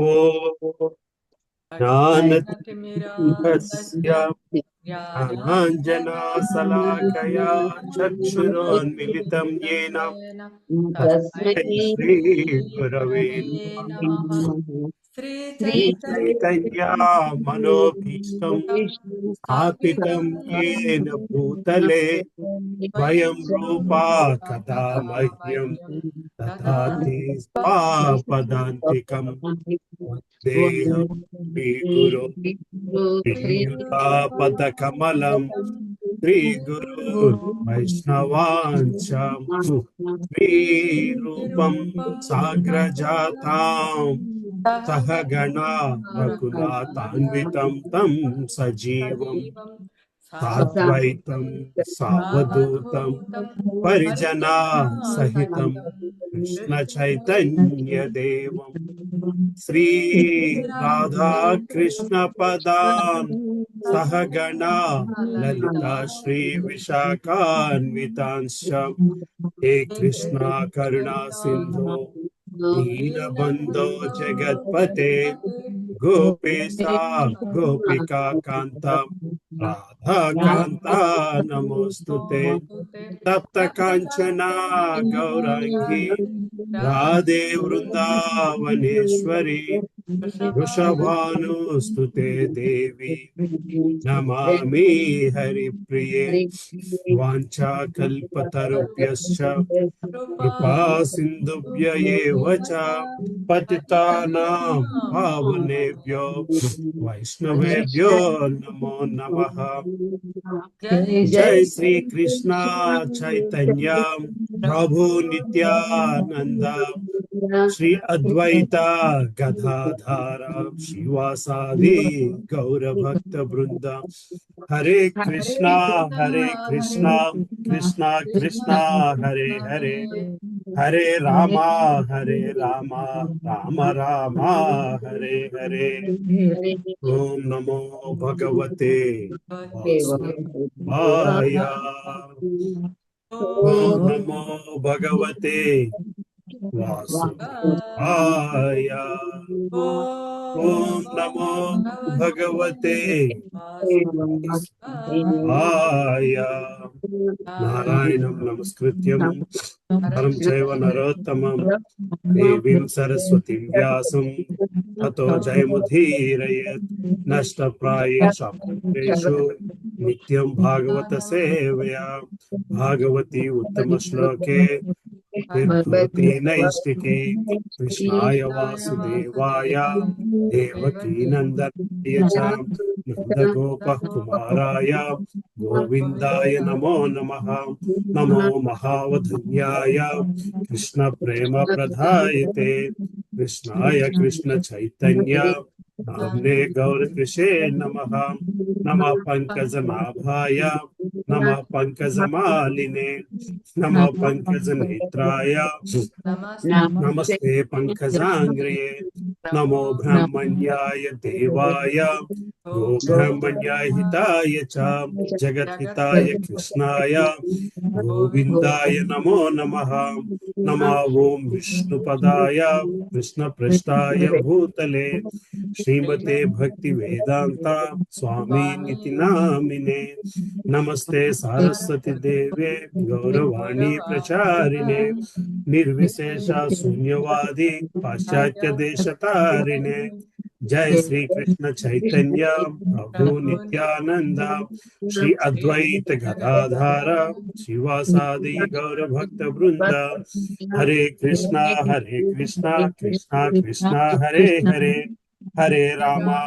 ఓ జ్ఞానతిమిరాంధస్య జ్ఞానాంజనాశలాకయా చక్షురోన్మిలితం येन तस्मै तस्मै श्रीगुरवे नमः। श्रीचैतन्या मनोभीष्टं स्थापितं येन भूतले स्वयं रूपा कदा मह्यं ददाति स्वापदान्तिकम् वन्देऽहं श्रीगुरो श्रीयुतापदकमलं श्रीगुरो वैष्णवांश्च श्रीरूपं साग्रजातां सहगणा रघुनाथान्वितं तं सजीवं साद्वैतं सावधूतं परिजना सहितं कृष्णचैतन्यदेवं श्री राधा कृष्ण पदान् सहगणा ललिता श्री विशाखान्वितांश्च हे कृष्णा करुणा सिंधो दीनबन्धो जगत्पते गोपेशा गोपिका कान्ता राधा कान्ता नमोस्तुते तप्त कांचना गौरांगी राधे वृंदावनेश्वरी वृषभानुस्तुते देवी नमामि हरिप्रिये वाञ्छाकल्पतरुभ्यश्च कृपा सिन्धुभ्य एव च पतितानां पावनेभ्यो वैष्णवेभ्यो नमो नमः। जय श्री कृष्णा चैतन्य प्रभु नित्यानंद श्री अद्वैता गदाधर शिवासादि गौर भक्त वृंद हरे कृष्णा कृष्णा कृष्णा हरे हरे हरे रामा राम राम हरे हरे। ओम नमो भगवते वासुदेवाय। ओम नमो भगवते वासुदेवाय। ओम नमो भगवते वासुदेवाय। नारायणं नमस्कृत्यं नरं चैव नरोत्तमं देवीं सरस्वतीं व्यासं ततो जयमुदीरयेत्। नष्टप्रायेषु अप्रेषु नित्यं भागवत सेवया भागवती उत्तम श्लोके निर्भूति नैष्टिकी कृष्णाय वासुदेवाय देवकी नंदनाय च नंदगोपः कुमाराय गोविंदाय नमो नमः। नमो महावधन्याय कृष्ण प्रेम प्रदायते कृष्णाय कृष्ण चैतन्य नाम्ने गौरकृषे नमः। नमः पंकजनाभाय नमः पंकजमालिने नमः पंकजनेत्राय नमस्ते पंकजांग्रिये। नमो ब्रह्मण्याय देवाय गो ब्रह्मण्याय हिताय च जगद्हिताय कृष्णाय गोविंदाय नमो नमः। नमः ओं विष्णुपदाय कृष्णपृष्ठाय भूतले श्रीमते भक्ति वेदांता स्वामी निति नामिने। नमस्ते सारस्वती देवे गौरवाणी प्रचारिणे निर्विशेष शून्यवादी पाश्चात्य देशतारिणे। जय श्री कृष्ण चैतन्य प्रभु नित्यानंद श्री अद्वैत गदाधार शिवासादि गौर भक्त वृंद हरे कृष्णा कृष्णा कृष्णा हरे हरे हरे रामा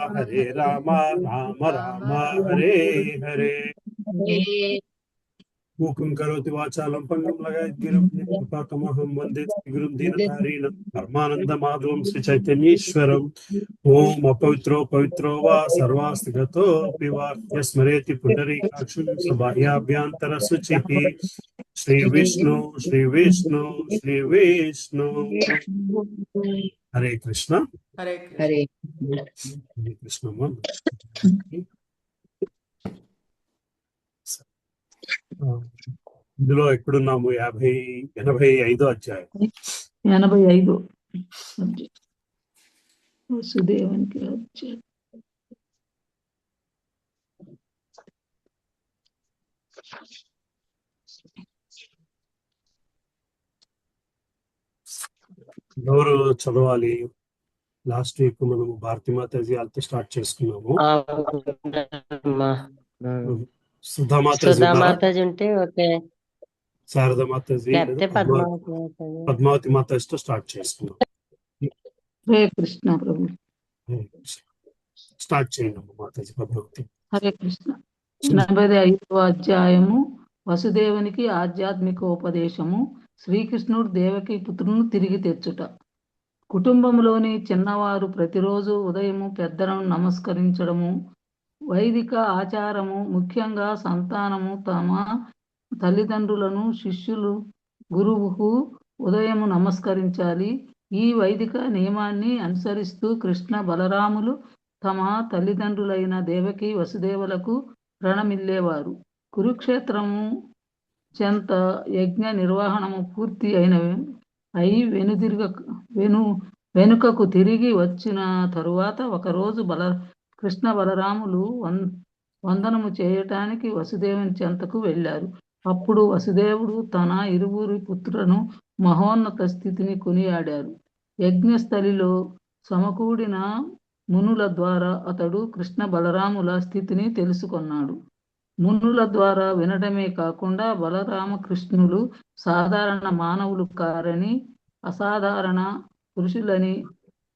राम राम हरे हरे। मूकं करोति वाचालं पङ्गुं लगायद्गिरिं कृपातमहं वन्दे श्रीगुरुं दीनतारिणं परमानन्दमाधवं श्रीचैतन्येश्वरम्। ॐ अपवित्रो पवित्रो वा सर्वास्तिगतोऽपि वा यस्मरेति पुण्डरीकाक्षं सबाह्याभ्यन्तरशुचिः श्रीविष्णु श्रीविष्णु श्रीविष्णु। हरे कृष्ण हरे कृष्ण। ఇందులో ఎక్కడున్నాము 85వ అధ్యాయం 85 వసుదేవునికి రాజ్యం. ఎవరు చదవాలి? లాస్ట్ వీక్ మనము భారతి మాతాజీ వాళ్ళతో స్టార్ట్ చేసుకున్నాము. సుధా మాతాజీ సుధా ఉన్నారా? మాతాజీ ఉంటే ఓకే, శారదా మాతాజీ లేకపోతే లేదా పద్మావతి మాతాజీ. పద్మావతి మాతాజీతో స్టార్ట్ చేసుకున్నాం. హరే కృష్ణ ప్రభు. స్టార్ట్ చేయండి అమ్మ మాతాజీ పద్మావతి. హరే కృష్ణ. 85వ అధ్యాయము వసుదేవునికి ఆధ్యాత్మికోపదేశము. శ్రీకృష్ణుడు దేవకి పుత్రులను తిరిగి తెచ్చుట. కుటుంబంలోని చిన్నవారు ప్రతిరోజు ఉదయము పెద్దలను నమస్కరించడము వైదిక ఆచారము. ముఖ్యంగా సంతానము తమ తల్లిదండ్రులను, శిష్యులు గురువుకు ఉదయము నమస్కరించాలి. ఈ వైదిక నియమాన్ని అనుసరిస్తూ కృష్ణ బలరాములు తమ తల్లిదండ్రులైన దేవకి వసుదేవులకు ప్రణమిల్లేవారు. కురుక్షేత్రము చెంత యజ్ఞ నిర్వహణము పూర్తి అయి వెనుకకు తిరిగి వచ్చిన తరువాత ఒకరోజు కృష్ణ బలరాములు వందనము చేయటానికి వసుదేవుని చెంతకు వెళ్ళారు. అప్పుడు వసుదేవుడు తన ఇరువురి పుత్రులను మహోన్నత స్థితిని కొనియాడారు. యజ్ఞస్థలిలో సమకూడిన మునుల ద్వారా అతడు కృష్ణ బలరాముల స్థితిని తెలుసుకున్నాడు. మునుల ద్వారా వినడమే కాకుండా బలరామకృష్ణులు సాధారణ మానవులు కారని, అసాధారణ పురుషులని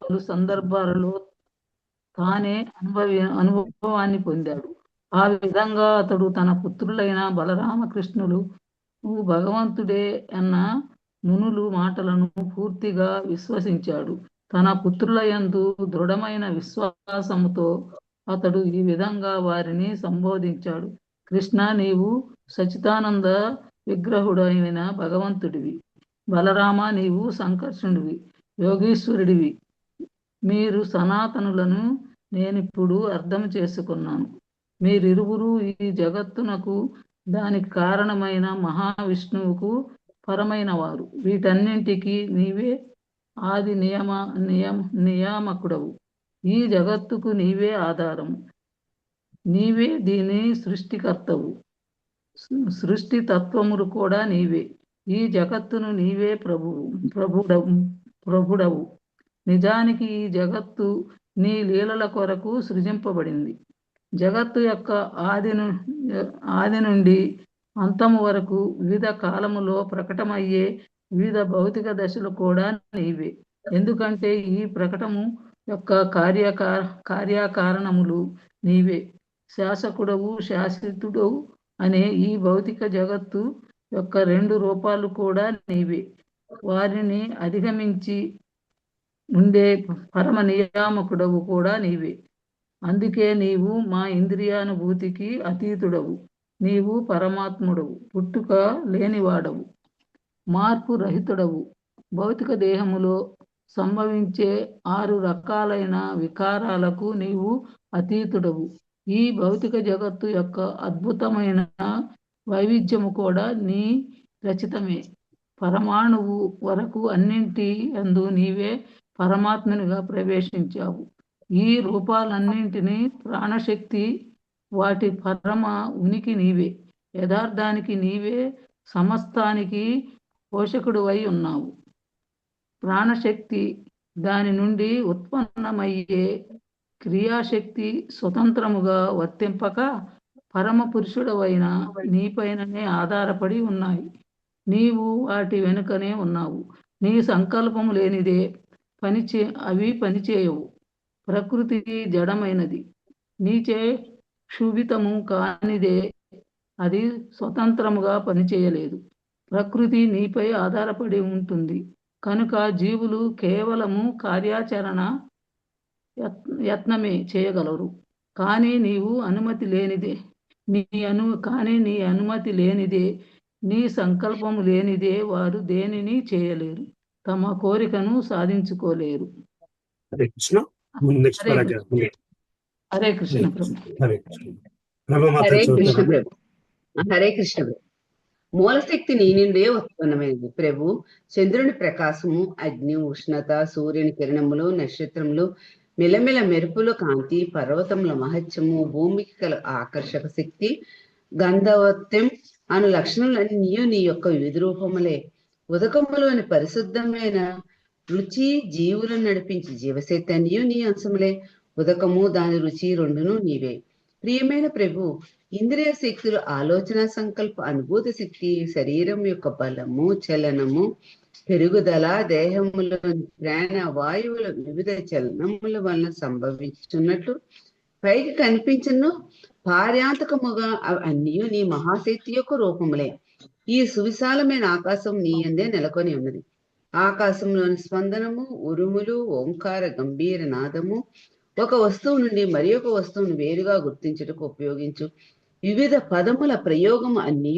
పలు సందర్భాలలో తానే అనుభవాన్ని పొందాడు. ఆ విధంగా అతడు తన పుత్రులైన బలరామకృష్ణులు భగవంతుడే అన్న మునులు మాటలను పూర్తిగా విశ్వసించాడు. తన పుత్రులయందు దృఢమైన విశ్వాసముతో అతడు ఈ విధంగా వారిని సంబోధించాడు. కృష్ణ, నీవు సచిదానంద విగ్రహుడైన భగవంతుడివి. బలరామ, నీవు సంకర్షణుడివి, యోగీశ్వరుడివి. మీరు సనాతనులను నేనిప్పుడు అర్థం చేసుకున్నాను. మీరిరువురు ఈ జగత్తునకు దానికి కారణమైన మహావిష్ణువుకు పరమైన వారు. వీటన్నింటికి నీవే ఆది నియామకుడవు. ఈ జగత్తుకు నీవే ఆధారము. నీవే దీని సృష్టికర్తవు. సృష్టి తత్వములు కూడా నీవే. ఈ జగత్తును నీవే ప్రభుడవు. నిజానికి ఈ జగత్తు నీ లీలల కొరకు సృజింపబడింది. జగత్తు యొక్క ఆది నుండి అంతము వరకు వివిధ కాలములో ప్రకటమయ్యే వివిధ భౌతిక దశలు కూడా నీవే. ఎందుకంటే ఈ ప్రకటము యొక్క కార్యకారణములు నీవే. శాసకుడవు, శాసితుడవు అనే ఈ భౌతిక జగత్తు యొక్క 2 రూపాలు కూడా నీవే. వారిని అధిగమించి ఉండే పరమ నియామకుడవు కూడా నీవే. అందుకే నీవు మా ఇంద్రియానుభూతికి అతీతుడవు. నీవు పరమాత్ముడవు, పుట్టుక లేనివాడవు, మార్పు రహితుడవు. భౌతిక దేహములో సంభవించే 6 రకాలైన వికారాలకు నీవు అతీతుడవు. ఈ భౌతిక జగత్తు యొక్క అద్భుతమైన వైవిధ్యము కూడా నీ రచితమే. పరమాణువు వరకు అన్నింటి యందు నీవే పరమాత్మనిగా ప్రవేశించావు. ఈ రూపాలన్నింటినీ ప్రాణశక్తి, వాటి పరమ ఉనికి నీవే. యథార్థానికి నీవే సమస్తానికి పోషకుడువై ఉన్నావు. ప్రాణశక్తి, దాని నుండి ఉత్పన్నమయ్యే క్రియాశక్తి స్వతంత్రముగా వర్తింపక పరమ పురుషుడవైన నీపైననే ఆధారపడి ఉన్నాయి. నీవు వాటి వెనుకనే ఉన్నావు. నీ సంకల్పము లేనిదే అవి పనిచేయవు. ప్రకృతి జడమైనది, నీచే క్షుభితము కానిదే అది స్వతంత్రముగా పనిచేయలేదు. ప్రకృతి నీపై ఆధారపడి ఉంటుంది కనుక జీవులు కేవలము కార్యాచరణ యత్నమే చేయగలరు. కానీ నీ అనుమతి లేనిదే, నీ సంకల్పము లేనిదే వారు దేనిని చేయలేరు, తమ కోరికను సాధించుకోలేరు. హరే కృష్ణ. Next paragraph. హరే కృష్ణ ప్రభు. హరే కృష్ణ. హరే కృష్ణ ప్రభు. హరే కృష్ణ ప్రభు. మూలశక్తి నీ నుండే ఉత్పన్నమైనది ప్రభు. చంద్రుని ప్రకాశము, అగ్ని, ఉష్ణత, సూర్యుని కిరణములు, నక్షత్రములు, మెలమెల మెరుపుల కాంతి, పర్వతముల మహత్యము, భూమికి కల ఆకర్షక శక్తి, గంధవత్యం అను లక్షణములన్నీ నీ యొక్క వివిధ రూపములే. ఉదకములోని పరిశుద్ధమైన రుచి జీవులను నడిపించి జీవశక్తి నీ అంశములే. ఉదకము దాని రుచి రెండును నీవే. ప్రియమైన ప్రభు, ఇంద్రియ శక్తులు, ఆలోచన, సంకల్ప, అనుభూతి శక్తి, శరీరం యొక్క బలము, చలనము, పెరుగుదల, దేహములోని ప్రాణ వాయువుల వివిధ చలనముల వలన సంభవించున్నట్లు పైకి కనిపించను పార్యాంతకముగా అన్నీ నీ మహాశక్తి యొక్క రూపములే. ఈ సువిశాలమైన ఆకాశం నీ యందే నెలకొని ఉన్నది. ఆకాశంలోని స్పందనము, ఉరుములు, ఓంకార గంభీర నాదము, ఒక వస్తువు నుండి మరి ఒక వస్తువును వేరుగా గుర్తించుటకు ఉపయోగించు వివిధ పదముల ప్రయోగము అన్నీ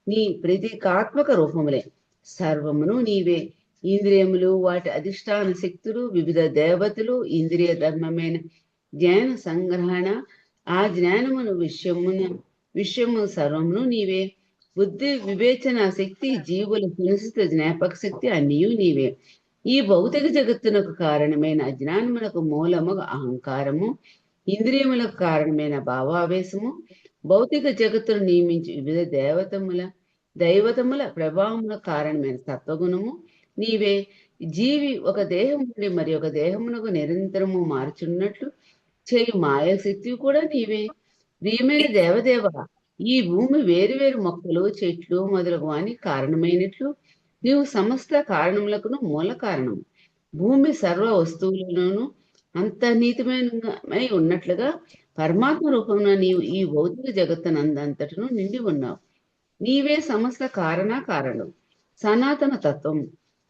నీ ప్రతీకాత్మక రూపములే. సర్వమును నీవే. ఇంద్రియములు, వాటి అధిష్టాన శక్తులు, వివిధ దేవతలు, ఇంద్రియ ధర్మమైన జ్ఞాన సంగ్రహణ, ఆ జ్ఞానమును విషయము సర్వమును నీవే. బుద్ధి వివేచన శక్తి, జీవుల సునిశ్చిత జ్ఞాపక శక్తి అన్నీ నీవే. ఈ భౌతిక జగత్తునకు కారణమైన అజ్ఞానమునకు మూలము అహంకారము, ఇంద్రియములకు కారణమైన భావావేశము, భౌతిక జగత్తును నియమించి వివిధ దైవతముల ప్రభావములకు కారణమైన సత్వగుణము నీవే. జీవి ఒక దేహం నుండి మరి ఒక దేహమునకు నిరంతరము మార్చున్నట్లు చేయు మాయాశక్తి కూడా నీవే. ప్రియమైన దేవదేవ, ఈ భూమి వేరు మొక్కలు, చెట్లు మొదలగు వానికి కారణమైనట్లు నీవు సమస్త కారణములకును మూల కారణము. భూమి సర్వ వస్తువులలోనూ అంతర్నీతమై ఉన్నట్లుగా పరమాత్మ రూపంలో నీవు ఈ భౌతిక జగత్తునందంతటను నిండి ఉన్నావు. నీవే సమస్త కారణం, సనాతన తత్వం.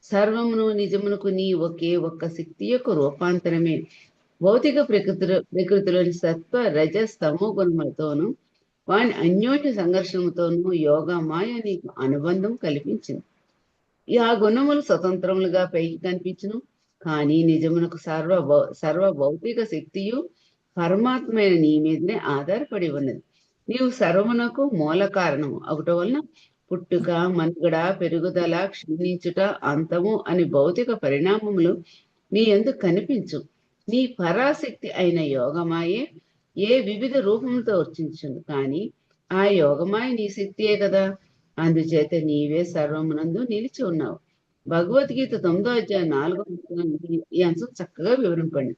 సర్వమును నిజమునకు నీ ఒకే ఒక్క శక్తి యొక్క రూపాంతరమే. భౌతిక ప్రకృతిలోని సత్వ రజ స్తమో గుణములతోనూ వాని అన్యోన్య సంఘర్షణతోనూ యోగ మాయ నీకు అనుబంధం కల్పించింది. ఆ గుణములు స్వతంత్రములుగా పైకి కనిపించును, కానీ నిజమునకు సర్వ భౌతిక శక్తియు పరమాత్మైన నీ మీదనే ఆధారపడి ఉన్నది. నీవు సర్వమునకు మూల కారణము అగుట వలన పుట్టుక, మనుగడ, పెరుగుదల, క్షీణించుట, అంతము అని భౌతిక పరిణామములు నీ యందు కనిపించు. నీ పరాశక్తి అయిన యోగమాయే ఏ వివిధ రూపములతో వర్తించును, కానీ ఆ యోగమాయ నీ శక్తియే కదా. అందుచేత నీవే సర్వమునందు నిలిచి ఉన్నావు. భగవద్గీత 9వ అధ్యాయం 4వ వచనం ఈ అంశం చక్కగా వివరింపండి.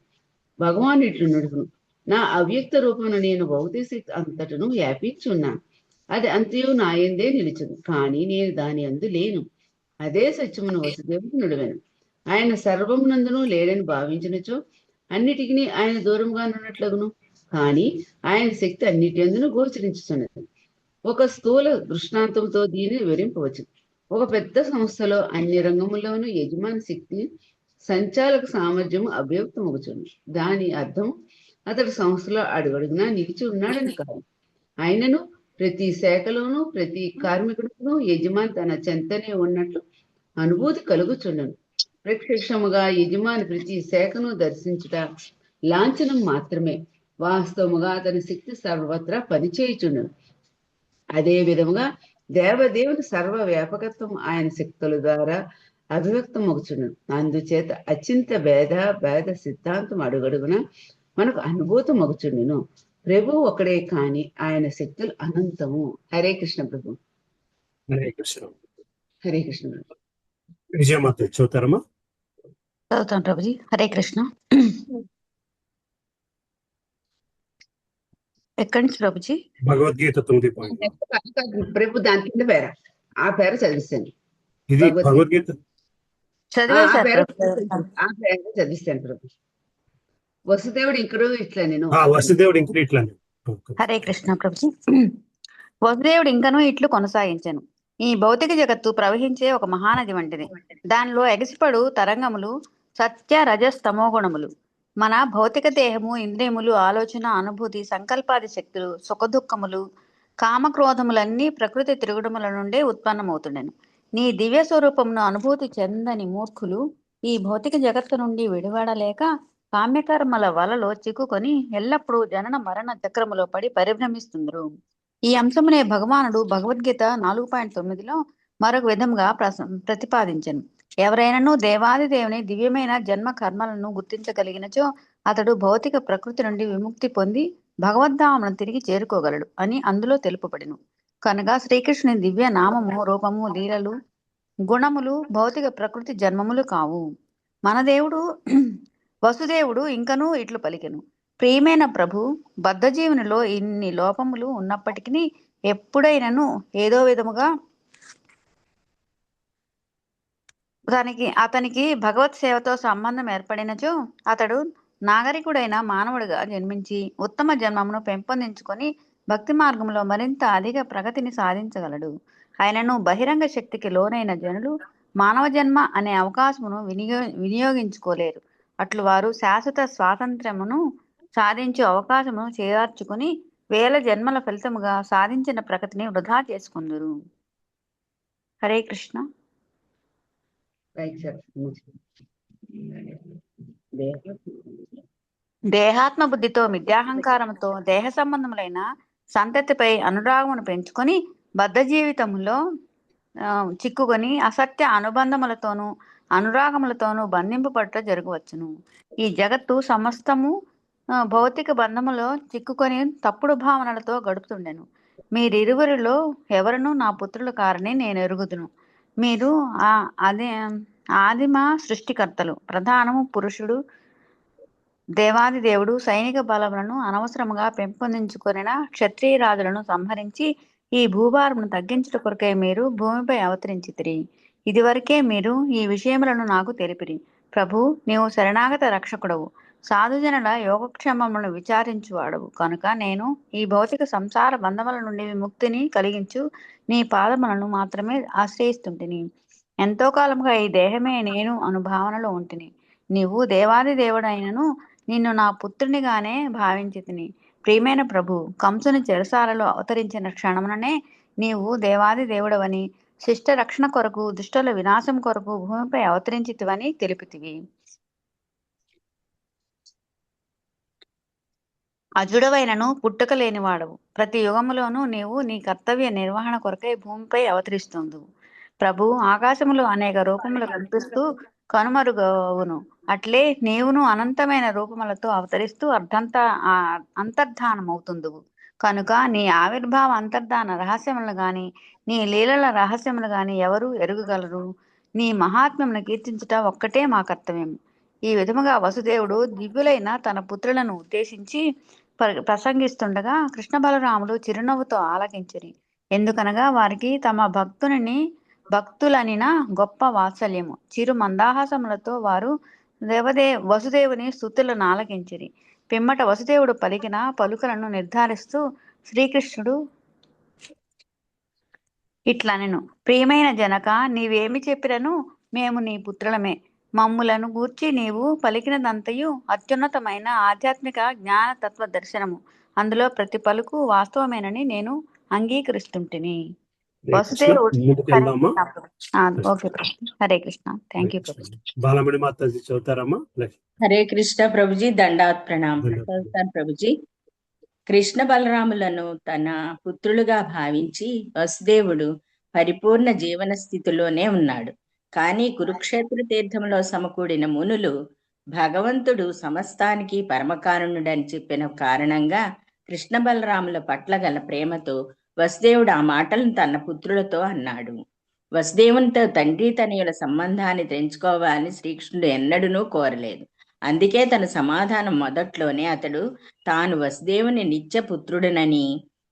భగవాన్ ఇట్లు నడుపును, నా అవ్యక్త రూపమున నేను భౌతిక శక్తి అంతటను వ్యాపించున్నాను. అది అంతయు నాయందే నిలిచదు, కానీ నేను దాని అందు లేను. అదే సత్యమును వసుదేవుడు నడువెను. ఆయన సర్వమునందును లేడని భావించినచో అన్నిటికీ ఆయన దూరంగా ఉన్నట్లగును, కానీ ఆయన శక్తి అన్నిటి అందును గోచరించుతున్నది. ఒక స్థూల దృష్టాంతంతో దీనిని వివరింపవచ్చు. ఒక పెద్ద సంస్థలో అన్ని రంగముల్లోనూ యజమాని శక్తి సంచాలక సామర్థ్యము అవ్యక్తమవుతుంది. దాని అర్థం అతడు సంస్థలో అడుగడుగునా నిలిచి ఉన్నాడని కాదు. ఆయనను ప్రతి శాఖలోనూ ప్రతి కార్మికుడును యజమాని తన చెంతనే ఉన్నట్లు అనుభూతి కలుగుచుండను. ప్రత్యక్షముగా యజమాని ప్రతి శాఖను దర్శించుట లాంఛనం మాత్రమే. వాస్తవముగా అతని శక్తి సర్వత్రా పనిచేయుచుండను. అదే విధముగా దేవదేవుని సర్వ వ్యాపకత్వం ఆయన శక్తుల ద్వారా అభివ్యక్తమవుచుండను. అందుచేత అచింత భేద సిద్ధాంతం అడుగడుగున మనకు అనుభూతం మగుచుండును. ప్రభు ఒకడే, కాని ఆయన శక్తులు అనంతము. హరే కృష్ణ ప్రభు. హరే కృష్ణ. హరే కృష్ణ ప్రభు. విజయమాత చదువుతారమ్మా? చదువుతాను ప్రభుజీ. హరే కృష్ణ. ఎక్కడి నుంచి ప్రభుజీ? భగవద్గీత 9. ప్రభు దాని కింద పేర ఆ పేర చదివిస్తాను. ఇది భగవద్గీత చదివిస్తాను ప్రభు. వసుదేవుడు ఇంకడు ఇట్లా నేను వసుదేవుడు ఇంకడు ఇట్లా. హరే కృష్ణ ప్రభుజీ. వసుదేవుడు ఇంకనూ ఇట్లు కొనసాగించాను. ఈ భౌతిక జగత్తు ప్రవహించే ఒక మహానది వంటిది. దానిలో ఎగసిపడు తరంగములు సత్య రజస్తమో గుణములు. మన భౌతిక దేహము, ఇంద్రియములు, ఆలోచన, అనుభూతి, సంకల్పాది శక్తులు, సుఖదుఖములు, కామక్రోధములన్నీ ప్రకృతి తిరుగుడుముల నుండే ఉత్పన్నమవుతుండెను. నీ దివ్య స్వరూపమును అనుభూతి చెందని మూర్ఖులు ఈ భౌతిక జగత్తు నుండి విడివడలేక కామ్యకర్మల వలలో చిక్కుకొని ఎల్లప్పుడూ జనన మరణ చక్రములో పడి పరిభ్రమిస్తుందరు. ఈ అంశమునే భగవానుడు భగవద్గీత 4.9లో మరొక విధంగా ప్రతిపాదించను. ఎవరైనాను దేవాది దేవుని దివ్యమైన జన్మ కర్మలను గుర్తించగలిగినచో అతడు భౌతిక ప్రకృతి నుండి విముక్తి పొంది భగవద్ధామను తిరిగి చేరుకోగలడు అని అందులో తెలుపబడిను. కనుక శ్రీకృష్ణుని దివ్య నామము, రూపము, లీలలు, గుణములు భౌతిక ప్రకృతి జన్మములు కావు. మన దేవుడు వసుదేవుడు ఇంకనూ ఇట్లు పలికెను: ప్రియమైన ప్రభు, బద్ధజీవునిలో ఇన్ని లోపములు ఉన్నప్పటికీ ఎప్పుడైనను ఏదో విధముగా అతనికి భగవత్ సేవతో సంబంధం ఏర్పడినచో అతడు నాగరికుడైన మానవుడిగా జన్మించి ఉత్తమ జన్మమును పెంపొందించుకొని భక్తి మార్గంలో మరింత అధిక ప్రగతిని సాధించగలడు. ఆయనను బహిరంగ శక్తికి లోనైన జనులు మానవ జన్మ అనే అవకాశమును వినియోగించుకోలేరు. అట్లు వారు శాశ్వత స్వాతంత్ర్యమును సాధించే అవకాశమును చేర్చుకుని వేల జన్మల ఫలితముగా సాధించిన ప్రగతిని వృధా చేసుకుందురు. హరే కృష్ణ. Right sir. దేహాత్మ బుద్ధితో మిథ్యాహంకారముతో దేహ సంబంధములైన సంతతిపై అనురాగమును పెంచుకొని బద్ధ జీవితంలో చిక్కుకొని అసత్య అనుబంధములతోనూ అనురాగములతోనూ బంధింపబడుట జరగవచ్చును. ఈ జగత్తు సమస్తము భౌతిక బంధములో చిక్కుకొని తప్పుడు భావనలతో గడుపుతుండెను. మీరిరువురిలో ఎవరునూ నా పుత్రులు కారని నేను ఎరుగుదును. మీరు ఆదిమ సృష్టికర్తలు. ప్రధానము పురుషుడు దేవాది దేవుడు సైనిక బలములను అనవసరముగా పెంపొందించుకొనిన క్షత్రియరాజులను సంహరించి ఈ భూభారమును తగ్గించుట కొరకై మీరు భూమిపై అవతరించితిరి. ఇదివరకే మీరు ఈ విషయములను నాకు తెలిపిరి. ప్రభు, నీవు శరణాగత రక్షకుడవు, సాధుజనుల యోగక్షేమములను విచారించువాడవు కనుక నేను ఈ భౌతిక సంసార బంధముల నుండి విముక్తిని కలిగించు నీ పాదములను మాత్రమే ఆశ్రయిస్తుంటిని. ఎంతో కాలముగా ఈ దేహమే నేను అను భావనలో ఉంటిని. నీవు దేవాది దేవుడైనను నిన్ను నా పుత్రునిగానే భావించి తిని. ప్రియమైన ప్రభు, కంసుని చెరసాలలో అవతరించిన క్షణముననే నీవు దేవాది దేవుడవని, శిష్ట రక్షణ కొరకు, దుష్టుల వినాశం కొరకు భూమిపై అవతరించితివని తెలిపితివి. అజుడవైనను పుట్టుక లేనివాడవు. ప్రతి యుగములోనూ నీవు నీ కర్తవ్య నిర్వహణ కొరకై భూమిపై అవతరిస్తుందువు. ప్రభు, ఆకాశములో అనేక రూపములు కనిపిస్తూ కనుమరుగవును. అట్లే నీవును అనంతమైన రూపములతో అవతరిస్తూ అంతర్ధానమవుతుందువు. కనుక నీ ఆవిర్భావ అంతర్ధాన రహస్యములను గాని నీ లీలల రహస్యములు గాని ఎవరు ఎరుగగలరు? నీ మహాత్మ్యమును కీర్తించుట ఒక్కటే మా కర్తవ్యం. ఈ విధముగా వసుదేవుడు దివ్యులైన తన పుత్రులను ఉద్దేశించి ప్రసంగిస్తుండగా కృష్ణ బలరాములు చిరునవ్వుతో ఆలకించిరి. ఎందుకనగా వారికి తమ భక్తులనిన గొప్ప వాత్సల్యము. చిరు మందాహాసములతో వారు వసుదేవుని స్తుతులను ఆలకించిరి. పిమ్మట వసుదేవుడు పలికిన పలుకలను నిర్ధారిస్తూ శ్రీకృష్ణుడు ఇట్లనెను: ప్రియమైన జనక, నీవేమి చెప్పిరను మేము నీ పుత్రులమే. మమ్ములను గూర్చి నీవు పలికినదంతయు అత్యున్నతమైన ఆధ్యాత్మిక జ్ఞాన తత్వ దర్శనము. అందులో ప్రతి పలుకు వాస్తవమేనని నేను అంగీకరిస్తుంటిని. వసుదేవుడు okay Hare Krishna. Thank you ప్రభు. బాలమణి మాతాజీ చదువుతారమ్మా. హరే కృష్ణ ప్రభుజీ. దండాత్ ప్రణామం ప్రభుజీ. కృష్ణ బలరాములను తన పుత్రులుగా భావించి వసుదేవుడు పరిపూర్ణ జీవన స్థితిలోనే ఉన్నాడు. కానీ కురుక్షేత్ర తీర్థంలో సమకూడిన మునులు భగవంతుడు సమస్తానికి పరమకారుణుడని చెప్పిన కారణంగా కృష్ణ బలరాముల పట్ల గల ప్రేమతో వసుదేవుడు ఆ మాటలను తన పుత్రులతో అన్నాడు. వసుదేవునితో తండ్రి తనయుల సంబంధాన్ని తెంచుకోవాలని శ్రీకృష్ణుడు ఎన్నడూనూ కోరలేదు. అందుకే తన సమాధానం మొదట్లోనే అతడు తాను వసుదేవుని నిత్య పుత్రుడనని,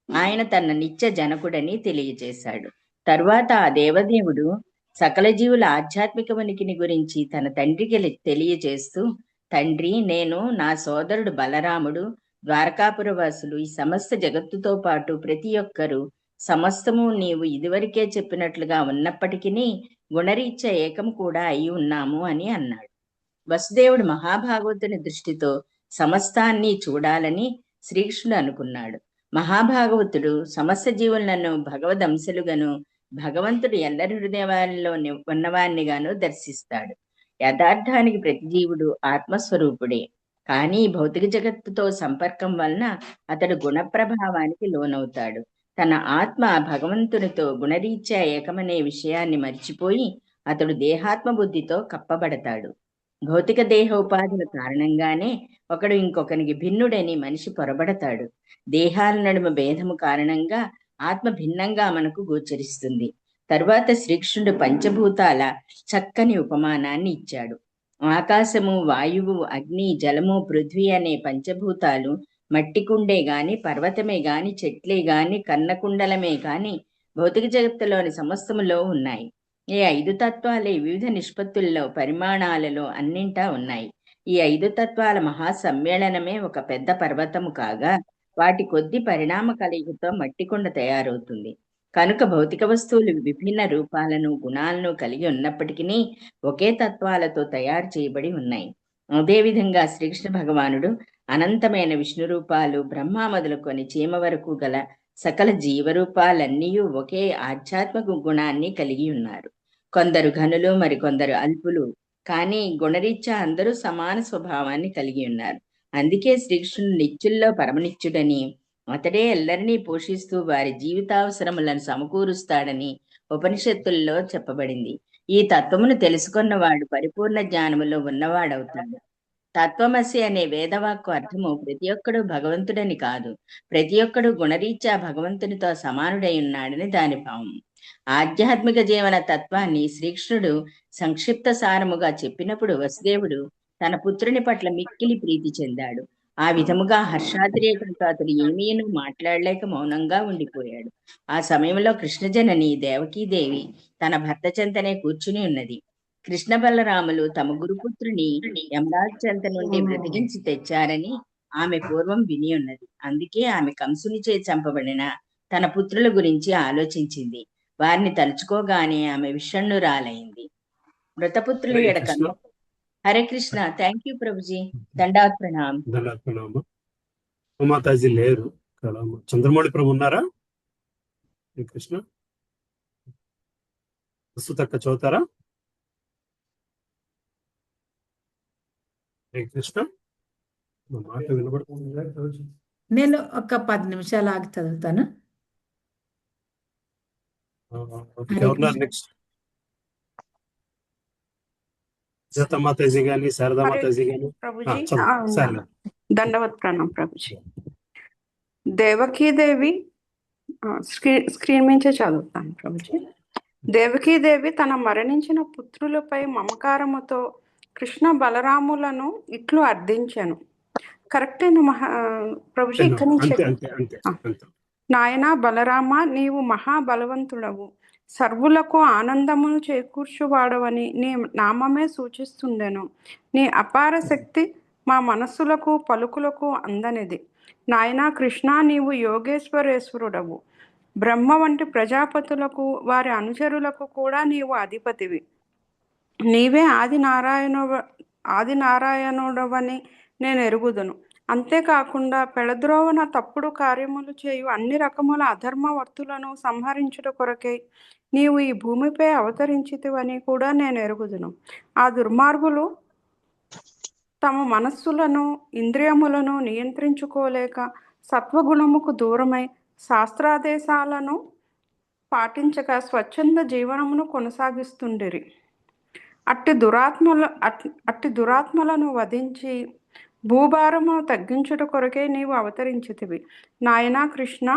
ఆయన తన నిత్య జనకుడని తెలియజేశాడు. తరువాత ఆ దేవదేవుడు సకల జీవుల ఆధ్యాత్మిక ఉనికిని గురించి తన తండ్రికి తెలియజేస్తూ, తండ్రి, నేను, నా సోదరుడు బలరాముడు, ద్వారకాపురవాసులు, ఈ సమస్త జగత్తుతో పాటు ప్రతి ఒక్కరూ సమస్తము నీవు ఇదివరకే చెప్పినట్లుగా ఉన్నప్పటికీ గుణరీత్యా ఏకం కూడా అయి ఉన్నాము అని అన్నాడు. వసుదేవుడు మహాభాగవతుని దృష్టితో సమస్తాన్ని చూడాలని శ్రీకృష్ణుడు అనుకున్నాడు. మహాభాగవతుడు సమస్త జీవులను భగవదంశలుగాను, భగవంతుడు ఎల్లరి హృదయాల్లో ఉన్నవాణ్ణిగాను దర్శిస్తాడు. యథార్థానికి ప్రతి జీవుడు ఆత్మస్వరూపుడే. కానీ భౌతిక జగత్తుతో సంపర్కం వలన అతడు గుణప్రభావానికి లోనవుతాడు. తన ఆత్మ భగవంతునితో గుణరీత్యా ఏకమనే విషయాన్ని మర్చిపోయి అతడు దేహాత్మ బుద్ధితో కప్పబడతాడు. భౌతిక దేహ ఉపాధుల కారణంగానే ఒకడు ఇంకొకనికి భిన్నుడని మనిషి పొరబడతాడు. దేహాల నడుమ భేదము కారణంగా ఆత్మ భిన్నంగా మనకు గోచరిస్తుంది. తరువాత శ్రీకృష్ణుడు పంచభూతాల చక్కని ఉపమానాన్ని ఇచ్చాడు. ఆకాశము, వాయువు, అగ్ని, జలము, పృథ్వీ అనే పంచభూతాలు మట్టి కుండే గాని, పర్వతమే గాని, చెట్లే గాని, కన్నకుండలమే గాని భౌతిక జగత్తులోని సమస్తములో ఉన్నాయి. ఈ 5 తత్వాలే వివిధ నిష్పత్తుల్లో, పరిమాణాలలో అన్నింటా ఉన్నాయి. ఈ 5 తత్వాల మహాసమ్మేళనమే ఒక పెద్ద పర్వతము కాగా వాటి కొద్ది పరిణామ కలయికతో మట్టికొండ తయారవుతుంది. కనుక భౌతిక వస్తువులు విభిన్న రూపాలను, గుణాలను కలిగి ఉన్నప్పటికీ ఒకే తత్వాలతో తయారు చేయబడి ఉన్నాయి. అదేవిధంగా శ్రీకృష్ణ భగవానుడు అనంతమైన విష్ణు రూపాలు, బ్రహ్మ మొదలుకొని చీమ వరకు గల సకల జీవరూపాలన్నీ ఒకే ఆధ్యాత్మిక గుణాన్ని కలిగి ఉన్నారు. కొందరు ఘనులు, మరికొందరు అల్పులు, కానీ గుణరీత్యా అందరూ సమాన స్వభావాన్ని కలిగి ఉన్నారు. అందుకే శ్రీకృష్ణుడు నిత్యుల్లో పరమనిత్యుడని, అతడే ఎల్లరినీ పోషిస్తూ వారి జీవితావసరములను సమకూరుస్తాడని ఉపనిషత్తుల్లో చెప్పబడింది. ఈ తత్వమును తెలుసుకున్నవాడు పరిపూర్ణ జ్ఞానములో ఉన్నవాడవుతాడు. తత్వమసి అనే వేదవాక్కు అర్థము ప్రతి ఒక్కడు భగవంతుడని కాదు, ప్రతి ఒక్కడు గుణరీత్యా భగవంతునితో సమానుడై ఉన్నాడని దాని భావం. ఆధ్యాత్మిక జీవన తత్వాన్ని శ్రీకృష్ణుడు సంక్షిప్త సారముగా చెప్పినప్పుడు వసుదేవుడు తన పుత్రుని పట్ల మిక్కిలి ప్రీతి చెందాడు. ఆ విధముగా హర్షాతిరేకంతో అతడు ఏమీనూ మాట్లాడలేక మౌనంగా ఉండిపోయాడు. ఆ సమయంలో కృష్ణజనని దేవకీదేవి తన భర్త చెంతనే కూర్చుని ఉన్నది. కృష్ణ బలరాములు తమ గురుపుత్రుని యమరాజు చెంత నుండి బ్రతికించి తెచ్చారని ఆమె పూర్వం విని ఉన్నది. అందుకే ఆమె కంసుని చే చంపబడిన తన పుత్రుల గురించి ఆలోచించింది. వారిని తలుచుకోగానే ఆమె విషణ్ణురాలైంది. మృతపుత్రులు ఎడకను. హరే కృష్ణ. Thank you Prabhuji. దండాత్ ప్రణామ్. దండాత్ ప్రణామ. మాతాజీ లేరు. చంద్రమౌళి ప్రభు ఉన్నారా? కృష్ణ ప్రస్తుతక్క చదువుతారా? కృష్ణ మాట వినబడుతుంది. నేను ఒక 10 నిమిషాలు ఆగి చదువుతాను. ఎవరున్నారు నెక్స్ట్? మాతాజీ గాని, శారదా మాతాజీ గాని. ప్రభుజీ సరే. దండవత్ ప్రణాం ప్రభుజీ. దేవకీదేవి స్క్రీన్ మించే చదువుతాను ప్రభుజీ. దేవకీదేవి తన మరణించిన పుత్రులపై మమకారముతో కృష్ణ బలరాములను ఇట్లు అర్థించాను. కరెక్టేనా ప్రభుజీ? ఇక్కడి నుంచి నాయనా బలరామ, నీవు మహాబలవంతుడవు, సర్వులకు ఆనందమును చేకూర్చువాడవని నీ నామమే సూచిస్తుండెను. నీ అపార శక్తి మా మనస్సులకు పలుకులకు అందనిది. నాయనా కృష్ణ, నీవు యోగేశ్వరేశ్వరుడవు. బ్రహ్మ వంటి ప్రజాపతులకు వారి అనుచరులకు కూడా నీవు అధిపతివి. నీవే ఆది నారాయణుడవని నేను ఎరుగుదును. అంతేకాకుండా పెళద్రోవన తప్పుడు కార్యములు చేయు అన్ని రకముల అధర్మవర్తులను సంహరించుట కొరకై నీవు ఈ భూమిపై అవతరించితివని కూడా నేను ఎరుగుదును. ఆ దుర్మార్గులు తమ మనస్సులను, ఇంద్రియములను నియంత్రించుకోలేక సత్వగుణముకు దూరమై శాస్త్రాదేశాలను పాటించక స్వచ్ఛంద జీవనమును కొనసాగిస్తుండిరి. అట్టి దురాత్మలను వధించి భూభారమును తగ్గించుట కొరకే నీవు అవతరించితివి. నాయనా కృష్ణ,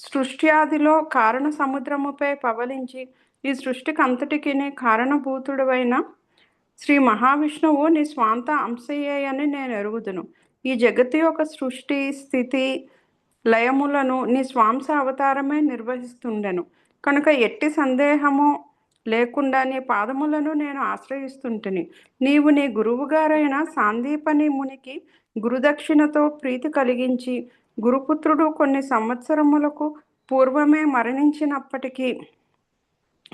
సృష్ట్యాదిలో కారణ సముద్రముపై పవలించి ఈ సృష్టికి అంతటికి కారణభూతుడవైన శ్రీ మహావిష్ణువు నీ స్వాంత అంశయే అని నేను ఎరుగుదును. ఈ జగతి యొక్క సృష్టి, స్థితి, లయములను నీ స్వాంశ అవతారమే నిర్వహిస్తుండెను. కనుక ఎట్టి సందేహము లేకుండా నీ పాదములను నేను ఆశ్రయిస్తుంటిని. నీవు నీ గురువుగారైన సాందీపని మునికి గురుదక్షిణతో ప్రీతి కలిగించి, గురుపుత్రుడు కొన్ని సంవత్సరములకు పూర్వమే మరణించినప్పటికీ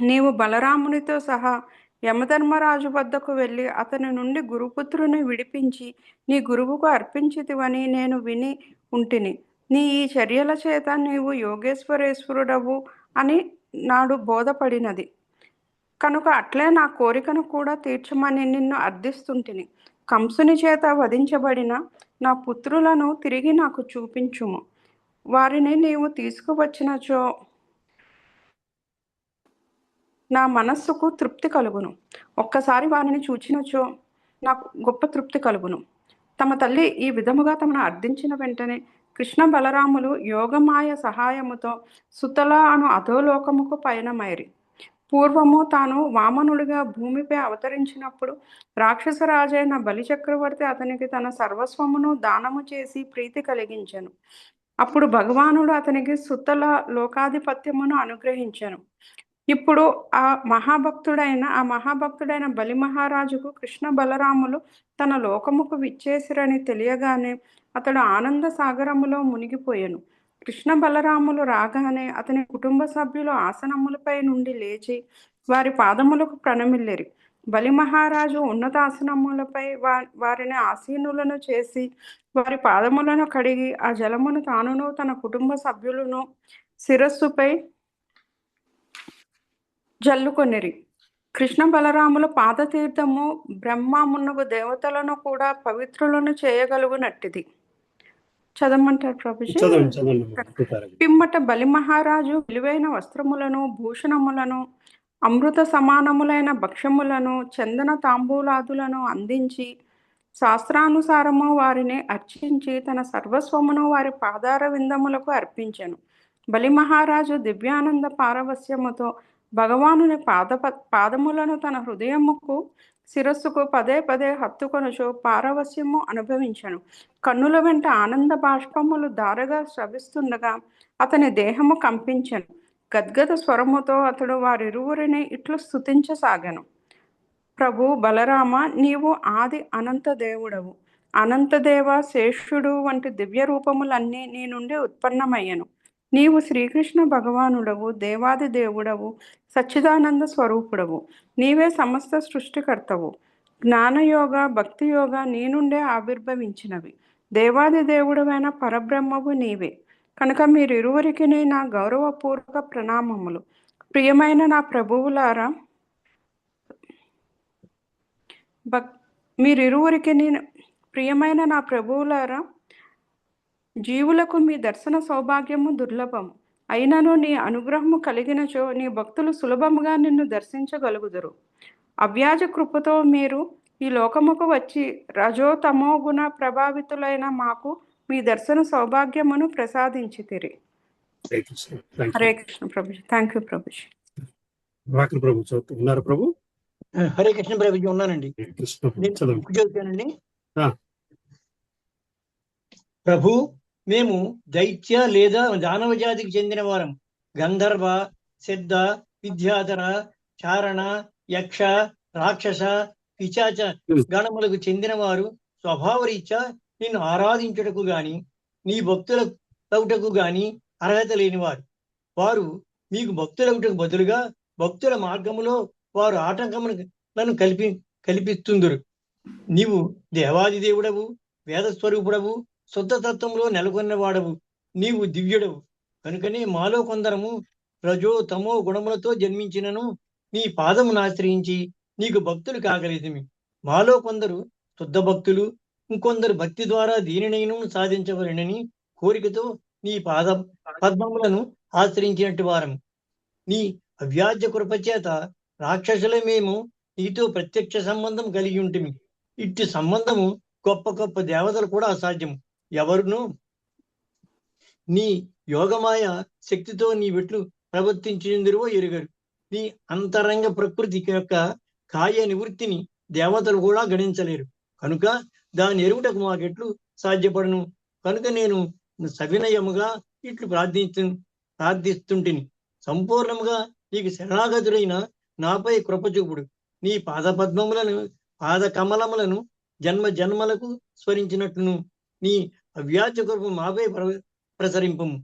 నీవు బలరామునితో సహా యమధర్మరాజు వద్దకు వెళ్ళి అతని నుండి గురుపుత్రుని విడిపించి నీ గురువుకు అర్పించితివని నేను విని ఉంటిని. నీ ఈ చర్యల చేత నీవు యోగేశ్వరేశ్వరుడవు అని నాడు బోధపడినది. కనుక అట్లే నా కోరికను కూడా తీర్చమని నిన్ను అర్థిస్తుంటిని. కంసుని చేత వధించబడిన నా పుత్రులను తిరిగి నాకు చూపించుము. వారిని నీవు తీసుకువచ్చినచో నా మనస్సుకు తృప్తి కలుగును. ఒక్కసారి వారిని చూచినచో నాకు గొప్ప తృప్తి కలుగును. తమ తల్లి ఈ విధముగా తమను అర్థించిన వెంటనే కృష్ణ బలరాములు యోగమాయ సహాయముతో సుతల అను అధోలోకముకు పయనమైరి. పూర్వము తాను వామనుడిగా భూమిపై అవతరించినప్పుడు రాక్షసరాజైన బలిచక్రవర్తి అతనికి తన సర్వస్వమును దానము చేసి ప్రీతి కలిగించెను. అప్పుడు భగవానుడు అతనికి సుతల లోకాధిపత్యమును అనుగ్రహించెను. ఇప్పుడు ఆ మహాభక్తుడైన బలి మహారాజుకు కృష్ణ బలరాములు తన లోకముకు విచ్చేసిరని తెలియగానే అతడు ఆనంద సాగరములో మునిగిపోయెను. కృష్ణ బలరాములు రాగానే అతని కుటుంబ సభ్యులు ఆసనములపై నుండి లేచి వారి పాదములకు ప్రణమిల్లిరి. బలి మహారాజు ఉన్నతాసనములపై వారిని ఆసీనులను చేసి వారి పాదములను కడిగి ఆ జలమును తానును తన కుటుంబ సభ్యులను శిరస్సుపై జల్లుకొనిరి. కృష్ణ బలరాముల పాదతీర్థము బ్రహ్మ మున్నగు దేవతలను కూడా పవిత్రులను చేయగలుగునట్టిది. చదవమంటారు ప్రభుజీ? పిమ్మట బలి మహారాజు విలువైన వస్త్రములను, భూషణములను, అమృత సమానములైన భక్ష్యములను, చందన తాంబూలాదులను అందించి శాస్త్రానుసారము వారిని అర్చించి తన సర్వస్వమును వారి పాదార విందములకు అర్పించెను. బలి మహారాజు దివ్యానంద పారవస్యముతో భగవానుని పాదములను తన హృదయముకు శిరస్సుకు పదే పదే హత్తుకొనుచు పారవస్యము అనుభవించెను. కన్నుల వెంట ఆనంద బాష్పములు దారగా స్రవిస్తుండగా అతని దేహము కంపించెను. గద్గద స్వరముతో అతడు వారిరువురిని ఇట్లు స్తుతించసాగెను. ప్రభు బలరామ, నీవు ఆది అనంత దేవుడవు. అనంతదేవ, శేషుడు వంటి దివ్య రూపములన్నీ నీ నుండి ఉత్పన్నమయ్యను. నీవు శ్రీకృష్ణ భగవానుడవు, దేవాది దేవుడవు, సచ్చిదానంద స్వరూపుడవు. నీవే సమస్త సృష్టికర్తవు. జ్ఞానయోగ, భక్తి యోగ నీ నుండే ఆవిర్భవించినవి. దేవాది దేవుడవైన పరబ్రహ్మవు నీవే. కనుక మీరిరువురికి నా గౌరవపూర్వక ప్రణామములు. ప్రియమైన నా ప్రభువులారా, ప్రియమైన నా ప్రభువులారా, జీవులకు మీ దర్శన సౌభాగ్యము దుర్లభము. అయినను నీ అనుగ్రహము కలిగినచో నీ భక్తులు సులభముగా నిన్ను దర్శించగలుగుదురు. అవ్యాజ కృపతో మీరు ఈ లోకముకు వచ్చి రజో తమో గుణ ప్రభావితులైన మాకు మీ దర్శన సౌభాగ్యమును ప్రసాదించితిరి. హరే కృష్ణ ప్రభుజీ. Thank you Prabhuji. ఉన్నారు ప్రభు? హరే కృష్ణ ప్రభుజీ. ఉన్నానండి. చదువుతానండి. ప్రభు, మేము దైత్య లేదా దానవ జాతికి చెందిన వారం. గంధర్వ, సిద్ధ, విద్యాధర, చారణ, యక్ష, రాక్షస, పిశాచ గణములకు చెందిన వారు స్వభావరీత్యా నిన్ను ఆరాధించుటకు గాని నీ భక్తులవుటకు గాని అర్హత లేనివారు. వారు మీకు భక్తులవుటకు బదులుగా భక్తుల మార్గములో వారు ఆటంకములను కల్పిస్తుందురు. నీవు దేవాది దేవుడవు, వేదస్వరూపుడవు, శుద్ధతత్వంలో నెలకొన్నవాడవు. నీవు దివ్యుడవు. కనుకనే మాలో కొందరము రజో తమో గుణములతో జన్మించినను నీ పాదమును ఆశ్రయించి నీకు భక్తులు కాగలిగితిమి. మాలో కొందరు శుద్ధ భక్తులు, ఇంకొందరు భక్తి ద్వారా దీనినైనా సాధించవలెనని కోరికతో నీ పద్మములను ఆశ్రయించినట్టు వారం. నీ అవ్యాజ్య కృపచేత రాక్షసుల మేము నీతో ప్రత్యక్ష సంబంధం కలిగి ఉంటుంది. ఇట్టి సంబంధము గొప్ప గొప్ప దేవతలు కూడా అసాధ్యము. ఎవరును నీ యోగమాయ శక్తితో నీ వెట్లు ప్రవర్తించిందిరో ఎరుగరు. నీ అంతరంగ ప్రకృతి యొక్క కాయ నివృత్తిని దేవతలు కూడా గణించలేరు. కనుక దాని ఎరుగుటకు మాకెట్లు సాధ్యపడను. కనుక నేను సవినయముగా ఇట్లు ప్రార్థిస్తుంటిని. సంపూర్ణముగా నీకు శరణాగతుడైన నాపై కృపచూపుడు. నీ పాద కమలములను జన్మ జన్మలకు స్మరించినట్లును నీ అవ్యాజ కృప మాపై ప్రసరింపము.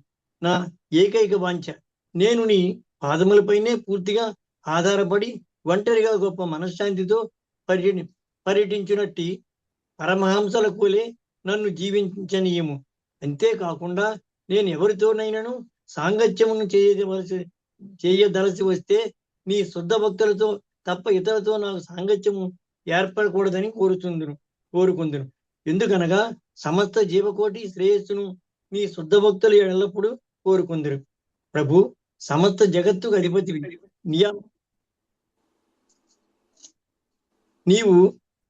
నా ఏకైక వాంఛ, నేను నీ పాదములపైనే పూర్తిగా ఆధారపడి ఒంటరిగా గొప్ప మనశ్శాంతితో పర్యటించినట్టి పరమహంసల కూలే నన్ను జీవించనీయము. అంతేకాకుండా నేను ఎవరితోనైనాను సాంగత్యమును చేయదలసి వస్తే నీ శుద్ధ భక్తులతో తప్ప ఇతరులతో నాకు సాంగత్యము ఏర్పడకూడదని కోరుకుందును. ఎందుకనగా సమస్త జీవకోటి శ్రేయస్సును నీ శుద్ధ భక్తులు ఎల్లప్పుడూ కోరుకుందరు. ప్రభు, సమస్త జగత్తుకు అధిపతివి. నీవు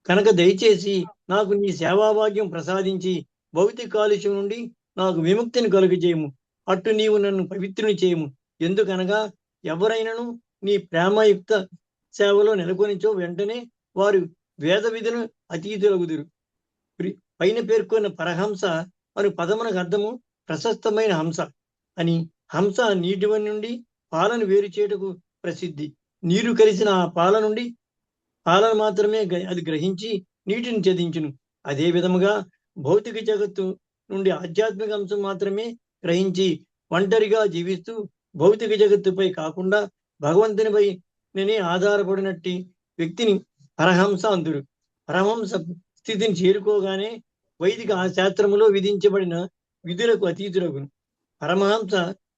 కనుక దయచేసి నాకు నీ సేవాభాగ్యం ప్రసాదించి భౌతిక కాలుష్యం నుండి నాకు విముక్తిని కలుగజేయము. అట్టు నీవు నన్ను పవిత్రుని చేయము. ఎందుకనగా ఎవరైనాను నీ ప్రేమయుక్త సేవలో నెలకొనిచో వెంటనే వారు వేద విధులు అతీతులగుదురు. పైన పేర్కొన్న పరహంస అను పదమునకు అర్థము ప్రశస్తమైన హంస అని. హంస నీటి నుండి పాలను వేరు చేయుటకు ప్రసిద్ధి. నీరు కలిసిన ఆ పాల నుండి పాలను మాత్రమే అది గ్రహించి నీటిని ఛేదించును. అదే విధముగా భౌతిక జగత్తు నుండి ఆధ్యాత్మిక అంశం మాత్రమే గ్రహించి ఒంటరిగా జీవిస్తూ భౌతిక జగత్తుపై కాకుండా భగవంతునిపై నేనే ఆధారపడినట్టి వ్యక్తిని పరహంస అందురు. పరహంస స్థితిని చేరుకోగానే వైదిక శాస్త్రములో విధించబడిన విధులకు అతీతులగును. పరమహంస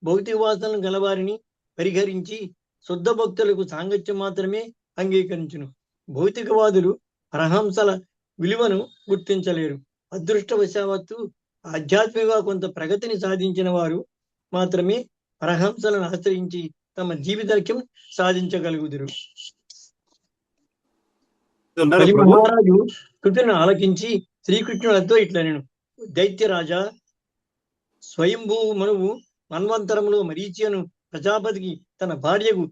భౌతిక వాసనలు గలవారిని పరిహరించి శుద్ధ భక్తులకు సాంగత్యం మాత్రమే అంగీకరించును. భౌతికవాదులు పరహంసల విలువను గుర్తించలేరు. అదృష్టవశావత్తు ఆధ్యాత్మికంగా కొంత ప్రగతిని సాధించిన వారు మాత్రమే పరహంసలను ఆశ్రయించి తమ జీవిత లక్ష్యం సాధించగలుగుదురు. మహారాజు కృతిని ఆలకించి శ్రీకృష్ణులతో ఇట్లా నేను, దైత్యరాజా, స్వయంభూ మనువు మన్వంతరములో మరీచియను ప్రజాపతికి తన భార్యకు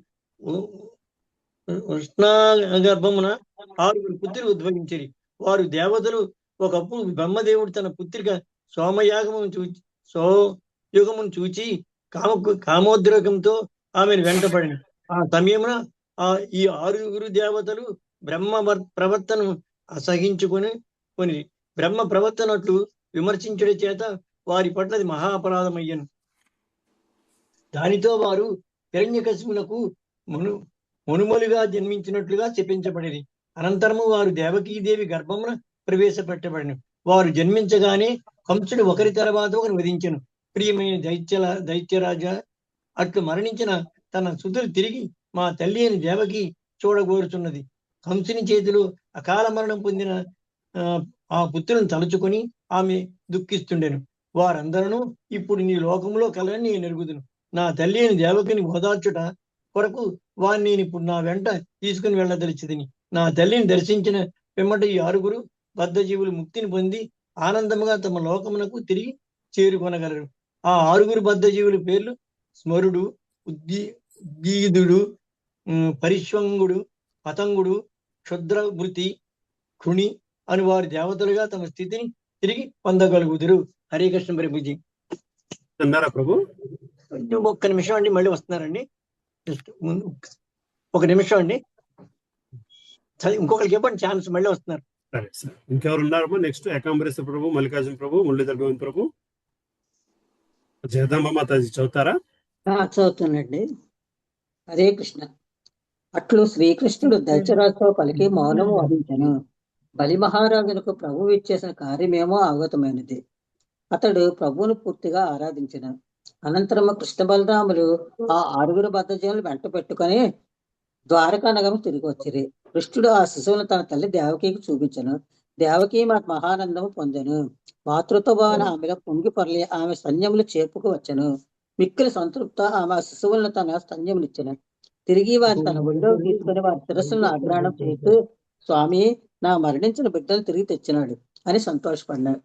ఉష్ణగర్భమున 6 పుత్రులు ఉద్భవించిరి. వారు దేవతలు. ఒకప్పుడు బ్రహ్మదేవుడు తన పుత్రిక సోమయుగమును చూచి కామోద్రేకంతో ఆమెను వెంటపడిన. ఆ సమయమున ఈ 6 దేవతలు బ్రహ్మ ప్రవర్తనను అసహించుకొని బ్రహ్మ ప్రవర్తనట్లు విమర్శించడం చేత వారి పట్ల అది మహా అపరాధమయ్యను. దానితో వారు హిరణ్యకశిపునకు మనుమలుగా జన్మించినట్లుగా చెప్పించబడిరి. అనంతరము వారు దేవకీదేవి గర్భమున ప్రవేశపెట్టబడిన. వారు జన్మించగానే కంసుడు ఒకరి తర్వాత ఒకరు వధించెను. ప్రియమైన దైత్యరాజా, అట్లు మరణించిన తన సుతులు తిరిగి మా తల్లి అని దేవకి చూడగోరుచున్నది. కంసుని చేతిలో అకాల మరణం పొందిన ఆ పుత్రులను తలుచుకొని ఆమె దుఃఖిస్తుండెను. వారందరూ ఇప్పుడు నీ లోకంలో కలని నేను ఎరుగుదును. నా తల్లి అని దేవకిని ఓదార్చుట కొరకు వారిని నేను ఇప్పుడు నా వెంట తీసుకుని వెళ్ళదలిచిదిని. నా తల్లిని దర్శించిన పిమ్మట ఈ 6 బద్ధజీవులు ముక్తిని పొంది ఆనందముగా తమ లోకమునకు తిరిగి చేరుకొనగలరు. ఆ 6 బద్ధజీవుల పేర్లు స్మరుడు, ఉద్దీదుడు, పరిశ్వంగుడు, పతంగుడు, క్షుద్రవృతి, ఖుణి అని వారి దేవతలుగా తమ స్థితిని తిరిగి పొందగలుగుదురు. హరే కృష్ణ ప్రభుజీ. ప్రభు, ఒక్క నిమిషం అండి, మళ్ళీ వస్తున్నారండి. ఒక నిమిషం అండి, ఇంకొకరికి చెప్పండి ఛాన్స్, మళ్ళీ వస్తున్నారు. సరే సార్. ఇంకెవరు ఉన్నారమ్మా? నెక్స్ట్ ఏకాంబరేశ్వర ప్రభు, మల్లికార్జున ప్రభు, మురళీధర్ గోవింద్ ప్రభు, జగదాంబ మాతాజీ చదువుతారా? చదువుతానండి. హరే కృష్ణ. అట్లు శ్రీకృష్ణుడు దైత్యరాజుతో పలికి మౌనము వహించెను. బలి మహారాజునకు ప్రభువు ఇచ్చేసిన కార్యమేమో అవగతమైనది. అతడు ప్రభువును పూర్తిగా ఆరాధించిన అనంతరము కృష్ణ బలరాములు ఆ 6 బద్ధజీవులు వెంట పెట్టుకుని ద్వారకా నగరం తిరిగి వచ్చిరి. కృష్ణుడు ఆ శిశువులను తన తల్లి దేవకికి చూపించను. దేవకి మహానందము పొందెను. మాతృత్వ భావన ఆమెలో పొంగి పొరలి ఆమె సైన్యములు చేపుకు వచ్చను. మిక్కిలి సంతృప్త ఆమె శిశువులను తన సైన్యమునిచ్చెను. తిరిగి వారి తన ఒళ్ళో తీసుకుని వారి శిరస్సులను అగ్రాణం చేస్తూ, స్వామి, నా మరణించిన బిడ్డలు తిరిగి తెచ్చినాడు అని సంతోషపడ్డాడు.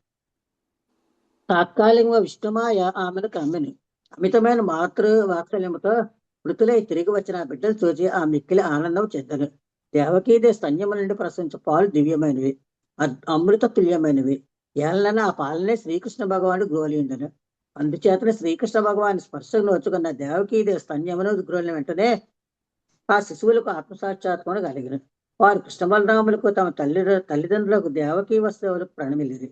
తాత్కాలికంగా విష్ణుమాయ ఆమెను కమ్మిని అమితమైన మాతృ వాత్సల్యముతో మృతులై తిరిగి వచ్చిన ఆ బిడ్డలు చూచి ఆ మిక్కిలి ఆనందం చెందను. దేవకీదే స్తన్యము నుండి ప్రసరించే పాలు దివ్యమైనవి, అమృత తుల్యమైనవి. ఏళ్ళన ఆ పాలనే శ్రీకృష్ణ భగవానుడు గ్రోలిండను. అందుచేతనే శ్రీకృష్ణ భగవాన్ స్పర్శకు నోచుకున్న దేవకీదే స్తన్యమును గ్రోలిన వెంటనే ఆ శిశువులకు ఆత్మసాక్షాత్మను కలిగిన. వారు కృష్ణ బలరాములకు తమ తల్లిదండ్రులకు దేవకీ వస్తువులకు ప్రణమిలిది.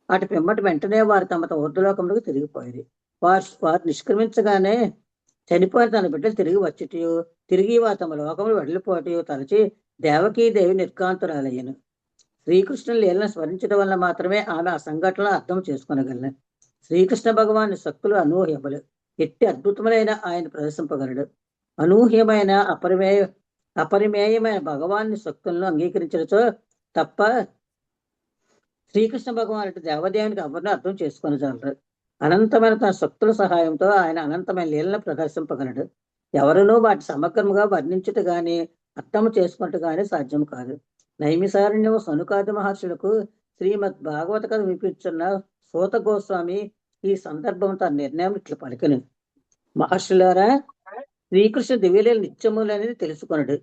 అటు పిమ్మటి వెంటనే వారు తమ ఊర్ధ్వలోకములకు తిరిగిపోయేది. వారు నిష్క్రమించగానే చనిపోయిన తన బిడ్డలు తిరిగి వచ్చుటయు, తిరిగి వారు తమ లోకములు వెడలిపోటయు తలచి దేవకీదేవి నిర్కాంతురాలయ్యను. శ్రీకృష్ణుని లీలను స్మరించడం వల్ల మాత్రమే ఆమె ఆ సంఘటనలు అర్థం చేసుకునగలను. శ్రీకృష్ణ భగవాన్ శక్తులు అనూహ్యములు. ఎట్టి అద్భుతములైన ఆయన ప్రదర్శింపగలడు. అనూహ్యమైన అపరిమేయమైన భగవాన్ని శక్తులను అంగీకరించడంతో తప్ప శ్రీకృష్ణ భగవానుడు దేవదేవునికి ఎవరిని అర్థం చేసుకొనగలరు. అనంతమైన తన శక్తుల సహాయంతో ఆయన అనంతమైన లీలను ప్రదర్శింపగలడు. ఎవరునూ వాటి సమగ్రముగా వర్ణించుట గాని అర్థము చేసుకుంటూ గాని సాధ్యం కాదు. నైమిసారణ్యము సనుకాది మహర్షులకు శ్రీమద్ భాగవత కథ వినిపించున్న సూత గోస్వామి ఈ సందర్భం తన నిర్ణయం ఇట్లా పలికెను. మహర్షులారా, శ్రీకృష్ణ దివ్యలీల నిత్యములనేది తెలుసుకొనడు.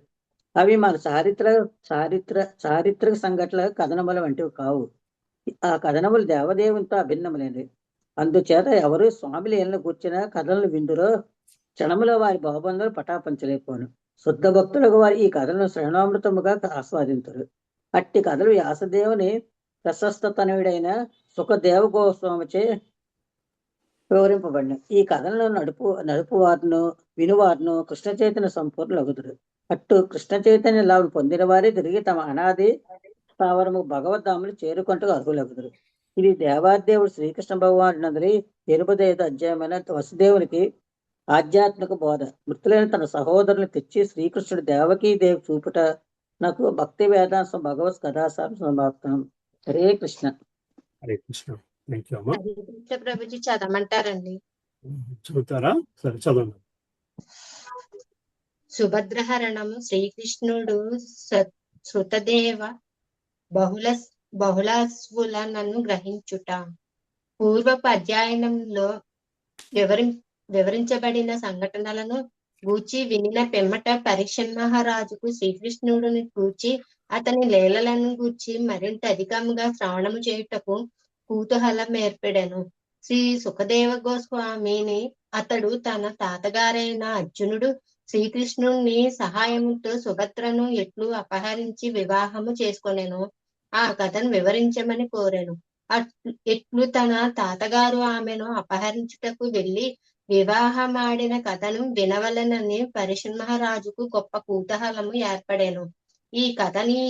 అవి మన చారిత్రక సంఘటనల కథనముల వంటివి కావు. ఆ కథనములు దేవదేవునితో అభిన్నములైనవి. అందుచేత ఎవరు స్వామి లీలను కూర్చిన కథలను విందురో క్షణములో వారి బాబంధులు పటాపంచలేకపోను. శుద్ధ భక్తులకు వారు ఈ కథలను శ్రవణామృతముగా ఆస్వాదింతురు. అట్టి కథలు వ్యాసదేవుని ప్రశస్త తనయుడైన సుఖదేవ గోస్వామిచే వివరింపబడిన. ఈ కథలను నడుపువారును వినువారును కృష్ణ చైతన్య సంపూర్ణులగుదురు. అట్టు కృష్ణ చైతన్య లాభం పొందిన వారే తిరిగి తమ అనాది స్థావరము భగవద్ధాములు చేరుకుంటూ అర్హులగుదురు. ఇది దేవాదేవుడు శ్రీకృష్ణ భగవానుడి 85వ అధ్యాయమైన వసుదేవునికి ఆధ్యాత్మిక బోధ. మృతులైన తన సహోదరుని తెచ్చి శ్రీకృష్ణుడు దేవకీదేవి చూపుట నాకు భక్తి వేదాంతం భగవత్ కథాసారం సమాప్తం. హరే కృష్ణ. హరే కృష్ణ. థ్యాంక్ యూ అమ్మా. కృష్ణ ప్రభుజీ చదవమంటారండి? చదువుతారా? సరే చదవండి. సుభద్రహరణము శ్రీకృష్ణుడు శృతదేవ బహుళాశ్వులను గ్రహించుట. పూర్వపు అధ్యయనంలో వివరించబడిన సంఘటనలను గూర్చి వినిన పిమ్మట పరీక్ష మహారాజుకు శ్రీకృష్ణుడిని గూర్చి అతని లీలలను గూర్చి మరింత అధికంగా శ్రవణము చేయుటకు కుతూహలం ఏర్పడెను. శ్రీ సుఖదేవ గోస్వామిని అతడు తన తాతగారైన అర్జునుడు శ్రీకృష్ణుని సహాయముతో సుభద్రను ఎట్లు అపహరించి వివాహము చేసుకొనెను ఆ కథను వివరించమని కోరెను. ఎట్లు తన తాతగారు ఆమెను అపహరించుటకు వెళ్లి వివాహమాడిన కథను వినవలనని పరీక్ష మహారాజుకు గొప్ప కుతూహలము ఏర్పడెను. ఈ కథని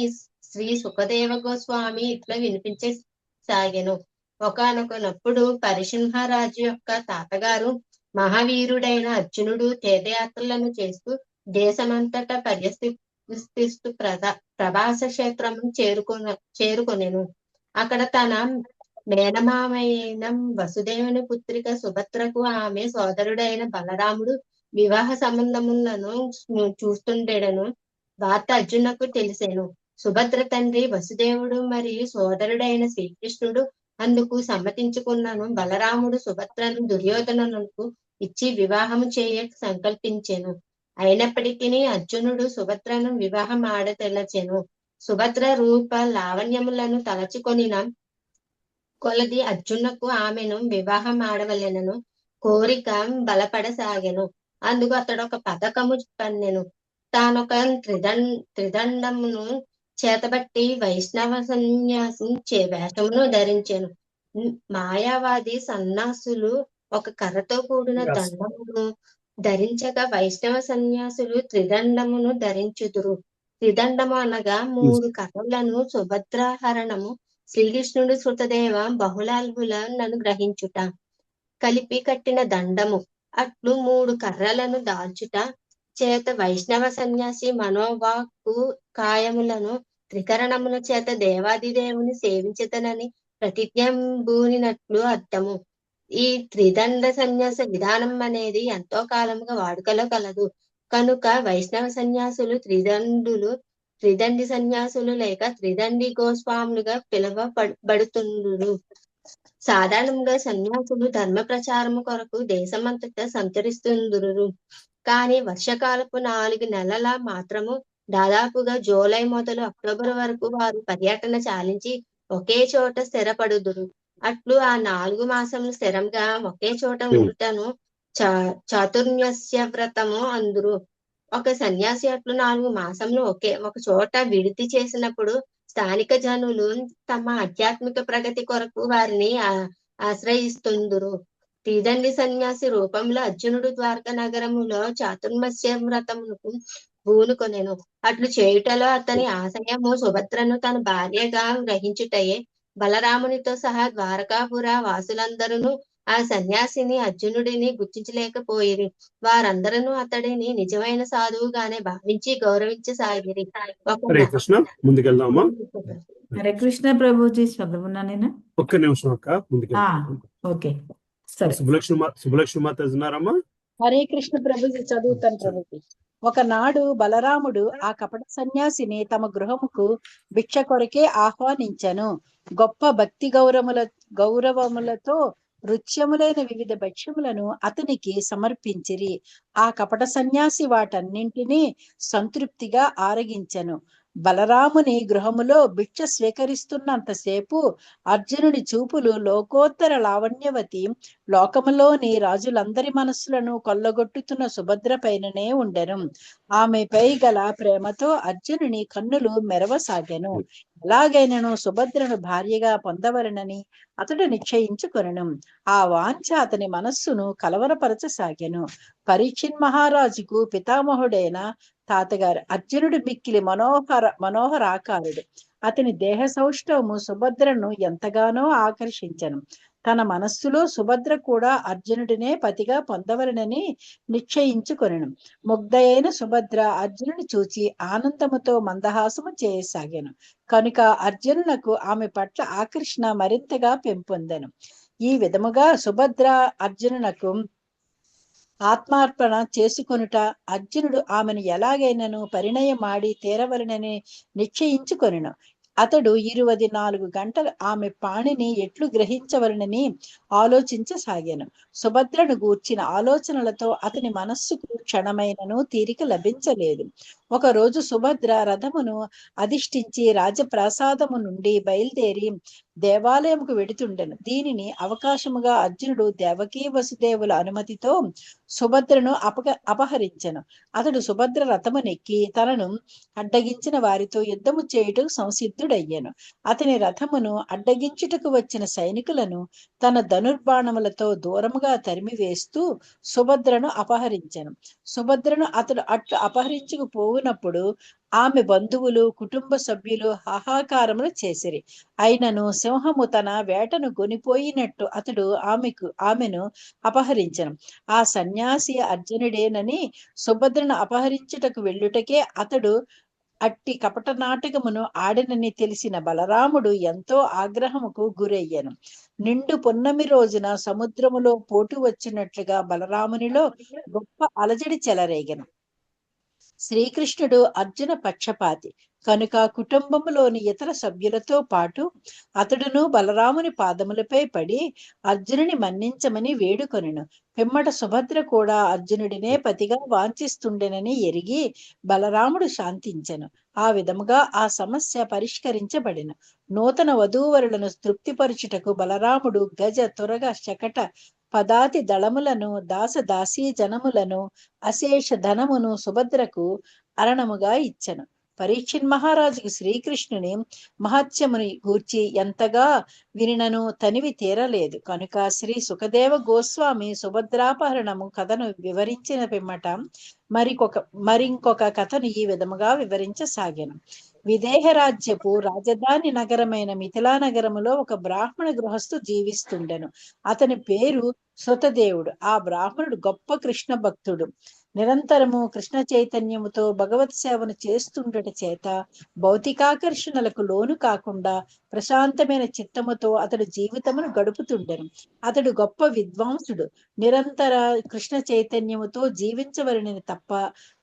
శ్రీ సుఖదేవ గోస్వామి ఇట్లా వినిపించసాగెను. ఒకానొకనప్పుడు పరీక్ష మహారాజు యొక్క తాతగారు మహావీరుడైన అర్జునుడు తీర్థయాత్రలను చేస్తూ దేశమంతటా పర్యటిస్తూ ప్రభాస క్షేత్రము చేరుకొనెను. అక్కడ తన మేనమామైన వసుదేవుని పుత్రిక సుభద్రకు ఆమె సోదరుడైన బలరాముడు వివాహ సంబంధములను చూస్తుండెడను వార్త అర్జునకు తెలిసెను. సుభద్ర తండ్రి వసుదేవుడు మరియు సోదరుడైన శ్రీకృష్ణుడు అందుకు సమ్మతించుకున్నాను. బలరాముడు సుభద్రను దుర్యోధనులకు ఇచ్చి వివాహము చేయ సంకల్పించెను. అయినప్పటికీ అర్జునుడు సుభద్రను వివాహం ఆడతెలచెను. సుభద్ర రూప లావణ్యములను తలచుకొనిన కొలది అర్జునకు ఆమెను వివాహం ఆడవలెనను కోరిక బలపడసాగెను. అందుకు అతడు ఒక పథకము పన్నెను. తానొక త్రిదండమును చేతబట్టి వైష్ణవ సన్యాసి వేషమును ధరించెను. మాయావాది సన్యాసులు ఒక కర్రతో కూడిన దండమును ధరించగా వైష్ణవ సన్యాసులు త్రిదండమును ధరించుదురు. త్రిదండము అనగా 3 కర్రలను సుభద్రాహరణము శ్రీకృష్ణుడు శృతదేవ బహుళాల్వులను గ్రహించుట కలిపి కట్టిన దండము. అట్లు 3 కర్రలను దాల్చుట చేత వైష్ణవ సన్యాసి మనోవాక్కు కాయములను త్రికరణముల చేత దేవాదిదేవుని సేవించదనని ప్రతిజ్ఞంబూనినట్లు అర్థము. ఈ త్రిదండ సన్యాస విధానం అనేది ఎంతో కాలముగా వాడుకలో కలదు కనుక వైష్ణవ సన్యాసులు త్రిదండి సన్యాసులు లేక త్రిదండి గోస్వాములుగా పిలువబడుతుండ్రు. సాధారణంగా సన్యాసులు ధర్మ ప్రచారము కొరకు దేశమంతటా సంచరిస్తుందురు. కానీ వర్షకాలపు 4 నెలల మాత్రము దాదాపుగా జూలై మొదలు అక్టోబర్ వరకు వారు పర్యటన చాలించి ఒకే చోట స్థిరపడుదురు. అట్లు ఆ 4 మాసములు స్థిరంగా ఒకే చోట ఉండుటను చాతుర్మాస్య వ్రతము అందురు. ఒక సన్యాసి అట్లు 4 మాసములు ఒక చోట విడితి చేసినప్పుడు స్థానిక జనులు తమ ఆధ్యాత్మిక ప్రగతి కొరకు వారిని ఆశ్రయిస్తుందురు. త్రిదండి సన్యాసి రూపంలో అర్జునుడు ద్వారకా నగరములో చాతుర్మాస్య వ్రతమునకు పూనుకొనెను. అట్లు చేయుటలో అతని ఆశయము సుభద్రను తన భార్యగా గ్రహించుటయే. బలరామునితో సహా ద్వారకాపుర వాసులందరూ ఆ సన్యాసిని అర్జునుడిని గుర్తించలేకపోయిరి. వారందరూ అతడిని నిజమైన సాధువుగానే భావించి గౌరవించసాగిరి. హరే కృష్ణ. ముందుకెళ్దామా? హరే కృష్ణ ప్రభుజీ చదువునా నేను? ఒక్క నిమిషం అక్క, ముందుకెళ్దాం. ఓకే. సరే. సుబ్బలక్ష్మి మాత ఉన్నారమ్మా? హరే కృష్ణ ప్రభుజీ, చదువుతాను ప్రభుజీ. ఒకనాడు బలరాముడు ఆ కపట సన్యాసిని తమ గృహముకు భిక్ష కొరకే ఆహ్వానించెను. గొప్ప భక్తి గౌరవములతో రుచ్యములైన వివిధ భక్ష్యములను అతనికి సమర్పించిరి. ఆ కపట సన్యాసి వాటన్నింటినీ సంతృప్తిగా ఆరగించెను. బలరాముని గృహములో భిక్ష స్వీకరిస్తున్నంతసేపు అర్జునుడి చూపులు లోకోత్తర లావణ్యవతి, లోకములోని రాజులందరి మనస్సులను కొల్లగొట్టుతున్న సుభద్ర పైననే ఉండెను. ఆమెపై గల ప్రేమతో అర్జునుని కన్నులు మెరవసాగెను. ఎలాగైనను సుభద్రను భార్యగా పొందవలనని అతడు నిశ్చయించుకొనెను. ఆ వాంఛ అతని మనస్సును కలవరపరచసాగెను. పరీక్షిత్ మహారాజుకు పితామహుడైన తాతగారు అర్జునుడు మిక్కిలి మనోహరాకారుడు. అతని దేహ సౌష్ఠవము సుభద్రను ఎంతగానో ఆకర్షించెను. తన మనస్సులో సుభద్ర కూడా అర్జునుడినే పతిగా పొందవలనని నిశ్చయించుకొనెను. ముగ్ధయైన సుభద్ర అర్జునుని చూచి ఆనందముతో మందహాసము చేయసాగాను. కనుక అర్జునునకు ఆమె పట్ల ఆకర్షణ మరింతగా పెంపొందెను. ఈ విధముగా సుభద్ర అర్జునునకు ఆత్మార్పణ చేసుకొనుట, అర్జునుడు ఆమెను ఎలాగైనను పరిణయమాడి తీరవలనని నిశ్చయించుకొనెను. అతడు 24 గంటలు ఆమె పాణిని ఎట్లు గ్రహించవలనని ఆలోచించసాగాను. సుభద్రను గూర్చిన ఆలోచనలతో అతని మనస్సుకు క్షణమైనను తీరిక లభించలేదు. ఒకరోజు సుభద్ర రథమును అధిష్ఠించి రాజప్రాసాదము నుండి బయలుదేరి దేవాలయముకు వెడుతుండెను. దీనిని అవకాశముగా అర్జునుడు దేవకీ వసుదేవుల అనుమతితో సుభద్రను అపహరించెను. అతడు సుభద్ర రథమునెక్కి తనను అడ్డగించిన వారితో యుద్ధము చేయుటకు సంసిద్ధుడయ్యాను. అతని రథమును అడ్డగించుటకు వచ్చిన సైనికులను తన ధనుర్బాణములతో దూరముగా తరిమివేస్తూ సుభద్రను అపహరించెను. సుభద్రను అతడు అట్లు అపహరించుకు పోవునప్పుడు ఆమె బంధువులు, కుటుంబ సభ్యులు హాహాకారములు చేసిరి. అయినను సింహము తన వేటను కొనిపోయినట్టు అతడు ఆమెను అపహరించెను. ఆ సన్యాసి అర్జునుడేనని సుభద్రను అపహరించుటకు వెళ్ళుటకే అతడు అట్టి కపట నాటకమును ఆడినని తెలిసిన బలరాముడు ఎంతో ఆగ్రహముకు గురయ్యను. నిండు పున్నమి రోజున సముద్రములో పోటు వచ్చినట్లుగా బలరామునిలో గొప్ప అలజడి చెలరేగెను. శ్రీకృష్ణుడు అర్జున పక్షపాతి కనుక కుటుంబములోని ఇతర సభ్యులతో పాటు అతడును బలరాముని పాదములపై పడి అర్జునుని మన్నించమని వేడుకొనెను. పిమ్మట సుభద్ర కూడా అర్జునుడినే పతిగా వాంఛిస్తుండెనని ఎరిగి బలరాముడు శాంతించెను. ఆ విధముగా ఆ సమస్య పరిష్కరించబడెను. నూతన వధూవరులను తృప్తిపరచుటకు బలరాముడు గజ, తురగ, శకట, పదాతి దళములను, దాసదాసీ జనములను, అశేష ధనమును సుభద్రకు అరణముగా ఇచ్చెను. పరీక్షిత్ మహారాజుకు శ్రీకృష్ణుని మహత్యముని గూర్చి ఎంతగా వినినను తనివి తీరలేదు. కనుక శ్రీ సుఖదేవ గోస్వామి సుభద్రాపహరణము కథను వివరించిన పిమ్మట మరింకొక కథను ఈ విధముగా వివరించసాగాను. విదేహ రాజ్యపు రాజధాని నగరమైన మిథిలా నగరములో ఒక బ్రాహ్మణ గృహస్థు జీవిస్తుండెను. అతని పేరు శృతదేవుడు. ఆ బ్రాహ్మణుడు గొప్ప కృష్ణ భక్తుడు. నిరంతరము కృష్ణ చైతన్యముతో భగవత్ సేవను చేస్తుండట చేత భౌతికాకర్షణలకు లోను కాకుండా ప్రశాంతమైన చిత్తముతో అతడు జీవితమును గడుపుతుండెను. అతడు గొప్ప విద్వాంసుడు. నిరంతర కృష్ణ చైతన్యముతో జీవించవలనని తప్ప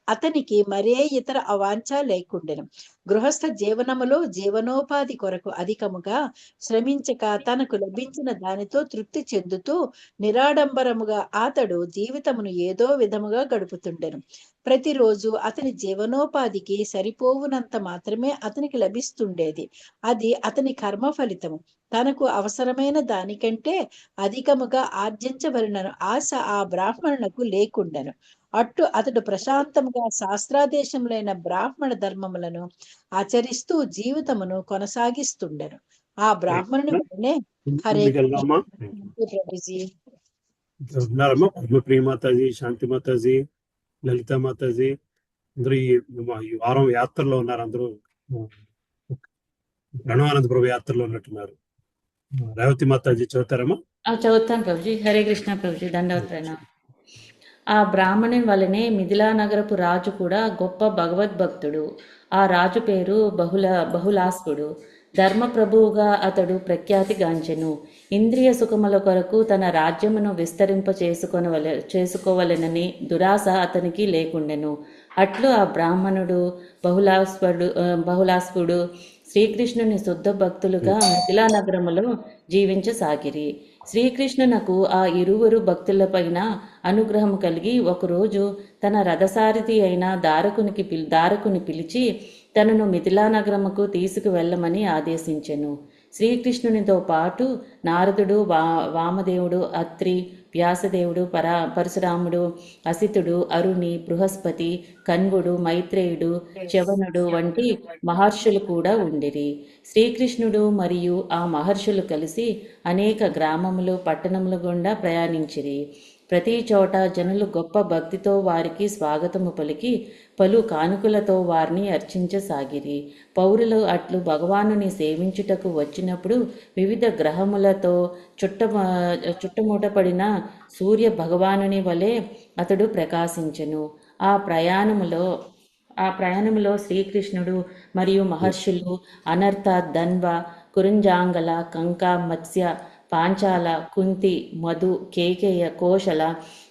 అతనికి మరే ఇతర అవాంఛ లేకుండెను. గృహస్థ జీవనములో జీవనోపాధి కొరకు అధికముగా శ్రమించక తనకు లభించిన దానితో తృప్తి చెందుతూ నిరాడంబరముగా అతడు జీవితమును ఏదో విధముగా గడుపుతుండెను. ప్రతిరోజు అతని జీవనోపాధికి సరిపోవునంత మాత్రమే అతనికి లభిస్తుండేది. అది అతని కర్మ ఫలితము. తనకు అవసరమైన దానికంటే అధికముగా ఆర్జించబడిన ఆశ ఆ బ్రాహ్మణునకు లేకుండెను. అతడు ప్రశాంతముగా శాస్త్రాదేశములైన బ్రాహ్మణ ధర్మములను ఆచరిస్తూ జీవితమును కొనసాగిస్తుండెను. ఆ బ్రాహ్మణుని వలనే హరే ప్రభుజీ. ఉన్నారమ్మా పద్మప్రియ మాతాజీ, శాంతి మాతాజీ, లలిత మాతాజీ అందరూ ఈ వారం యాత్రలో ఉన్నారు. అందరూ ప్రణవానంద ప్రభు యాత్రలో ఉన్నట్టున్నారు. రేవతి మాతాజీ చదువుతారమ్మా? చదువుతాను ప్రభుజీ. హరే కృష్ణ ప్రభుజీ, దండవత్. ఆ బ్రాహ్మణుని వలనే మిథిలా నగరపు రాజు కూడా గొప్ప భగవద్భక్తుడు. ఆ రాజు పేరు బహుళాస్పుడు. ధర్మప్రభువుగా అతడు ప్రఖ్యాతిగాంచెను. ఇంద్రియ సుఖముల కొరకు తన రాజ్యమును విస్తరింప చేసుకోవలెనని దురాశ అతనికి లేకుండెను. అట్లు ఆ బ్రాహ్మణుడు బహుళాస్పుడు శ్రీకృష్ణుని శుద్ధ భక్తులుగా మిథిలా నగరములో జీవించసాగిరి. శ్రీకృష్ణునకు ఆ ఇరువురు భక్తులపైన అనుగ్రహం కలిగి ఒకరోజు తన రథసారథి అయిన దారకుని పిలిచి తనను మిథిలా నగరముకు తీసుకువెళ్ళమని ఆదేశించెను. శ్రీకృష్ణునితో పాటు నారదుడు, వామదేవుడు, అత్రి, వ్యాసదేవుడు, పరశురాముడు, అసితుడు, అరుణి, బృహస్పతి, కన్వుడు, మైత్రేయుడు, చ్యవనుడు వంటి మహర్షులు కూడా ఉండిరి. శ్రీకృష్ణుడు మరియు ఆ మహర్షులు కలిసి అనేక గ్రామములు, పట్టణముల గుండా ప్రయాణించిరి. ప్రతి చోట జనులు గొప్ప భక్తితో వారికి స్వాగతము పలికి పలు కానుకలతో వారిని అర్చించసాగిరి. పౌరులు అట్లు భగవానుని సేవించుటకు వచ్చినప్పుడు వివిధ గ్రహములతో చుట్టుముట్టబడిన సూర్య భగవానుని వలె అతడు ప్రకాశించెను. ఆ ప్రయాణములో శ్రీకృష్ణుడు మరియు మహర్షులు అనర్థ, ధన్వ, కురుంజాంగల, కంక, మత్స్య, పాంచాల, కుంతి, మధు, కేకేయ, కోశల,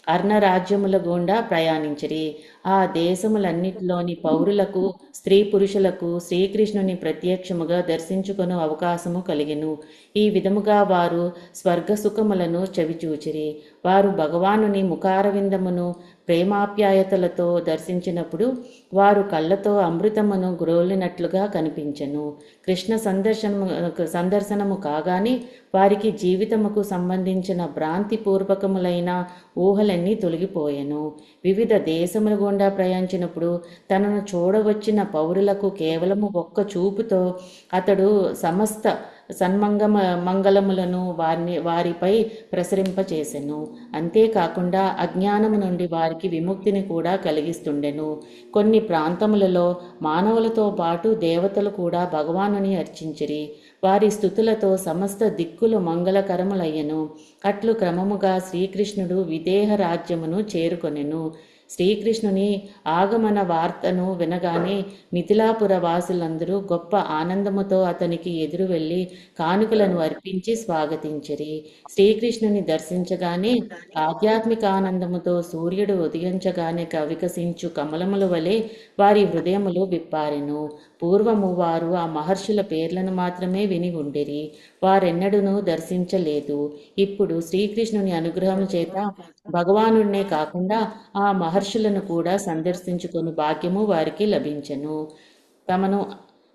అర్ణరాజ్యముల గుండా ప్రయాణించిరి. ఆ దేశములన్నిటిలోని పౌరులకు, స్త్రీ పురుషులకు శ్రీకృష్ణుని ప్రత్యక్షముగా దర్శించుకొను అవకాశము కలిగెను. ఈ విధముగా వారు స్వర్గసుఖములను చవిచూచిరి. వారు భగవానుని ముఖారవిందమును ప్రేమాప్యాయతలతో దర్శించినప్పుడు వారు కళ్ళతో అమృతమును గ్రోలినట్లుగా కనిపించెను. కృష్ణ సందర్శనము కాగానే వారికి జీవితముకు సంబంధించిన భ్రాంతిపూర్వకములైన ఊహలన్నీ తొలగిపోయెను. వివిధ దేశముల గుండా ప్రయాణించినప్పుడు తనను చూడవచ్చిన పౌరులకు కేవలము ఒక్క చూపుతో అతడు సమస్త మంగళములను వారిపై ప్రసరింపచేసెను. అంతేకాకుండా అజ్ఞానము నుండి వారికి విముక్తిని కూడా కలిగిస్తుండెను. కొన్ని ప్రాంతములలో మానవులతో పాటు దేవతలు కూడా భగవానుని అర్చించిరి. వారి స్తుతులతో సమస్త దిక్కులు మంగళకరములయ్యెను. అట్లు క్రమముగా శ్రీకృష్ణుడు విదేహ రాజ్యమును చేరుకొనెను. శ్రీకృష్ణుని ఆగమన వార్తను వినగానే మిథిలాపుర వాసులందరూ గొప్ప ఆనందముతో అతనికి ఎదురు వెళ్ళి కానుకలను అర్పించి స్వాగతించిరి. శ్రీకృష్ణుని దర్శించగానే ఆధ్యాత్మిక ఆనందముతో సూర్యుడు ఉదయించగానే వికసించు కమలముల వలె వారి హృదయములు విప్పారెను. పూర్వము వారు ఆ మహర్షుల పేర్లను మాత్రమే విని ఉండిరి. వారెన్నడూనూ దర్శించలేదు. ఇప్పుడు శ్రీకృష్ణుని అనుగ్రహం చేత భగవానుడినే కాకుండా ఆ మహర్షులను కూడా సందర్శించుకుని భాగ్యము వారికి లభించెను.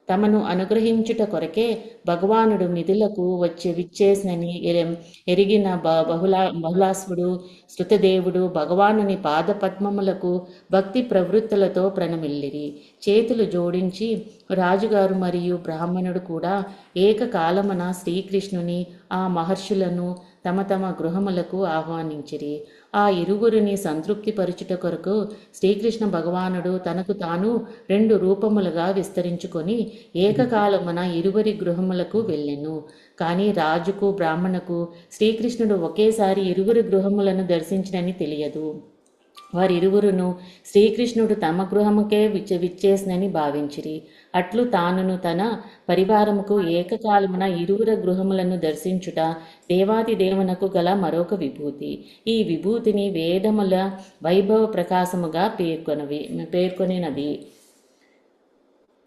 తమను అనుగ్రహించుట కొరకే భగవానుడు మిథులకు విచ్చేసినని ఎరిగిన బహుళాస్వుడు, శృతదేవుడు భగవానుని పాద పద్మములకు భక్తి ప్రవృత్తులతో ప్రణమిల్లిరి. చేతులు జోడించి రాజుగారు మరియు బ్రాహ్మణుడు కూడా ఏకకాలమున శ్రీకృష్ణుని, ఆ మహర్షులను తమ తమ గృహములకు ఆహ్వానించిరి. ఆ ఇరువురిని సంతృప్తి పరుచుట కొరకు శ్రీకృష్ణ భగవానుడు తనకు తాను 2 రూపములుగా విస్తరించుకొని ఏకకాలమున ఇరువురి గృహములకు వెళ్ళెను. కానీ రాజుకు, బ్రాహ్మణకు శ్రీకృష్ణుడు ఒకేసారి ఇరువురి గృహములను దర్శించినని తెలియదు. వారిరువురును శ్రీకృష్ణుడు తమ గృహముకే విచ్చేసినని భావించిరి. అట్లు తానును తన పరివారముకు ఏకకాలమున ఇరువుర గృహములను దర్శించుట దేవాది దేవునకు గల మరొక విభూతి. ఈ విభూతిని వేదముల వైభవ ప్రకాశముగా పేర్కొనినది.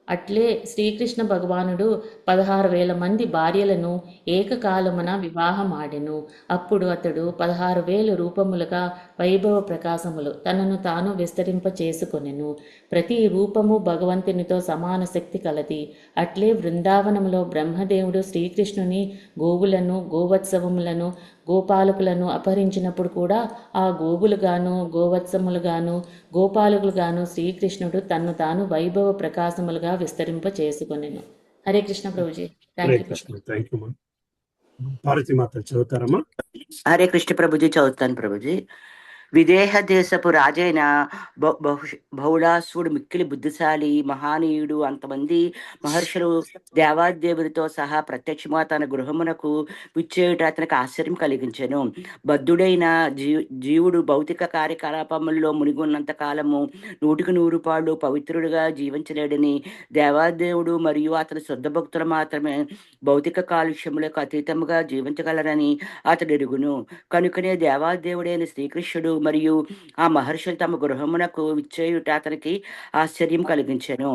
అట్లే శ్రీకృష్ణ భగవానుడు 16,000 మంది భార్యలను ఏకకాలమున వివాహమాడెను. అప్పుడు అతడు 16,000 రూపములుగా వైభవ ప్రకాశములు తనను తాను విస్తరింప చేసుకొనెను. ప్రతి రూపము భగవంతునితో సమాన శక్తి కలది. అట్లే బృందావనములో బ్రహ్మదేవుడు శ్రీకృష్ణుని గోవులను, గోవత్సవములను, గోపాలకులను అపహరించినప్పుడు కూడా ఆ గోవులుగాను, గోవత్సములుగాను, గోపాలకులుగాను శ్రీకృష్ణుడు తన్ను తాను వైభవ ప్రకాశములుగా విస్తరింప చేసుకొనెను. హరే కృష్ణ ప్రభుజీ. పార్వతీ మాత చదువుతారమ్మా? హరే కృష్ణ ప్రభుజీ, చదువుతాను ప్రభుజీ. విదేహ దేశపు రాజైన బహుళాసుడు మిక్కిలి బుద్ధిశాలి మహానీయుడు. అంతమంది మహర్షులు దేవాదేవుడితో సహా ప్రత్యక్షముగా తన గృహమునకు విచ్చేయుట అతనికి ఆశ్చర్యం కలిగించెను. బద్ధుడైన జీవుడు భౌతిక కార్యకలాపముల్లో మునిగున్నంత కాలము 100% పాళ్ళు పవిత్రుడిగా జీవించలేడని, దేవాదేవుడు మరియు అతని శుద్ధ భక్తులు మాత్రమే భౌతిక కాలుష్యములకు అతీతముగా జీవించగలరని అతడు ఎరుగును. కనుకనే దేవాదేవుడైన శ్రీకృష్ణుడు మరియు ఆ మహర్షులు తమ గృహమునకు విచ్చేయుట అతనికి ఆశ్చర్యం కలిగించెను.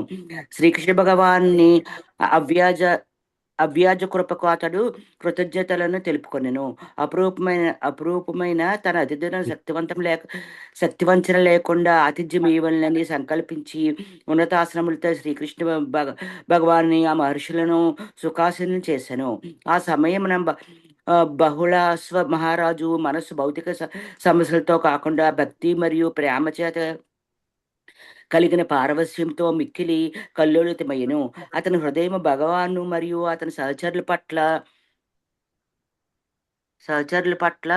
శ్రీకృష్ణ భగవాన్ని అవ్యాజ కృపకు అతడు కృతజ్ఞతలను తెలుపుకొనెను. అపురూపమైన తన అతిథులను శక్తివంచన లేకుండా ఆతిథ్యం ఇవ్వాలని సంకల్పించి ఉన్నతాశ్రములతో శ్రీకృష్ణ భగవాన్ని ఆ మహర్షులను సుఖాసీనం చేశాను. ఆ సమయమున బహుళాశ్వ మహారాజు మనస్సు భౌతిక సమస్యలతో కాకుండా భక్తి మరియు ప్రేమ చేత కలిగిన పారవస్యంతో మిక్కిలి కల్లోలితమయ్యను. అతని హృదయం భగవాను మరియు అతని సహచరుల పట్ల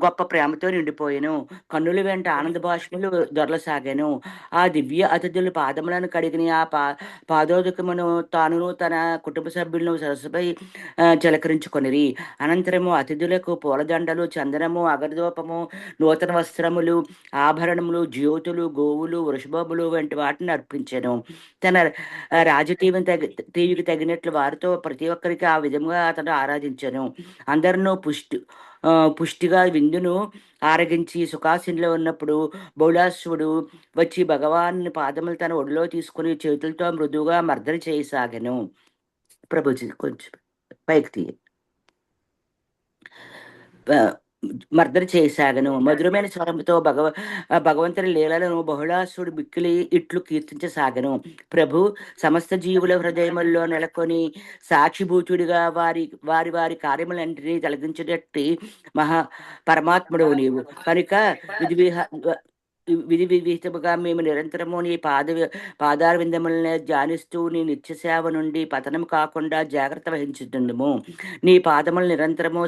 గొప్ప ప్రేమతో నిండిపోయాను. కన్నుల వెంట ఆనంద భాష్ములు దొరలసాగాను. ఆ దివ్య అతిథులు పాదములను కడిగిన ఆ పాదోదకమును తాను తన కుటుంబ సభ్యులను సరస్సుపై చిలకరించుకొనిరి. అనంతరము అతిథులకు పూలదండలు, చందనము, అగరదూపము, నూతన వస్త్రములు, ఆభరణములు, జ్యోతులు, గోవులు, వృషభములు వంటి వాటిని అర్పించాను. తన టీవీకి తగినట్లు వారితో ప్రతి ఒక్కరికి ఆ విధంగా అతను ఆరాధించాను. అందరినూ పుష్టిగా విందును ఆరగించి సుఖాసీనులో ఉన్నప్పుడు బౌళాశ్వుడు వచ్చి భగవాన్ పాదములు తన ఒడిలో తీసుకుని చేతులతో మృదువుగా మర్దన చేయసాగాను. ప్రభుజీ కొంచెం పైకి తీయ మర్దన చేయసాగను. మధురమైన స్వరంతో భగవంతుని లీలలను బహుళాసుడు మిక్కిలి ఇట్లు కీర్తించసాగను. ప్రభు సమస్త జీవుల హృదయముల్లో నెలకొని సాక్షిభూతుడిగా వారి కార్యములన్నింటినీ తొలగించేటట్టి పరమాత్ముడవు నీవు. కనుక విధి విహితముగా మేము నిరంతరము నీ పాదార విందములనే ధ్యానిస్తూ నీ నిత్య సేవ నుండి పతనం కాకుండా జాగ్రత్త వహించుతుండము. నీ పాదములు నిరంతరము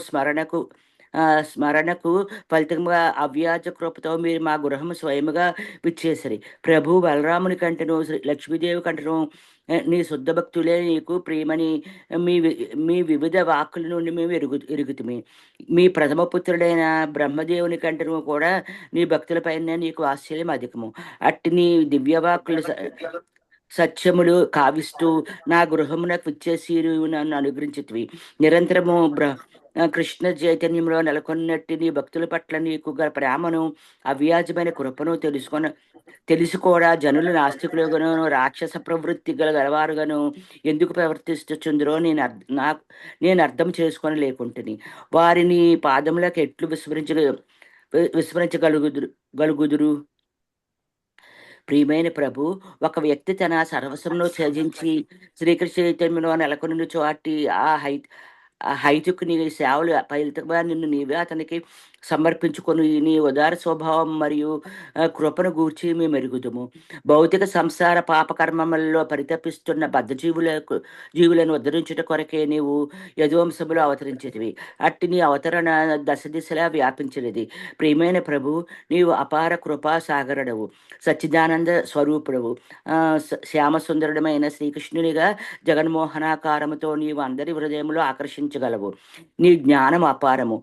స్మరణకు ఫలితంగా అవ్యాజ కృపతో మీరు మా గృహము స్వయముగా విచ్చేసరి. ప్రభు బలరాముని కంటను లక్ష్మీదేవి కంటను నీ శుద్ధ భక్తులే నీకు ప్రియమని మీ వివిధ వాక్కుల నుండి మేము ఎరుగుతుమి. మీ ప్రథమ పుత్రుడైన బ్రహ్మదేవుని కంటను కూడా నీ భక్తులపైన నీకు ఆశ్చర్యం అధికము. అట్టి నీ దివ్యవాక్కులు సత్యములు కావిస్తూ నా గృహమునకు విచ్చేసి నన్ను అనుగ్రహించితివి. నిరంతరము కృష్ణ చైతన్యంలో నెలకొన్నట్టు నీ భక్తుల పట్ల నీకు గల ప్రేమను అవ్యాజమైన కృపను తెలుసుకోడా జనులు నాస్తికులుగాను రాక్షస ప్రవృత్తి గలవారుగాను ఎందుకు ప్రవర్తిస్తుందరో నేను అర్థం చేసుకొని లేకుంటుని వారిని పాదములకు ఎట్లు విస్మరించగలుగుదురు. ప్రియమైన ప్రభు, ఒక వ్యక్తి తన సర్వస్వంలో త్యజించి శ్రీకృష్ణ చైతన్యంలో నెలకొని చోటి ఆ హైతుకు నీ సేవలు ఫలితంగా నిన్ను నీవే అతనికి సమర్పించుకొని నీ ఉదార స్వభావం మరియు కృపను గూర్చి మేము ఎరుగుదుము. భౌతిక సంసార పాపకర్మములలో పరితపిస్తున్న జీవులను ఉద్ధరించుట కొరకే నీవు యదువంశములో అవతరించేటివి. అట్టి నీ అవతరణ దశ దిశలా వ్యాపించినది. ప్రియమైన ప్రభు, నీవు అపార కృపా సాగరుడవు, సచ్చిదానంద స్వరూపుడవు, శ్యామసుందరుడమైన శ్రీకృష్ణునిగా జగన్మోహనాకారముతో నీవు అందరి హృదయంలో ఆకర్షించగలవు. నీ జ్ఞానం అపారము.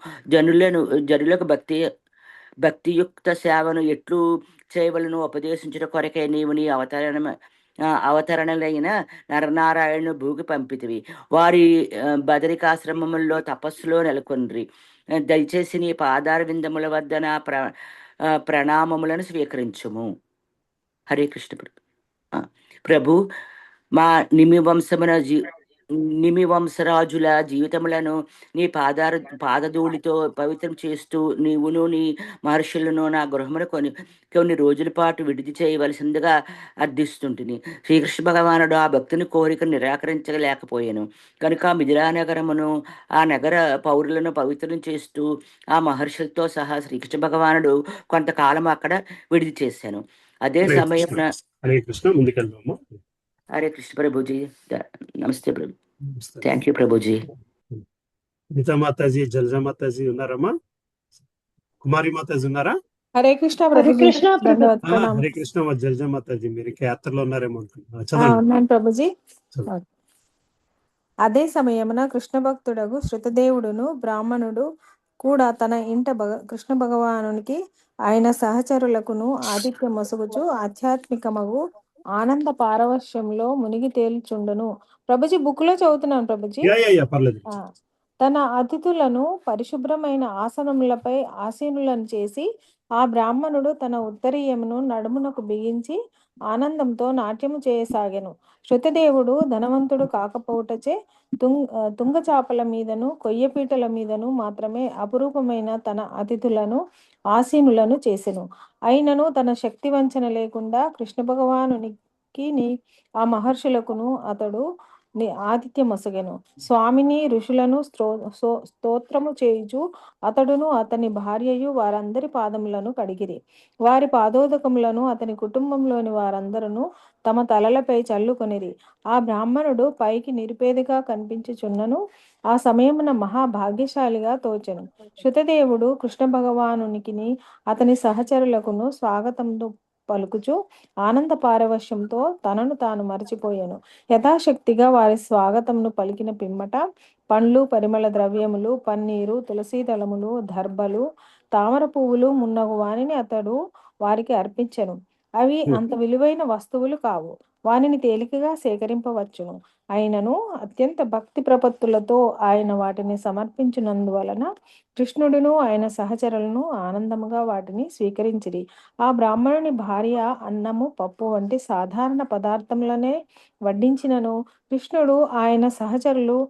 జనులకు భక్తియుక్త సేవను ఎట్లు చేయవలను ఉపదేశించడం కొరకే నీవు నీ అవతరణలైన నరనారాయణను భూకి పంపితివి. వారి బదరికాశ్రమముల్లో తపస్సులో నెలకొండ్రి. దయచేసి నీ పాదార విందముల వద్ద నా ప్రణామములను స్వీకరించుము. హరే కృష్ణ ప్రభు. మా నిమివంశరాజుల జీవితములను నీ పాదధూళితో పవిత్రం చేస్తూ నీవును నీ మహర్షులను నా గృహమును కొన్ని రోజుల పాటు విడిది చేయవలసిందిగా అర్థిస్తుంటిని. శ్రీకృష్ణ భగవానుడు ఆ భక్తుని కోరికను నిరాకరించలేకపోయాను. కనుక మిథిలా నగరమును ఆ నగర పౌరులను పవిత్రం చేస్తూ ఆ మహర్షులతో సహా శ్రీకృష్ణ భగవానుడు కొంతకాలం అక్కడ విడిది చేశాను. అదే సమయం హరే కృష్ణ ముందుకెళ్దాము. హరే కృష్ణ ప్రభుజీ. నమస్తే ప్రభు. Thank you Prabhuji. గీతా మాతాజీ, జలజా మాతాజీ ఉన్నారమ్మా? కుమారి మాతాజీ ఉన్నారా? హరే కృష్ణ హరే ప్రభుజీ, కృష్ణ ప్రభు. ధన్యవాద ప్రణామం. హరే కృష్ణ జల్జా మాతాజీ, మీరు ఇంకా యాత్రలో ఉన్నారేమో అనుకుంటున్నా. ఆ, చదవండి. ఉన్నాను ప్రభుజీ. చదవండి. అదే సమయమున కృష్ణ భక్తుడగు శృతదేవుడును బ్రాహ్మణుడు కూడా తన ఇంట కృష్ణ భగవానునికి ఆయన సహచరులకును ఆదిత్య మొసగుచు ఆధ్యాత్మికమగు ఆనంద పారవశ్యంలో మునిగి తేల్చుండును. ప్రభుజీ బుక్ లో చదువుతున్నాను ప్రభుజీ. పర్లేదు. తన అతిథులను పరిశుభ్రమైన ఆసనములపై ఆసీనులను చేసి ఆ బ్రాహ్మణుడు తన ఉత్తరీయమును నడుమునకు బిగించి ఆనందంతో నాట్యము చేయసాగెను. శృతదేవుడు ధనవంతుడు కాకపోవటచే తుంగచాపల మీదను కొయ్యపీటల మీదను మాత్రమే అపురూపమైన తన అతిథులను ఆసీనులను చేసెను. అయినను తన శక్తి వంచన లేకుండా కృష్ణ భగవానునికి ఆ మహర్షులకును అతడు ఆతిథ్య మొసగెను. స్వామిని ఋషులను స్తోత్రము చేయుచు అతడును అతని భార్యయు వారందరి పాదములను కడిగిరి. వారి పాదోదకములను అతని కుటుంబంలోని వారందరూ తమ తలలపై చల్లుకొనిరి. ఆ బ్రాహ్మణుడు పైకి నిరుపేదగా కనిపించుచున్నను ఆ సమయమున మహాభాగ్యశాలిగా తోచెను. శృతదేవుడు కృష్ణ భగవానునికి అతని సహచరులకును స్వాగతము పలుకుచు ఆనంద పారవశ్యంతో తనను తాను మరచిపోయాను. యథాశక్తిగా వారి స్వాగతమును పలికిన పిమ్మట పండ్లు, పరిమళ ద్రవ్యములు, పన్నీరు, తులసీ దళములు, దర్భలు, తామర పువ్వులు మున్నగు వానిని అతడు వారికి అర్పించెను. అవి అంత విలువైన వస్తువులు కావు, వానిని తేలికగా సేకరింపవచ్చును. అయినను అత్యంత భక్తి ప్రపత్తులతో ఆయన వాటిని సమర్పించినందువలన కృష్ణుడును ఆయన సహచరులను ఆనందముగా వాటిని స్వీకరించిరి. ఆ బ్రాహ్మణుని భార్య అన్నము, పప్పు వంటి సాధారణ పదార్థములనే వడ్డించినను కృష్ణుడు ఆయన సహచరులు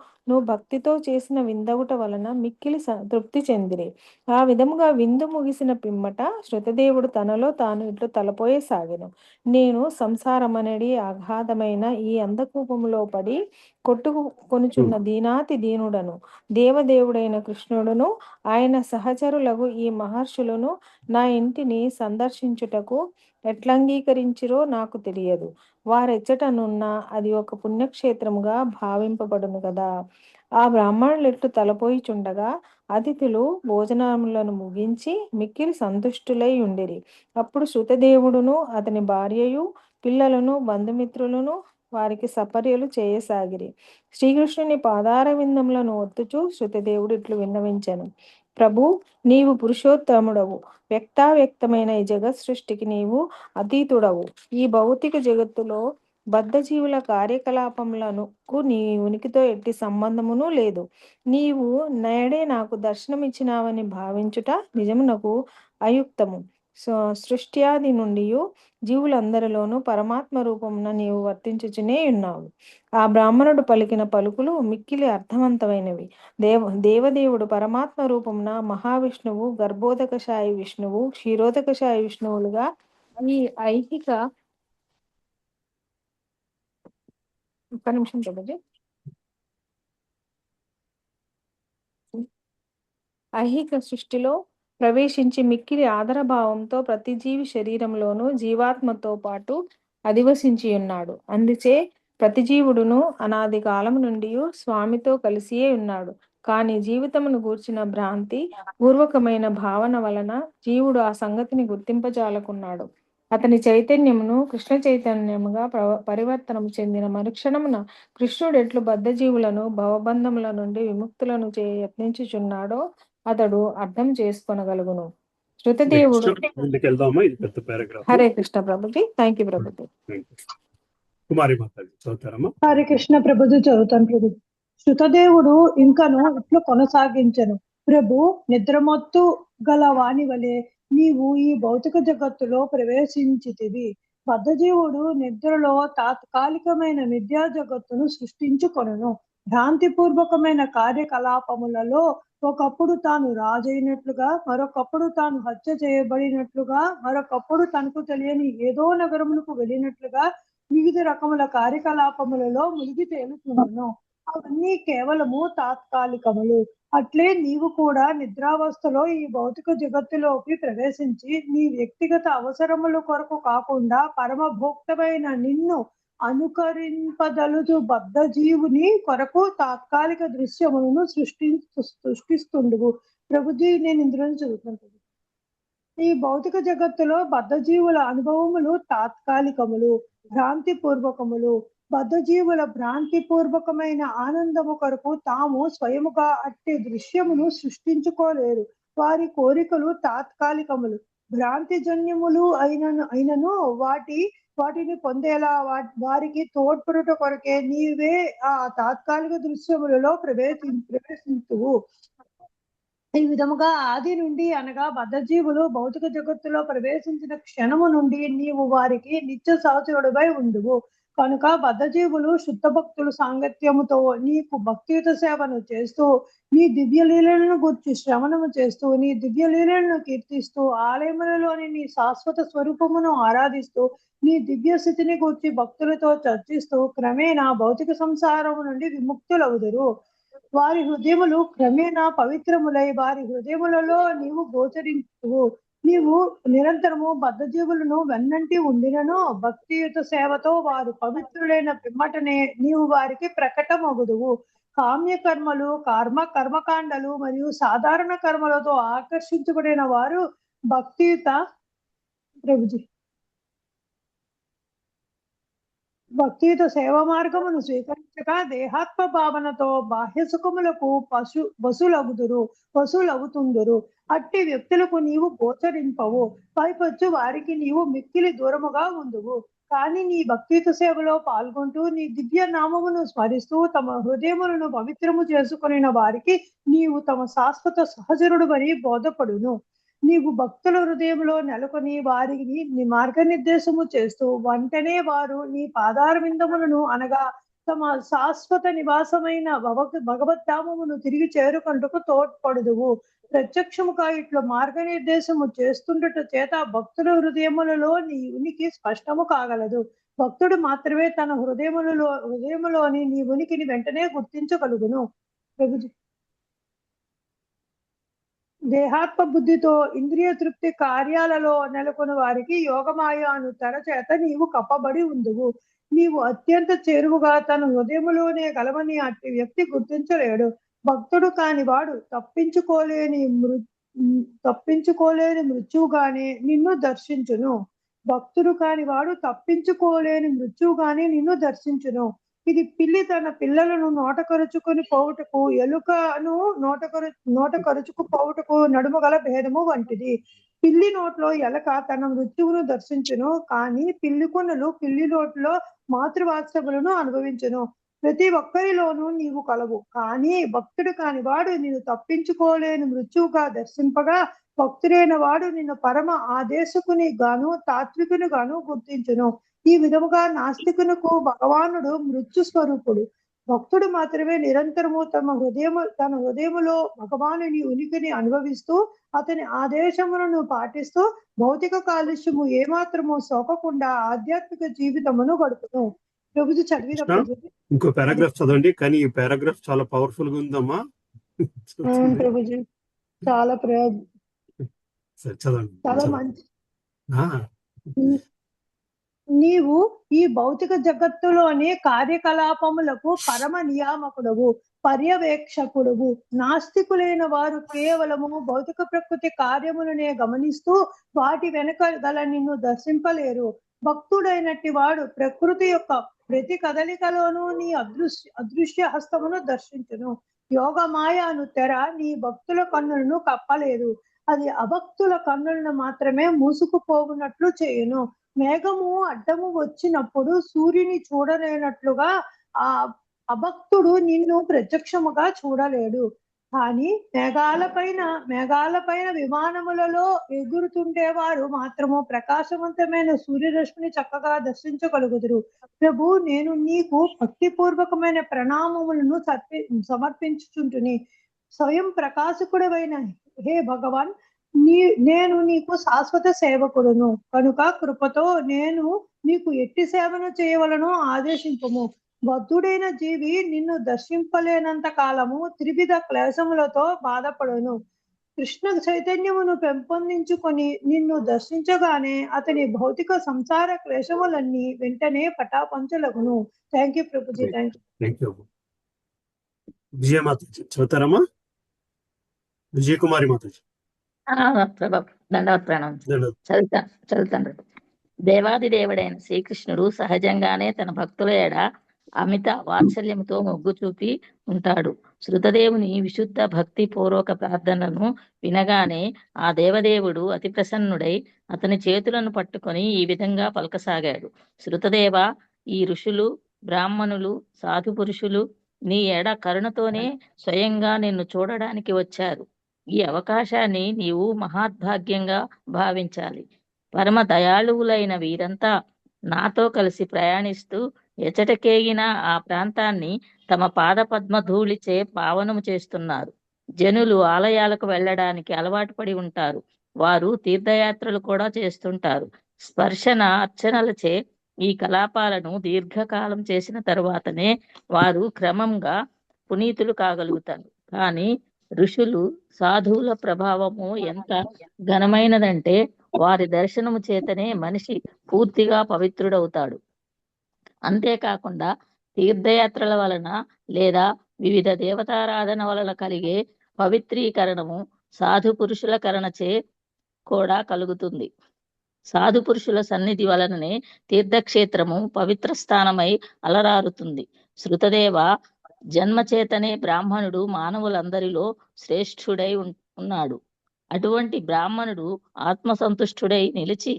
భక్తితో చేసిన విందవుట వలన మిక్కిలి తృప్తి చెందిరి. ఆ విధముగా విందు ముగిసిన పిమ్మట శృతదేవుడు తనలో తాను ఇట్లు తలపోయసాగెను. నేను సంసారమనడి అగాధమైన ఈ అంధకూపములో పడి కొట్టుకొనుచున్న దీనాతి దీనుడను. దేవదేవుడైన కృష్ణుడును ఆయన సహచరులకు ఈ మహర్షులను నా ఇంటిని సందర్శించుటకు ఎట్లంగీకరించిరో నాకు తెలియదు. వారెచ్చటనున్న అది ఒక పుణ్యక్షేత్రముగా భావింపబడును కదా. ఆ బ్రాహ్మణులెట్టు తలపోయిచుండగా అతిథులు భోజనములను ముగించి మిక్కిలి సంతుష్టులై ఉండిరి. అప్పుడు శృతదేవుడును అతని భార్యయు పిల్లలను బంధుమిత్రులను వారికి సపర్యలు చేయసాగిరి. శ్రీకృష్ణుని పాదార విందములను ఒత్తుచు శృతదేవుడు ఇట్లు విన్నవించెను. ప్రభు, నీవు పురుషోత్తముడవు, వ్యక్తావ్యక్తమైన ఈ జగత్ సృష్టికి నీవు అతీతుడవు. ఈ భౌతిక జగత్తులో బద్ధజీవుల కార్యకలాపములకు నీ ఉనికితో ఎట్టి సంబంధమును లేదు. నీవు నేడే నాకు దర్శనమిచ్చినావని భావించుట నిజమునకు అయుక్తము. సృష్ట్యాది నుండి జీవులందరిలోనూ పరమాత్మ రూపమున నీవు వర్తించుచునే ఉన్నావు. ఆ బ్రాహ్మణుడు పలికిన పలుకులు మిక్కిలి అర్థవంతమైనవి. దేవదేవుడు పరమాత్మ రూపమున మహావిష్ణువు, గర్భోదకశాయి విష్ణువు, క్షీరోదకశాయి విష్ణువులుగా ఈ ఐహిక ఐహిక సృష్టిలో ప్రవేశించి మిక్కిలి ఆదరభావంతో ప్రతి జీవి శరీరంలోనూ జీవాత్మతో పాటు అధివసించి ఉన్నాడు. అందుచే ప్రతి జీవుడును అనాది కాలం నుండి స్వామితో కలిసియే ఉన్నాడు. కానీ జీవితమును గూర్చిన భ్రాంతి పూర్వకమైన భావన వలన జీవుడు ఆ సంగతిని గుర్తింపజాలకున్నాడు. అతని చైతన్యమును కృష్ణ చైతన్యముగా పరివర్తనము చెందిన మరుక్షణమున కృష్ణుడు ఎట్లు బద్ధజీవులను భవబంధముల నుండి విముక్తులను యత్నించుచున్నాడో అతడు అర్థం చేసుకొనగలుగును. శృతదేవుడు హరే కృష్ణ ప్రభుజీ. Thank you Prabhuji. కుమారి మాతాజీ చదువుతారమ్మా. హరే కృష్ణ ప్రభుజీ, చదువుతాను ప్రభు. శృతదేవుడు ఇంకను ఇట్లు కొనసాగించెను. ప్రభు, నిద్రమత్తు గల వాని వలె నీవు ఈ భౌతిక జగత్తులో ప్రవేశించితివి. బద్ధజీవుడు నిద్రలో తాత్కాలికమైన విద్యా జగత్తును సృష్టించుకొనును. భ్రాంతిపూర్వకమైన కార్యకలాపములలో ఒకప్పుడు తాను రాజైనట్లుగా, మరొకప్పుడు తాను హత్య చేయబడినట్లుగా, మరొకప్పుడు తనకు తెలియని ఏదో నగరములకు వెళ్ళినట్లుగా వివిధ రకముల కార్యకలాపములలో మునిగి తేలుతున్నాను. అవన్నీ కేవలము తాత్కాలికములు. అట్లే నీవు కూడా నిద్రావస్థలో ఈ భౌతిక జగత్తులోకి ప్రవేశించి నీ వ్యక్తిగత అవసరముల కొరకు కాకుండా పరమభోక్తమైన నిన్ను అనుకరింపదలుచు బద్ధజీవుని కొరకు తాత్కాలిక దృశ్యములను సృష్టిస్తుండువు. ప్రభుజీ, నేను ఇందులో చదువుతాను. ఈ భౌతిక జగత్తులో బద్ధజీవుల అనుభవములు తాత్కాలికములు, భ్రాంతి పూర్వకములు. బద్ధజీవుల భ్రాంతి పూర్వకమైన ఆనందము కొరకు తాము స్వయముగా అట్టి దృశ్యమును సృష్టించుకోలేరు. వారి కోరికలు తాత్కాలికములు, భ్రాంతి జన్యములు అయినను వాటిని పొందేలా వారికి తోడ్పడుట కొరకే నీవే ఆ తాత్కాలిక దృశ్యములలో ప్రవేశించువు. ఈ విధముగా ఆది నుండి అనగా బద్ధజీవులు భౌతిక జగత్తులో ప్రవేశించిన క్షణము నుండి నీవు వారికి నిత్య సహచరుడుపై ఉండువు. కనుక బద్ధజీవులు శుద్ధ భక్తుల సాంగత్యముతో నీకు భక్తియుత సేవను చేస్తూ, నీ దివ్యలీలను గుర్చి శ్రవణము చేస్తూ, నీ దివ్యలీలను కీర్తిస్తూ, ఆలయములలోని నీ శాశ్వత స్వరూపమును ఆరాధిస్తూ, నీ దివ్య స్థితిని గుర్చి భక్తులతో చర్చిస్తూ క్రమేణా భౌతిక సంసారము నుండి విముక్తులవుదురు. వారి హృదయములు క్రమేణా పవిత్రములై వారి హృదయములలో నీవు గోచరించువు. నీవు నిరంతరము బద్ధజీవులను వెన్నంటి ఉండినను భక్తియుత సేవతో వారు పవిత్రులైన పిమ్మటనే నీవు వారికి ప్రకటమగుదువు. కామ్య కర్మలు, కర్మకాండలు మరియు సాధారణ కర్మలతో ఆకర్షించబడిన వారు భక్తియుత సేవా మార్గమును స్వీకరించక దేహాత్మ భావనతో బాహ్య సుఖములకు వసులవుతుందురు. అట్టి వ్యక్తులకు నీవు గోచరింపవు. పైపొచ్చు వారికి నీవు మిక్కిలి దూరముగా ఉందువు. కానీ నీ భక్తియుత సేవలో పాల్గొంటూ నీ దివ్య నామమును స్మరిస్తూ తమ హృదయములను పవిత్రము చేసుకుని వారికి నీవు తమ శాశ్వత సహచరుడు అని బోధపడును. నీవు భక్తుల హృదయంలో నెలకొని వారికి నీ మార్గనిర్దేశము చేస్తూ వెంటనే వారు నీ పాదారవిందములను అనగా తమ శాశ్వత నివాసమైన భగవద్ధామమును తిరిగి చేరుకొంటకు తోడ్పడుదువు. ప్రత్యక్షముగా ఇట్లు మార్గనిర్దేశము చేస్తుండట చేత భక్తుల హృదయములలో నీ ఉనికి స్పష్టము కాగలదు. భక్తుడు మాత్రమే తన హృదయములోని నీ ఉనికిని వెంటనే గుర్తించగలుగును. ప్రభుజీ, దేహాత్మ బుద్ధితో ఇంద్రియ తృప్తి కార్యాలలో నెలకొని వారికి యోగమాయ అను తెర చేత నీవు కప్పబడి ఉందువు. నీవు అత్యంత చేరువుగా తన హృదయములోనే గలవని అట్టి వ్యక్తి గుర్తించలేడు. భక్తుడు కాని వాడు తప్పించుకోలేని మృత్యువుగానే నిన్ను దర్శించును. భక్తుడు కాని వాడు తప్పించుకోలేని మృత్యువుగానే నిన్ను దర్శించును. ఇది పిల్లి తన పిల్లలను నోటకరుచుకుని పోవుటకు, ఎలుకను నోటకరుచుకు పోవుటకు నడుము గల భేదము వంటిది. పిల్లి నోట్లో ఎలక తన మృత్యువును దర్శించును, కానీ పిల్లికొనలు పిల్లి నోట్లో మాతృవాత్సములను అనుభవించును. ప్రతి ఒక్కరిలోనూ నీవు కలవు, కానీ భక్తుడు కాని వాడు నిన్ను తప్పించుకోలేని మృత్యువుగా దర్శింపగా భక్తుడైన వాడు నిన్ను పరమ ఆదేశకుని గాను తాత్వికుని గాను గుర్తించును. ఈ విధముగా నాస్తికునకు భగవానుడు మృత్యు స్వరూపుడు. భక్తుడు మాత్రమే నిరంతరము తన హృదయములో భగవానుని ఉనికిని అనుభవిస్తూ అతని ఆదేశములను పాటిస్తూ భౌతిక కాలుష్యము ఏమాత్రము సోకకుండా ఆధ్యాత్మిక జీవితమును గడుపును. ప్రభుజీ చదివిన ఇంకో పారాగ్రాఫ్ చదవండి, కానీ ఈ పారాగ్రాఫ్ చాలా పవర్ఫుల్ గా ఉందమ్మా. ప్రభుజీ చాలా చదవండి. చాలా మంచి. నీవు ఈ భౌతిక జగత్తులోని కార్యకలాపములకు పరమ నియామకుడవు, పర్యవేక్షకుడువు. నాస్తికులైన వారు కేవలము భౌతిక ప్రకృతి కార్యములనే గమనిస్తూ వాటి వెనుక గల నిన్ను దర్శింపలేరు. భక్తుడైనట్టి వాడు ప్రకృతి యొక్క ప్రతి కదలికలోనూ నీ అదృశ్య హస్తమును దర్శించును. యోగమాయ అను తెర నీ భక్తుల కన్నులను కప్పలేదు, అది అభక్తుల కన్నులను మాత్రమే మూసుకుపోవునట్లు చేయును. మేఘము అడ్డము వచ్చినప్పుడు సూర్యుని చూడలేనట్లుగా ఆ అభక్తుడు నిన్ను ప్రత్యక్షముగా చూడలేడు. కానీ మేఘాలపైన విమానములలో ఎగురుతుండే వారు మాత్రము ప్రకాశవంతమైన సూర్యరశ్మిని చక్కగా దర్శించగలుగుదురు. ప్రభు, నేను నీకు భక్తిపూర్వకమైన ప్రణామములను సమర్పించుచుంటుని. స్వయం ప్రకాశకుడవైన హే భగవాన్, నేను నీకు శాశ్వత సేవకుడును కనుక కృపతో నేను నీకు ఎట్టి సేవను చేయవలనో ఆదేశింపము. బద్ధుడైన జీవి నిన్ను దర్శింపలేనంత కాలము త్రివిధ క్లేశములతో బాధపడును. కృష్ణ చైతన్యమును పెంపొందించుకొని నిన్ను దర్శించగానే అతని భౌతిక సంసార క్లేశములన్నీ వెంటనే పటాపంచలగును. థ్యాంక్ యూ ప్రభుజీ. Thank you. విజయమాతాజీ చదువుతారమ్మా? విజయకుమారి మాతాజీ. ప్రభా దండవత్ ప్రణామం చదువుతాను. దేవాది దేవుడైన శ్రీకృష్ణుడు సహజంగానే తన భక్తుల ఎడ అమిత వాత్సల్యంతో మొగ్గు చూపి ఉంటాడు. శృతదేవుని విశుద్ధ భక్తి పూర్వక ప్రార్థనలను వినగానే ఆ దేవదేవుడు అతి ప్రసన్నుడై అతని చేతులను పట్టుకొని ఈ విధంగా పలకసాగాడు. శృతదేవ, ఈ ఋషులు, బ్రాహ్మణులు, సాధు పురుషులు నీ ఎడ కరుణతోనే స్వయంగా నిన్ను చూడడానికి వచ్చారు. ఈ అవకాశాన్ని నీవు మహాద్భాగ్యంగా భావించాలి. పరమ దయాళువులైన వీరంతా నాతో కలిసి ప్రయాణిస్తూ ఎచటకేగిన ఆ ప్రాంతాన్ని తమ పాద పద్మధూళిచే పావనము చేస్తున్నారు. జనులు ఆలయాలకు వెళ్ళడానికి అలవాటు పడి ఉంటారు. వారు తీర్థయాత్రలు కూడా చేస్తుంటారు. స్పర్శన అర్చనలచే ఈ కలాపాలను దీర్ఘకాలం చేసిన తరువాతనే వారు క్రమంగా పునీతులు కాగలుగుతారు. కానీ ఋషులు, సాధువుల ప్రభావము ఎంత ఘనమైనదంటే వారి దర్శనము చేతనే మనిషి పూర్తిగా పవిత్రుడవుతాడు. అంతేకాకుండా తీర్థయాత్రల వలన లేదా వివిధ దేవతారాధన వలన కలిగే పవిత్రీకరణము సాధు పురుషుల కరణచే కూడా కలుగుతుంది. సాధు పురుషుల సన్నిధి వలననే తీర్థక్షేత్రము పవిత్ర స్థానమై అలరారుతుంది. శృతదేవ, జన్మచేతనే బ్రాహ్మణుడు మానవులందరిలో శ్రేష్ఠుడై ఉన్నాడు. అటువంటి బ్రాహ్మణుడు ఆత్మసంతుష్టుడై నిలిచి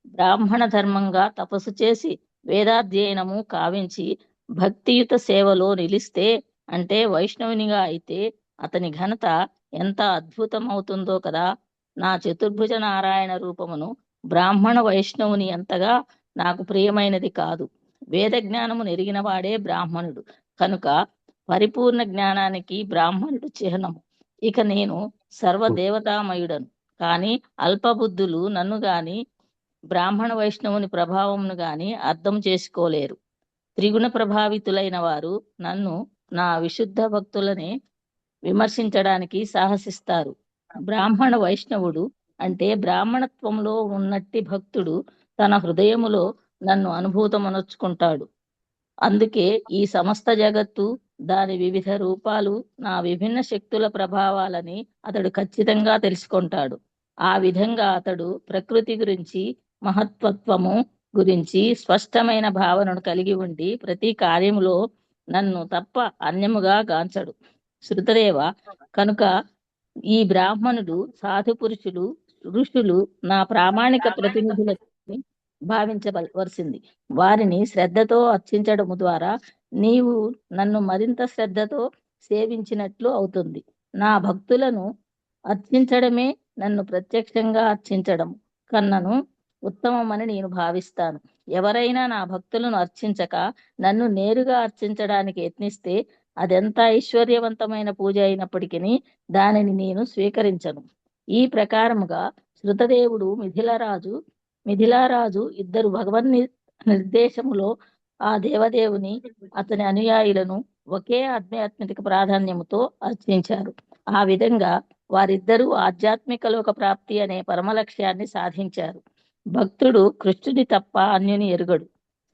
బ్రాహ్మణ ధర్మంగా తపస్సు చేసి వేదాధ్యయనము కావించి భక్తియుత సేవలో నిలిస్తే, అంటే వైష్ణవునిగా అయితే అతని ఘనత ఎంత అద్భుతమవుతుందో కదా. నా చతుర్భుజ నారాయణ రూపమును బ్రాహ్మణ వైష్ణవుని ఎంతగా నాకు ప్రియమైనది కాదు. వేద జ్ఞానము నెరిగిన వాడే బ్రాహ్మణుడు కనుక పరిపూర్ణ జ్ఞానానికి బ్రాహ్మణుడు చిహ్నము. ఇక నేను సర్వదేవతామయుడను. కానీ అల్పబుద్ధులు నన్ను గాని బ్రాహ్మణ వైష్ణవుని ప్రభావమును గాని అర్థం చేసుకోలేరు. త్రిగుణ ప్రభావితులైన వారు నన్ను, నా విశుద్ధ భక్తులనే విమర్శించడానికి సాహసిస్తారు. బ్రాహ్మణ వైష్ణవుడు అంటే బ్రాహ్మణత్వంలో ఉన్నట్టి భక్తుడు తన హృదయములో నన్ను అనుభూతమనొచ్చుకుంటాడు. అందుకే ఈ సమస్త జగత్తు, దాని వివిధ రూపాలు నా విభిన్న శక్తుల ప్రభావాలని అతడు ఖచ్చితంగా తెలుసుకుంటాడు. ఆ విధంగా అతడు ప్రకృతి గురించి, మహత్వత్వము గురించి స్పష్టమైన భావనను కలిగి ఉండి ప్రతి కార్యములో నన్ను తప్ప అన్యముగా గాంచడు. శృతదేవ, కనుక ఈ బ్రాహ్మణుడు, సాధు పురుషులు, ఋషులు నా ప్రామాణిక ప్రతినిధులని భావించవలసింది. వారిని శ్రద్ధతో అర్చించడము ద్వారా నీవు నన్ను మరింత శ్రద్ధతో సేవించినట్లు అవుతుంది. నా భక్తులను అర్చించడమే నన్ను ప్రత్యక్షంగా అర్చించడం కన్నను ఉత్తమమని నేను భావిస్తాను. ఎవరైనా నా భక్తులను అర్చించక నన్ను నేరుగా అర్చించడానికి యత్నిస్తే అదెంత ఐశ్వర్యవంతమైన పూజ అయినప్పటికీ దానిని నేను స్వీకరించను. ఈ ప్రకారముగా శృతదేవుడు, మిథిలారాజు ఇద్దరు భగవన్ నిర్దేశములో ఆ దేవదేవుని, అతని అనుయాయులను ఒకే ఆధ్యాత్మిక ప్రాధాన్యముతో అర్చించారు. ఆ విధంగా వారిద్దరూ ఆధ్యాత్మిక లోక ప్రాప్తి అనే పరమ లక్ష్యాన్ని సాధించారు. భక్తుడు కృష్ణుని తప్ప అన్యుని ఎరుగడు.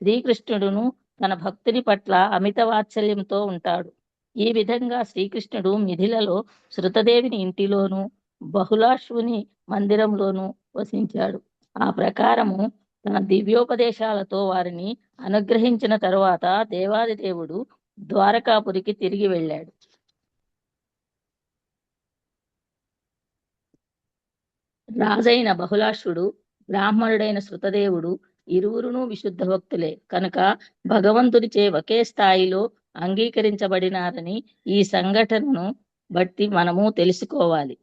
శ్రీకృష్ణుడును తన భక్తుని పట్ల అమిత వాత్సల్యంతో ఉంటాడు. ఈ విధంగా శ్రీకృష్ణుడు మిథిలలో శృతదేవిని ఇంటిలోను, బహుళాశ్వుని మందిరంలోను వసించాడు. ఆ ప్రకారము తన దివ్యోపదేశాలతో వారిని అనుగ్రహించిన తరువాత దేవాది దేవుడు ద్వారకాపురికి తిరిగి వెళ్ళాడు. రాజైన బహుళాశ్వుడు, బ్రాహ్మణుడైన శృతదేవుడు ఇరువురును విశుద్ధ భక్తులే కనుక భగవంతుడిచే ఒకే స్థాయిలో అంగీకరించబడినారని ఈ సంఘటనను బట్టి మనము తెలుసుకోవాలి.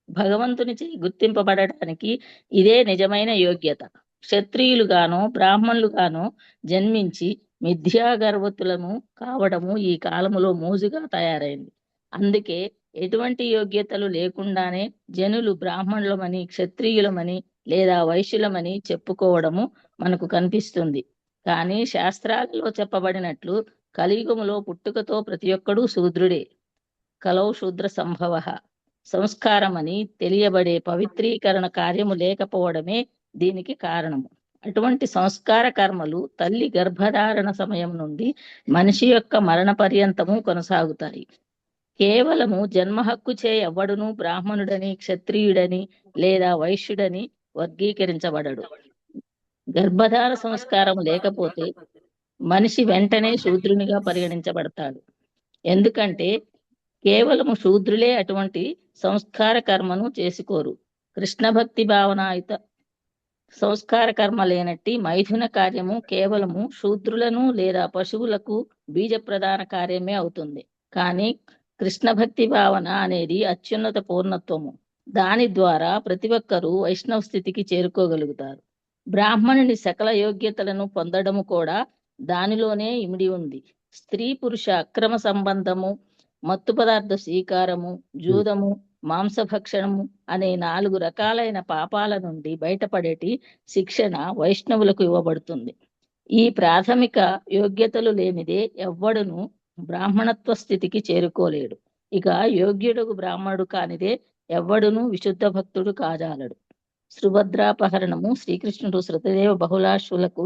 భగవంతునిచే గుర్తింపబడటానికి ఇదే నిజమైన యోగ్యత. క్షత్రియులుగానో బ్రాహ్మణులుగానో జన్మించి మిథ్యాగర్వతులము కావడము ఈ కాలములో మోజుగా తయారైంది. అందుకే ఎటువంటి యోగ్యతలు లేకుండానే జనులు బ్రాహ్మణులమని, క్షత్రియులమని లేదా వైశ్యులమని చెప్పుకోవడము మనకు కనిపిస్తుంది. కానీ శాస్త్రాలలో చెప్పబడినట్లు కలియుగములో పుట్టుకతో ప్రతి ఒక్కడూ శూద్రుడే. కలౌ శూద్ర సంభవ. సంస్కారమని తెలియబడే పవిత్రీకరణ కార్యము లేకపోవడమే దీనికి కారణము. అటువంటి సంస్కార కర్మలు తల్లి గర్భధారణ సమయం నుండి మనిషి యొక్క మరణ పర్యంతము కొనసాగుతాయి. కేవలము జన్మ హక్కుచే ఎవ్వడును బ్రాహ్మణుడని, క్షత్రియుడని లేదా వైశ్యుడని వర్గీకరించబడడు. గర్భధార సంస్కారం లేకపోతే మనిషి వెంటనే శూద్రునిగా పరిగణించబడతాడు. ఎందుకంటే కేవలము శూద్రులే అటువంటి సంస్కార కర్మను చేసుకోరు. కృష్ణ భక్తి భావనాయుత సంస్కార కర్మ లేనట్టి మైథున కార్యము కేవలము శూద్రులను లేదా పశువులకు బీజ ప్రధాన కార్యమే అవుతుంది. కానీ కృష్ణ భక్తి భావన అనేది అత్యున్నత పూర్ణత్వము. దాని ద్వారా ప్రతి ఒక్కరూ వైష్ణవ స్థితికి చేరుకోగలుగుతారు. బ్రాహ్మణుని సకల యోగ్యతలను పొందడము కూడా దానిలోనే ఇమిడి ఉంది. స్త్రీ పురుష అక్రమ సంబంధము, మత్తు పదార్థ స్వీకారము, జూదము, మాంసభక్షణము అనే 4 రకాలైన పాపాల నుండి బయటపడేటి శిక్షణ వైష్ణవులకు ఇవ్వబడుతుంది. ఈ ప్రాథమిక యోగ్యతలు లేనిదే ఎవ్వడును బ్రాహ్మణత్వ స్థితికి చేరుకోలేడు. ఇక యోగ్యుడు బ్రాహ్మణుడు కానిదే ఎవ్వడును విశుద్ధ భక్తుడు కాజాలడు. సుభద్రాపహరణము శ్రీకృష్ణుడు శృతదేవ బహుళాశ్వులను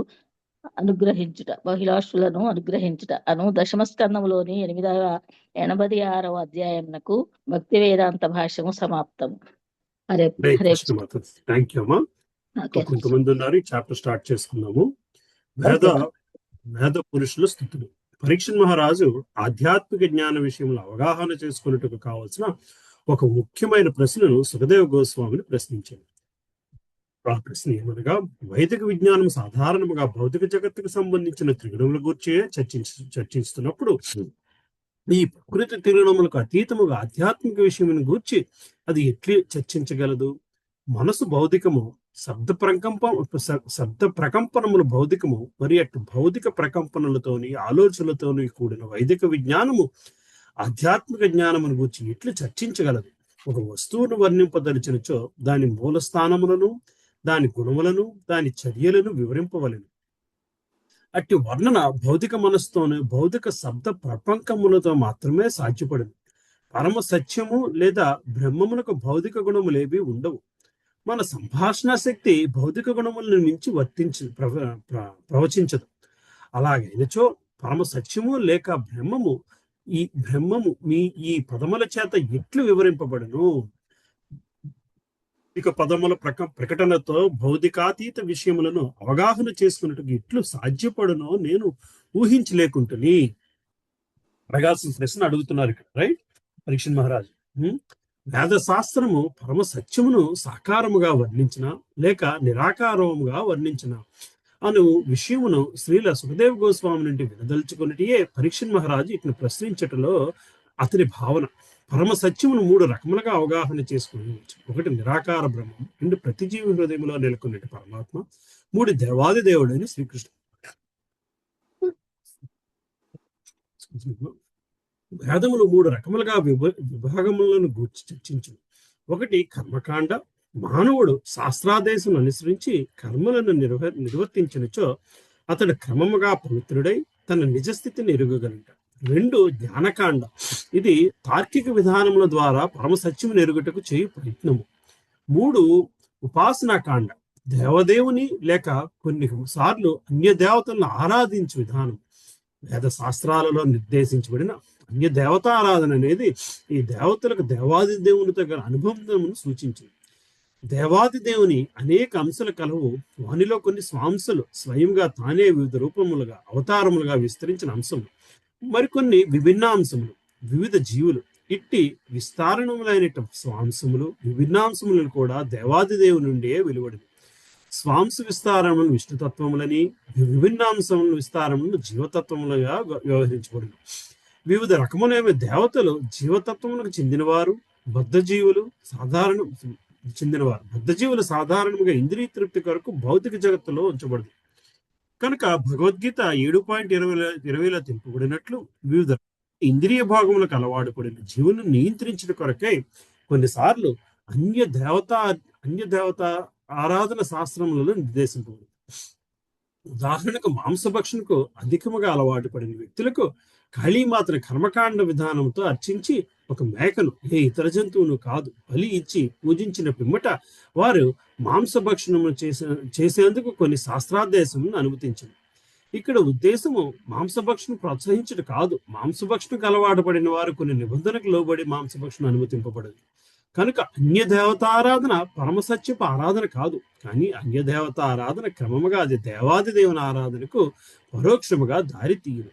అనుగ్రహించుట అను దశమస్కందములోని 86వ అధ్యాయంకు భక్తి వేదాంత భాష్యము సమాప్తము. హరే హరే థ్యాంక్ యూ అమ్మా. కొంతమంది ఉన్నారు, ఈ చాప్టర్ స్టార్ట్ చేసుకున్నాము. వేద పురుషుల స్థితులు. పరీక్షణ్ మహారాజు ఆధ్యాత్మిక జ్ఞాన విషయంలో అవగాహన చేసుకున్నట్టుకు కావాల్సిన ఒక ముఖ్యమైన ప్రశ్నను సుఖదేవ గోస్వామిని ప్రశ్నించాడు. ఆ ప్రశ్న ఏమనగా, వైదిక విజ్ఞానం సాధారణంగా భౌతిక జగత్తుకు సంబంధించిన త్రిగుణముల గురించి చర్చిస్తున్నప్పుడు ఈ ప్రకృతి త్రిగుణములకు అతీతముగా ఆధ్యాత్మిక విషయం గూర్చి అది ఎట్లా చర్చించగలదు? మనసు భౌతికము, శబ్ద ప్రకంపనములు భౌతికము, మరి అటు భౌతిక ప్రకంపనలతోని ఆలోచనలతోని కూడిన వైదిక విజ్ఞానము ఆధ్యాత్మిక జ్ఞానమును గురించి ఎట్లు చర్చించగలదు? ఒక వస్తువును వర్ణింపదలిచినచో దాని మూల స్థానములను, దాని గుణములను, దాని చర్యలను వివరింపవలెను. అట్టి వర్ణన భౌతిక మనస్సుతోనే భౌతిక శబ్ద ప్రపంకములతో మాత్రమే సాధ్యపడదు. పరమ సత్యము లేదా బ్రహ్మమునకు భౌతిక గుణములేవి ఉండవు. మన సంభాషణ శక్తి భౌతిక గుణములను మించి ప్రవచించదు. అలాగైనచో పరమ సత్యము లేక బ్రహ్మము ఈ పదముల చేత ఎట్లు వివరింపబడను? ఇక పదముల ప్రకటనతో భౌతికాతీత విషయములను అవగాహన చేసుకున్నట్టు ఎట్లు సాధ్యపడునో నేను ఊహించలేకుంటుని. అడగాల్సిన ప్రశ్న అడుగుతున్నారు ఇక్కడ, రైట్? పరీక్షణ్ మహారాజు, వేద శాస్త్రము పరమ సత్యమును సాకారముగా వర్ణించిన లేక నిరాకారముగా వర్ణించిన అను విషయమును శ్రీల సుఖదేవ గోస్వామి నుండి వినదలుచుకున్నటియే పరీక్షణ్ మహారాజు ఇట్లా ప్రశ్నించటంలో అతని భావన. పరమ సత్యమును 3 రకములుగా అవగాహన చేసుకుని, 1 నిరాకార బ్రహ్మం, 2 ప్రతి జీవి హృదయంలో నెలకొన్నట్టు పరమాత్మ, 3 దేవాది దేవుడైన శ్రీకృష్ణుడు. వేదములు 3 రకములుగా విభాగములను గూర్చి చర్చించు. 1 కర్మకాండ. మానవుడు శాస్త్రాదేశం అనుసరించి కర్మలను నిర్వర్తించినచో అతడు క్రమముగా పవిత్రుడై తన నిజస్థితిని ఎరుగగలుగుట. 2 జ్ఞానకాండ. ఇది తార్కిక విధానముల ద్వారా పరమసత్యమును ఎరుగుటకు చేయు ప్రయత్నము. 3 ఉపాసనాకాండ. దేవదేవుని లేక కొన్ని సార్లు అన్య దేవతలను ఆరాధించే విధానం. వేద శాస్త్రాలలో నిర్దేశించబడిన అన్య దేవతారాధన అనేది ఈ దేవతలకు దేవాది దేవునితో గల అనుబంధమును సూచించింది. దేవాది దేవుని అనేక అంశాలు కలవు. వానిలో కొన్ని స్వాంశలు స్వయంగా తానే వివిధ రూపములుగా అవతారములుగా విస్తరించిన అంశములు, మరికొన్ని విభిన్నాంశములు వివిధ జీవులు. ఇట్టి విస్తారణములైన స్వాంశములు విభిన్నాంశములను కూడా దేవాది దేవుని నుండే వెలువడింది. స్వాంశ విస్తారములను విష్ణుతత్వములని, విభిన్నాంశముల విస్తారములను జీవతత్వములుగా వ్యవహరించబడింది. వివిధ రకములైన దేవతలు జీవతత్వములకు చెందినవారు, బద్ధజీవులు సాధారణంగా ఇంద్రియ తృప్తి కొరకు భౌతిక జగత్తులో ఉంచబడింది. కనుక భగవద్గీత 7.20లో తెలుపబడినట్లు వివిధ ఇంద్రియ భాగములకు అలవాటు పడిన జీవులను నియంత్రించిన కొరకై కొన్నిసార్లు అన్య దేవత ఆరాధన శాస్త్రములలో నిర్దేశింపబడింది. ఉదాహరణకు మాంసభక్షణకు అధికముగా అలవాటు పడిన వ్యక్తులకు కాళీమాతను కర్మకాండ విధానంతో అర్చించి ఒక మేకను ఏ ఇతర జంతువును కాదు బలి ఇచ్చి పూజించిన పిమ్మట వారు మాంసభక్షణము చేసేందుకు కొన్ని శాస్త్రాదేశములను అనుమతించింది. ఇక్కడ ఉద్దేశము మాంసభక్షను ప్రోత్సహించడం కాదు. మాంసభక్షణకు అలవాటు పడిన వారు కొన్ని నిబంధనలకు లోబడి మాంసభక్షణ అనుమతింపబడదు. కనుక అన్య దేవతారాధన పరమసత్యపు ఆరాధన కాదు, కానీ అన్య దేవత ఆరాధన క్రమముగా అది దేవాది దేవుని ఆరాధనకు పరోక్షముగా దారి తీయదు.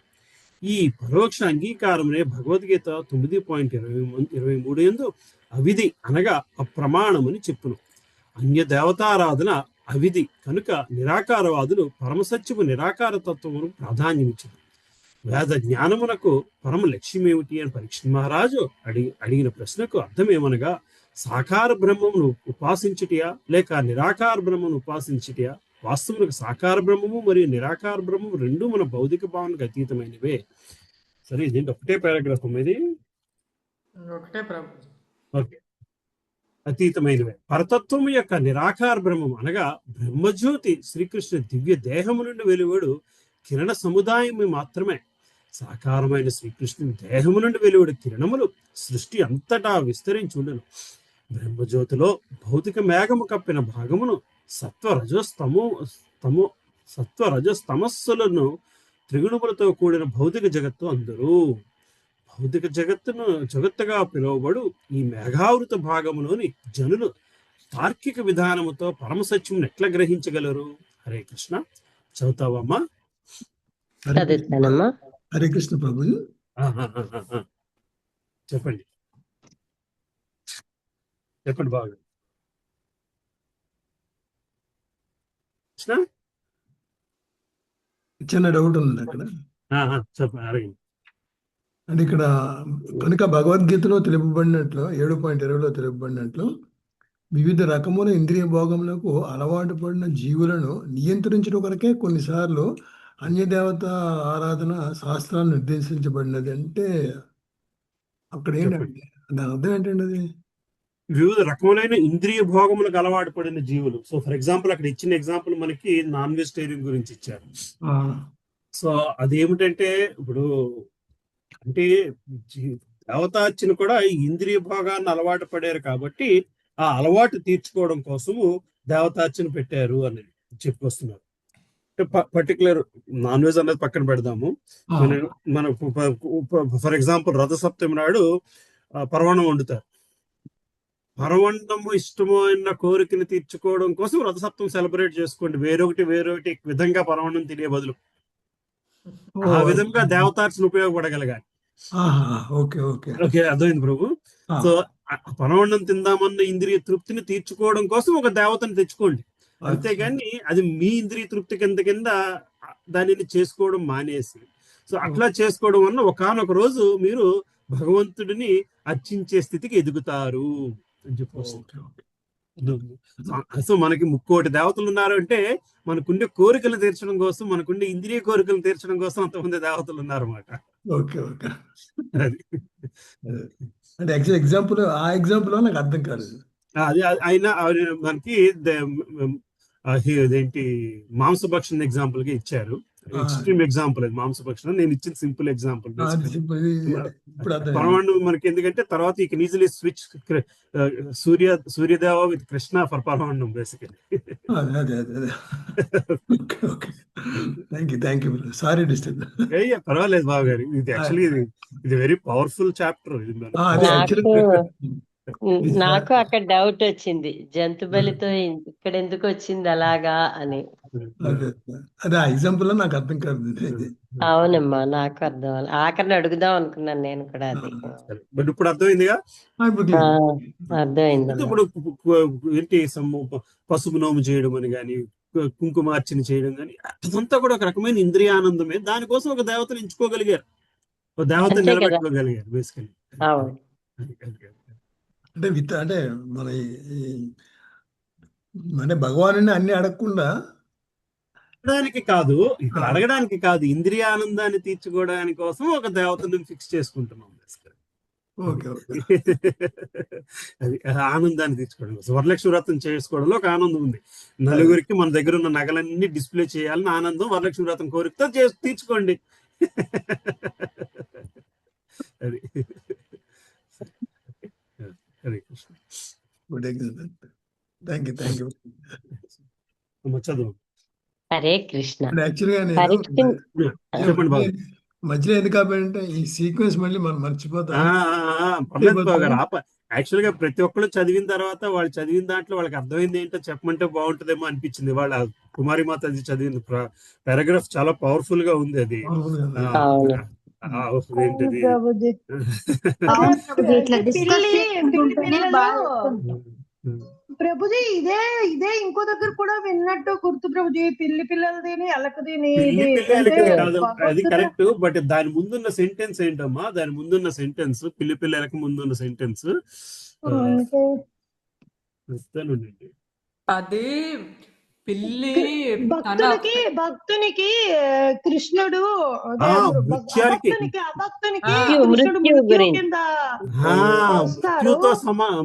ఈ పరోక్ష అంగీకారమునే భగవద్గీత 9.23 యందు అవిధి అనగా అప్రమాణమని చెప్పును. అన్య దేవతారాధన అవిధి కనుక నిరాకారవాదులు పరమసత్యము నిరాకార తత్వమును ప్రాధాన్యమిచ్చారు. వేద జ్ఞానమునకు పరమ లక్ష్యం ఏమిటి అని పరీక్ష మహారాజు అడిగిన ప్రశ్నకు అర్థమేమనగా, సాకార బ్రహ్మమును ఉపాసించుటియా లేక నిరాకార బ్రహ్మను ఉపాసించుటియా? వాస్తవులకు సాకార బ్రహ్మము మరియు నిరాకార బ్రహ్మము రెండు మన భౌతిక భావనకు అతీతమైనవే. సరే, ఇదేంటి ఒకటే పారాగ్రాఫ్ ఇది? ఓకే, అతీతమైనవే. పరతత్వము యొక్క నిరాకార బ్రహ్మము అనగా బ్రహ్మజ్యోతి శ్రీకృష్ణ దివ్య దేహము నుండి వెలువడు కిరణ సముదాయము మాత్రమే. సాకారమైన శ్రీకృష్ణుని దేహము నుండి వెలువడు కిరణములు సృష్టి అంతటా విస్తరించుండును. బ్రహ్మజ్యోతిలో భౌతిక మేఘము కప్పిన భాగమును సత్వరజస్తమస్సులను త్రిగుణములతో కూడిన భౌతిక జగత్తు అందరూ. భౌతిక జగత్తుగా పిలువబడు ఈ మేఘావృత భాగములోని జనులు తార్కిక విధానముతో పరమసత్యం ఎట్లా గ్రహించగలరు? హరే కృష్ణ. చదువుతావమ్మా? హరే కృష్ణ ప్రభు. చెప్పండి చెప్పండి బాగా. చిన్న డౌట్ ఉంది అక్కడ. చెప్పండి, అడిగింది. అంటే ఇక్కడ కనుక భగవద్గీతలో తెలుపబడినట్లు 7.20లో తెలుపబడినట్లు వివిధ రకముల ఇంద్రియ భోగములకు అలవాటు పడిన జీవులను నియంత్రించడం కొరకే కొన్నిసార్లు అన్యదేవత ఆరాధన శాస్త్రాలు నిర్దేశించబడినది. అంటే అక్కడ ఏంటంటే దాని అర్థం ఏంటండి? అది వివిధ రకములైన ఇంద్రియ భోగములకు అలవాటు పడిన జీవులు. సో ఫర్ ఎగ్జాంపుల్ అక్కడ ఇచ్చిన ఎగ్జాంపుల్ మనకి నాన్ వెజిటేరియన్ గురించి ఇచ్చారు. సో అదేమిటంటే ఇప్పుడు అంటే దేవతార్చన కూడా ఈ ఇంద్రియ భోగాన్ని అలవాటు పడారు కాబట్టి ఆ అలవాటు తీర్చుకోవడం కోసము దేవతార్చన పెట్టారు అని చెప్పుకొస్తున్నారు. అంటే పర్టికులర్ నాన్ వెజ్ అనేది పక్కన పెడదాము. మన ఫర్ ఎగ్జాంపుల్ రథసప్తమి నాడు పరవాణం వండుతారు. పరవండము ఇష్టమైన కోరికను తీర్చుకోవడం కోసం రథసప్తం సెలబ్రేట్ చేసుకోండి. వేరొకటి విధంగా పరవండం తినే బదులు ఆ విధంగా దేవతార్చన ఉపయోగపడగలగాలి. ఓకే, అర్థమైంది ప్రభు. సో పరవండం తిందామన్న ఇంద్రియ తృప్తిని తీర్చుకోవడం కోసం ఒక దేవతను తెచ్చుకోండి, అంతేగాని అది మీ ఇంద్రియ తృప్తి కింద దానిని చేసుకోవడం మానేసి. సో అట్లా చేసుకోవడం వల్ల ఒకానొక రోజు మీరు భగవంతుడిని అర్చించే స్థితికి ఎదుగుతారు అని చెప్పొస్తారు. సో మనకి 30 దేవతలు ఉన్నారు అంటే మనకుండే కోరికలు తీర్చడం కోసం, మనకుండే ఇంద్రియ కోరికలు తీర్చడం కోసం అంతమంది దేవతలు ఉన్నారు అన్నమాట. అంటే ఎగ్జాంపుల్ నాకు అర్థం కాదు. అది అయినా మనకి ఇదేంటి మాంసభక్షణ ఎగ్జాంపుల్ గా ఇచ్చారు. ఎక్స్ట్రీమ్ ఎగ్జాంపుల్ అది మాంసభక్షణ. నేను ఇచ్చిన సింపుల్ ఎగ్జాంపుల్. పరమాణు మనకి ఎందుకంటే తర్వాత ఈ can easily switch Suryadeva with Krishna for పరమాణం బేసికలీ. పర్వాలేదు బాబు గారు, ఇది యాక్చువల్లీ ఇది వెరీ పవర్ఫుల్ చాప్టర్. నాకు అక్కడ డౌట్ వచ్చింది, జంతు బలితో ఇక్కడ ఎందుకు వచ్చింది అలాగా అని. అదే ఎగ్జాంపుల్ నాకు అర్థం కాదు. అవునమ్మా, నాకు అర్థం ఆఖరిని అడుగుదాం అనుకున్నాను నేను కూడా. అది ఇప్పుడు అర్థమైందిగా? అర్థమైంది. ఇప్పుడు ఏంటి పసుపు నోము చేయడం అని కానీ, కుంకుమార్చన చేయడం కానీ, అదంతా కూడా ఒక రకమైన ఇంద్రియానందమే. దానికోసం ఒక దేవతను ఎంచుకోగలిగారు, ఒక దేవతను నిలబెట్టుకోగలిగారు బేసికలీ. అంటే మన అంటే భగవాను అన్ని అడగకుండా అడగడానికి కాదు, ఇక్కడ అడగడానికి కాదు, ఇంద్రియానందాన్ని తీర్చుకోవడానికి కోసం ఒక దేవతను ఫిక్స్ చేసుకుంటున్నాం. అది ఆనందాన్ని తీర్చుకోవడం కోసం వరలక్ష్మి వ్రతం చేసుకోవడంలో ఒక ఆనందం ఉంది. నలుగురికి మన దగ్గర ఉన్న నగలన్నీ డిస్ప్లే చేయాలని ఆనందం వరలక్ష్మి వ్రతం కోరికతో తీర్చుకోండి. అది Hare Krishna. Good example. Thank you. చదువు. హరే కృష్ణ. అంటే యాక్చువల్గా నేను పరీక్ష చెప్పండి బాబు. మధ్యలో ఎందుకు ఆపానంటే ఈ సీక్వెన్స్ మళ్ళీ మనం మర్చిపోతాం. పర్లేదు బాబు గారు. యాక్చువల్ గా ప్రతి ఒక్కళ్ళు చదివిన తర్వాత వాళ్ళు చదివిన దాంట్లో వాళ్ళకి అర్థమైంది ఏంటో చెప్పమంటే బాగుంటుందేమో అనిపించింది. వాళ్ళ కుమారి మాత అది చదివిన పారాగ్రాఫ్ చాలా పవర్ఫుల్ గా ఉంది. అది ఏంటది ప్రభుజీ ఇదే ఇంకో దగ్గర కూడా విన్నట్టు గుర్తు ప్రభుజీ. పిల్లి పిల్లలది ఎలకదిని అది కరెక్ట్. బట్ దాని ముందున్న సెంటెన్స్ ఏంటమ్మా? దాని ముందున్న సెంటెన్స్ పిల్లి పిల్లలకు ముందున్న సెంటెన్స్ అది పిల్లి భక్తునికి కృష్ణుడు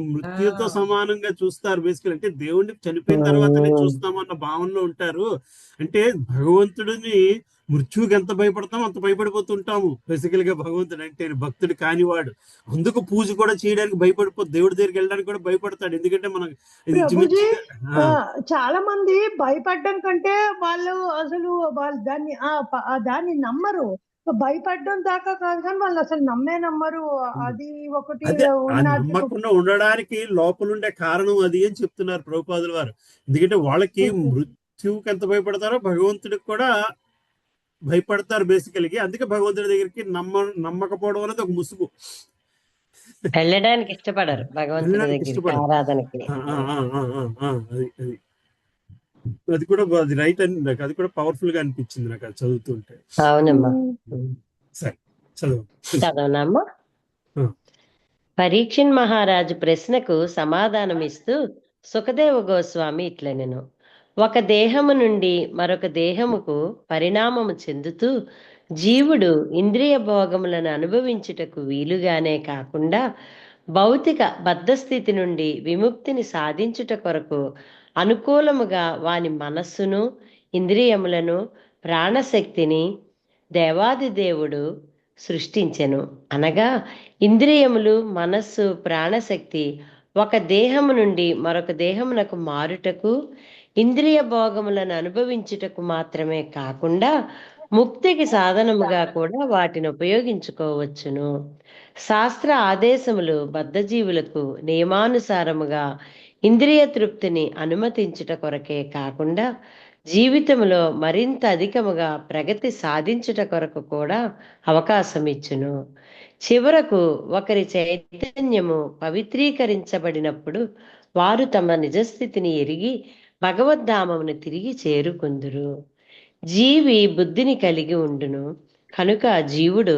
మృత్యుతో సమానంగా చూస్తారు. బేసికల్ అంటే దేవుడిని చనిపోయిన తర్వాతనే చూస్తామన్న భావనలో ఉంటారు. అంటే భగవంతుడిని మృత్యువుకి ఎంత భయపడతాం అంత భయపడిపోతుంటాము. బేసికల్ గా భగవంతుడు అంటే భక్తుడు కానివాడు. అందుకు పూజ కూడా చేయడానికి దేవుడి దగ్గరికి వెళ్ళడానికి కూడా భయపడతాడు. ఎందుకంటే మనం చాలా మంది భయపడడం కంటే వాళ్ళు అసలు దాన్ని నమ్మరు. భయపడడం దాకా కాదు కానీ వాళ్ళు అసలు నమ్మరు. అది ఒకటి నమ్మకుండా ఉండడానికి లోపలుండే కారణం అది అని చెప్తున్నారు ప్రభుపాదుల వారు. ఎందుకంటే వాళ్ళకి మృత్యువుకి ఎంత భయపడతారో భగవంతుడికి కూడా భయపడతారు బేసికల్గా. అందుకే భగవంతుడి దగ్గరికి నమ్మకపోవడం అనేది ఒక ముసుగు. వెళ్ళడానికి ఇష్టపడరు భగవంతుడి దగ్గరికి ఆరాధనకి. అది కూడా అది రైట్ అని నాకు అది కూడా పవర్ఫుల్ గా అనిపించింది నాకు అది చదువుతుంటే. అవునమ్మా. సరే చదవనమ్మా. పరీక్షణ్ మహారాజు ప్రశ్నకు సమాధానం ఇస్తూ సుఖదేవ గోస్వామి ఇట్లనెను: ఒక దేహము నుండి మరొక దేహముకు పరిణామము చెందుతూ జీవుడు ఇంద్రియ భోగములను అనుభవించుటకు వీలుగానే కాకుండా భౌతిక బద్ధస్థితి నుండి విముక్తిని సాధించుట కొరకు అనుకూలముగా వాని మనస్సును, ఇంద్రియములను, ప్రాణశక్తిని దేవాది దేవుడు సృష్టించెను. అనగా ఇంద్రియములు, మనస్సు, ప్రాణశక్తి ఒక దేహము నుండి మరొక దేహమునకు మారుటకు, ఇంద్రియ భోగములను అనుభవించుటకు మాత్రమే కాకుండా ముక్తికి సాధనముగా కూడా వాటిని ఉపయోగించుకోవచ్చును. శాస్త్ర ఆదేశములు బద్ధజీవులకు నియమానుసారముగా ఇంద్రియ తృప్తిని అనుమతించుట కొరకే కాకుండా జీవితంలో మరింత అధికముగా ప్రగతి సాధించుట కొరకు కూడా అవకాశం ఇచ్చును. చివరకు ఒకరి చైతన్యము పవిత్రీకరించబడినప్పుడు వారు తమ నిజస్థితిని ఎరిగి భగవద్ధామమును తిరిగి చేరుకుందురు. జీవి బుద్ధిని కలిగి ఉండును కనుక జీవుడు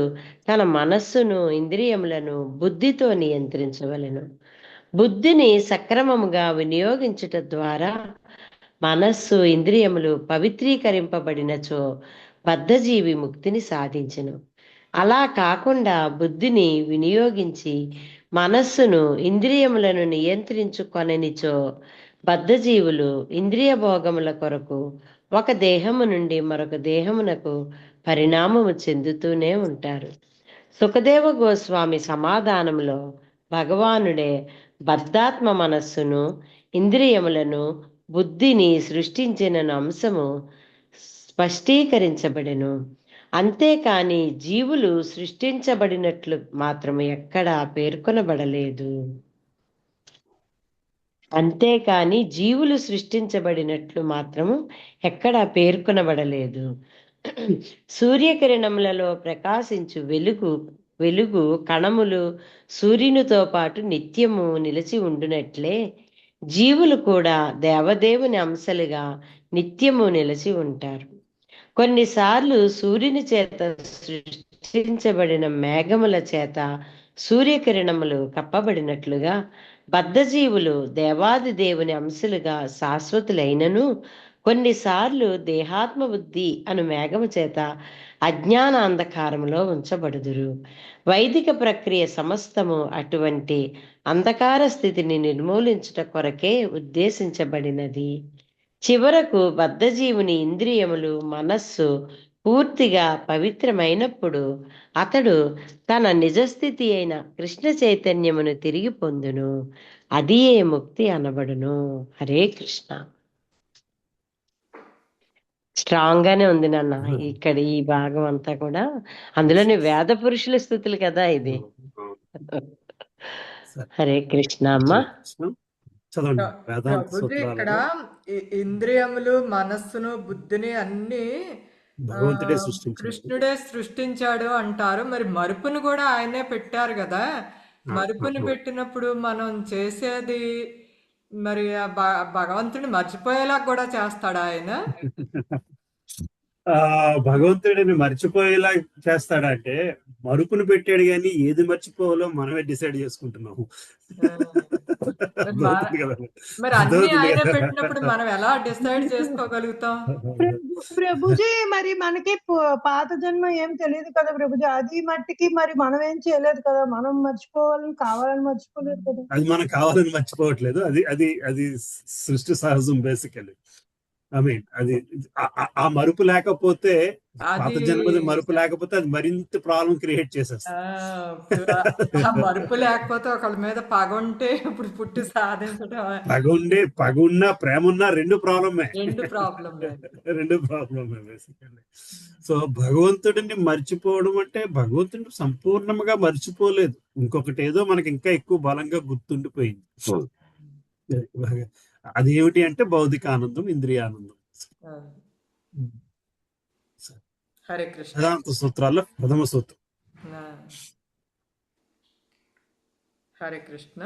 తన మనస్సును, ఇంద్రియములను బుద్ధితో నియంత్రించవలెను. బుద్ధిని సక్రమముగా వినియోగించుట ద్వారా మనస్సు, ఇంద్రియములు పవిత్రీకరింపబడినచో బద్ధజీవి ముక్తిని సాధించును. అలా కాకుండా బుద్ధిని వినియోగించి మనస్సును, ఇంద్రియములను నియంత్రించుకొననిచో బద్ధజీవులు ఇంద్రియ భోగముల కొరకు ఒక దేహము నుండి మరొక దేహమునకు పరిణామము చెందుతూనే ఉంటారు. సుఖదేవ గోస్వామి సమాధానంలో భగవానుడే బద్ధాత్మ మనస్సును, ఇంద్రియములను, బుద్ధిని సృష్టించిన అంశము స్పష్టీకరించబడెను. అంతేకాని జీవులు సృష్టించబడినట్లు మాత్రము ఎక్కడా పేర్కొనబడలేదు. అంతేకాని జీవులు సృష్టించబడినట్లు మాత్రము ఎక్కడా పేర్కొనబడలేదు. సూర్యకిరణములలో ప్రకాశించు వెలుగు కణములు సూర్యునితో పాటు నిత్యము నిలిచి ఉండునట్లే జీవులు కూడా దేవదేవుని అంశలుగా నిత్యము నిలిచి ఉంటారు. కొన్నిసార్లు సూర్యుని చేత సృష్టించబడిన మేఘముల చేత సూర్యకిరణములు కప్పబడినట్లుగా బద్ధజీవులు దేవాది దేవుని అంశలుగా శాశ్వతులైనను కొన్నిసార్లు దేహాత్మ బుద్ధి అను మేఘము చేత అజ్ఞాన అంధకారంలో ఉంచబడుదురు. వైదిక ప్రక్రియ సమస్తము అటువంటి అంధకార స్థితిని నిర్మూలించుట కొరకే ఉద్దేశించబడినది. చివరకు బద్ధజీవుని ఇంద్రియములు, మనస్సు పూర్తిగా పవిత్రమైనప్పుడు అతడు తన నిజస్థితి అయిన కృష్ణ చైతన్యమును తిరిగి పొందును. అదియే ముక్తి అనబడును. హరే కృష్ణ. స్ట్రాంగ్ గానే ఉంది నాన్న. ఇక్కడ ఈ భాగం అంతా కూడా అందులోని వేద పురుషుల స్థుతులు కదా ఇది. హరే కృష్ణ అమ్మ. చదవండి వేదాంత ప్రభుజీ ఇక్కడ సూత్రాలలో ఇంద్రియములు, మనస్సును, బుద్ధిని అన్ని భగవంతుడే సృష్టించాడు. కృష్ణుడే సృష్టించాడు అంటారు. మరి మరుపును కూడా ఆయనే పెట్టారు కదా. మరుపుని పెట్టినప్పుడు మనం చేసేది మరి ఆ భగవంతుడిని మర్చిపోయేలా కూడా చేస్తాడు ఆయన. భగవంతుడిని మర్చిపోయేలా చేస్తాడంటే మరుపును పెట్టాడు కానీ ఏది మర్చిపోవాలో మనమే డిసైడ్ చేసుకుంటున్నాము. మరి అన్ని ఆయన పెట్టినప్పుడు మనం ఎలా డిసైడ్ చేసుకోగలుగుతాం? ప్రభుజీ మరి మనకి పాత జన్మ ఏం తెలియదు కదా ప్రభుజీ. అది మట్టికి మరి మనం ఏం చేయలేదు కదా. మనం మర్చిపోవాలని కావాలని మర్చిపోలేదు కదా. అది మనం కావాలని మర్చిపోవట్లేదు. అది అది అది సృష్టి సహజం బేసికలీ. ఐ మీన్ అది ఆ మరుపు లేకపోతే, పాత జన్మది మరుపు లేకపోతే అది మరింత ప్రాబ్లం క్రియేట్ చేసేస్తుంది. మరుపు లేకపోతే ఒకళ్ళ మీద పగ ఉంటే ఇప్పుడు పుట్టి సాధించడం, పగ ఉన్నా ప్రేమ ఉన్నా రెండు ప్రాబ్లమే బేసికల్లీ. సో భగవంతుడిని మర్చిపోవడం అంటే భగవంతుడిని సంపూర్ణంగా మర్చిపోలేదు. ఇంకొకటి ఏదో మనకి ఇంకా ఎక్కువ బలంగా గుర్తుండిపోయింది. అది ఏమిటి అంటే భౌతిక ఆనందం, ఇంద్రియానందం. హరే కృష్ణ. వేదాంత సూత్రాల్లో ప్రథమ సూత్రం. హరే కృష్ణ.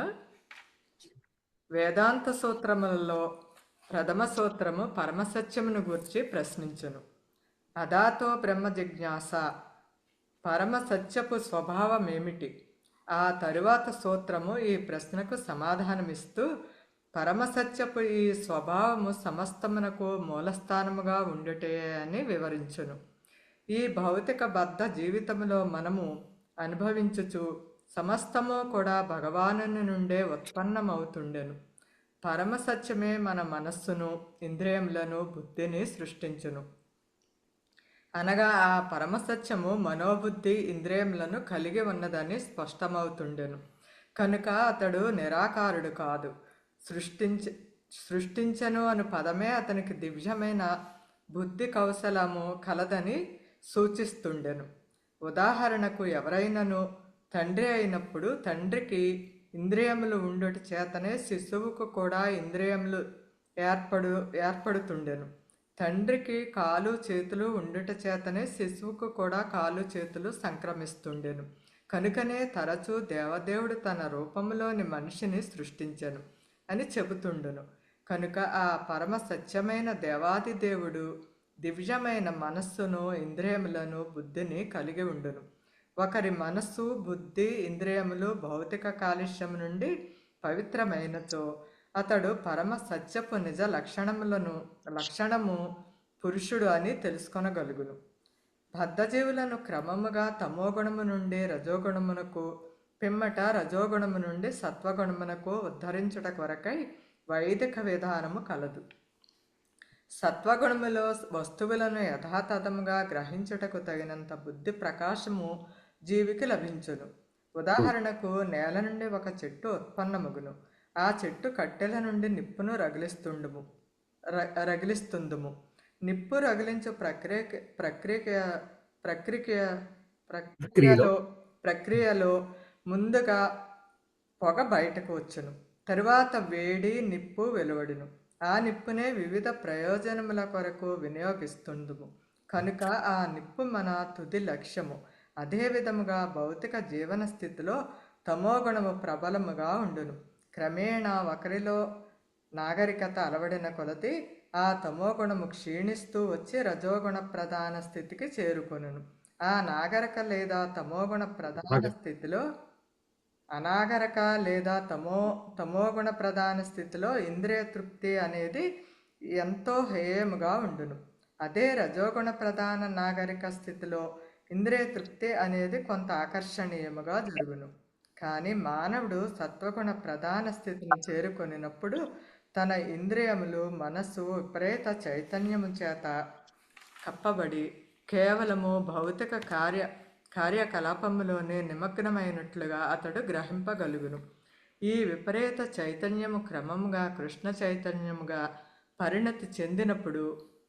వేదాంత సూత్రములలో ప్రథమ సూత్రము పరమసత్యమును గూర్చి ప్రశ్నించును. అదాతో బ్రహ్మ జిజ్ఞాస, పరమ సత్యపు స్వభావం ఏమిటి? ఆ తరువాత సూత్రము ఈ ప్రశ్నకు సమాధానమిస్తూ పరమసత్యపు ఈ స్వభావము సమస్తమునకు మూలస్థానముగా ఉండుటే అని వివరించును. ఈ భౌతిక బద్ధ జీవితంలో మనము అనుభవించుచు సమస్తము కూడా భగవానుని నుండే ఉత్పన్నమవుతుండెను. పరమసత్యమే మన మనస్సును, ఇంద్రియములను, బుద్ధిని సృష్టించును. అనగా ఆ పరమసత్యము మనోబుద్ధి ఇంద్రియములను కలిగి ఉన్నదని స్పష్టమవుతుండెను. కనుక అతడు నిరాకారుడు కాదు. సృష్టించను అను పదమే అతనికి దివ్యమైన బుద్ధి కౌశలము కలదని సూచిస్తుండెను. ఉదాహరణకు ఎవరైనాను తండ్రి అయినప్పుడు తండ్రికి ఇంద్రియములు ఉండుట చేతనే శిశువుకు కూడా ఇంద్రియములు ఏర్పడుతుండెను. తండ్రికి కాలు చేతులు ఉండుట చేతనే శిశువుకు కూడా కాలు చేతులు సంక్రమిస్తుండెను. కనుకనే తరచూ దేవదేవుడు తన రూపంలోని మనిషిని సృష్టించెను అని చెబుతుండును. కనుక ఆ పరమ సత్యమైన దేవాది దేవుడు దివ్యమైన మనస్సును, ఇంద్రియములను, బుద్ధిని కలిగి ఉండును. ఒకరి మనస్సు, బుద్ధి, ఇంద్రియములు భౌతిక కాలుష్యము నుండి పవిత్రమైనచో అతడు పరమ సత్యపు నిజ లక్షణము పురుషుడు అని తెలుసుకొనగలుగును. బద్ధజీవులను క్రమముగా తమోగుణము నుండి రజోగుణమునకు, పిమ్మట రజోగుణము నుండి సత్వగుణమునకు ఉద్ధరించుట కొరకై వైదిక విధానము కలదు. సత్వగుణములో వస్తువులను యథాతథముగా గ్రహించుటకు తగినంత బుద్ధి ప్రకాశము జీవికి లభించును. ఉదాహరణకు నేల నుండి ఒక చెట్టు ఉత్పన్నమగును. ఆ చెట్టు కట్టెల నుండి నిప్పును రగిలిస్తుందుము. నిప్పు రగిలించు ప్రక్రియలో ముందుగా పొగ బయటకు వచ్చును. తరువాత వేడి నిప్పు వెలువడును. ఆ నిప్పునే వివిధ ప్రయోజనముల కొరకు వినియోగిస్తుందుము. కనుక ఆ నిప్పు మన తుది లక్ష్యము. అదే విధముగా భౌతిక జీవన స్థితిలో తమోగుణము ప్రబలముగా ఉండును. క్రమేణా ఒకరిలో నాగరికత అలవడిన కొలది ఆ తమోగుణము క్షీణిస్తూ వచ్చి రజోగుణ ప్రధాన స్థితికి చేరుకొనును. ఆ నాగరిక లేదా తమోగుణ ప్రధాన స్థితిలో తమోగుణ ప్రధాన స్థితిలో ఇంద్రియ తృప్తి అనేది ఎంతో హేయముగా ఉండును. అదే రజోగుణ ప్రధాన నాగరిక స్థితిలో ఇంద్రియ తృప్తి అనేది కొంత ఆకర్షణీయముగా జరుగును. కానీ మానవుడు సత్వగుణ ప్రధాన స్థితిని చేరుకొనినప్పుడు తన ఇంద్రియములు, మనస్సు విపరీత చైతన్యము చేత కప్పబడి కేవలము భౌతిక కార్యకలాపములోనే నిమగ్నమైనట్లుగా అతడు గ్రహింపగలుగును. ఈ విపరీత చైతన్యము క్రమముగా కృష్ణ చైతన్యముగా పరిణతి చెందినప్పుడు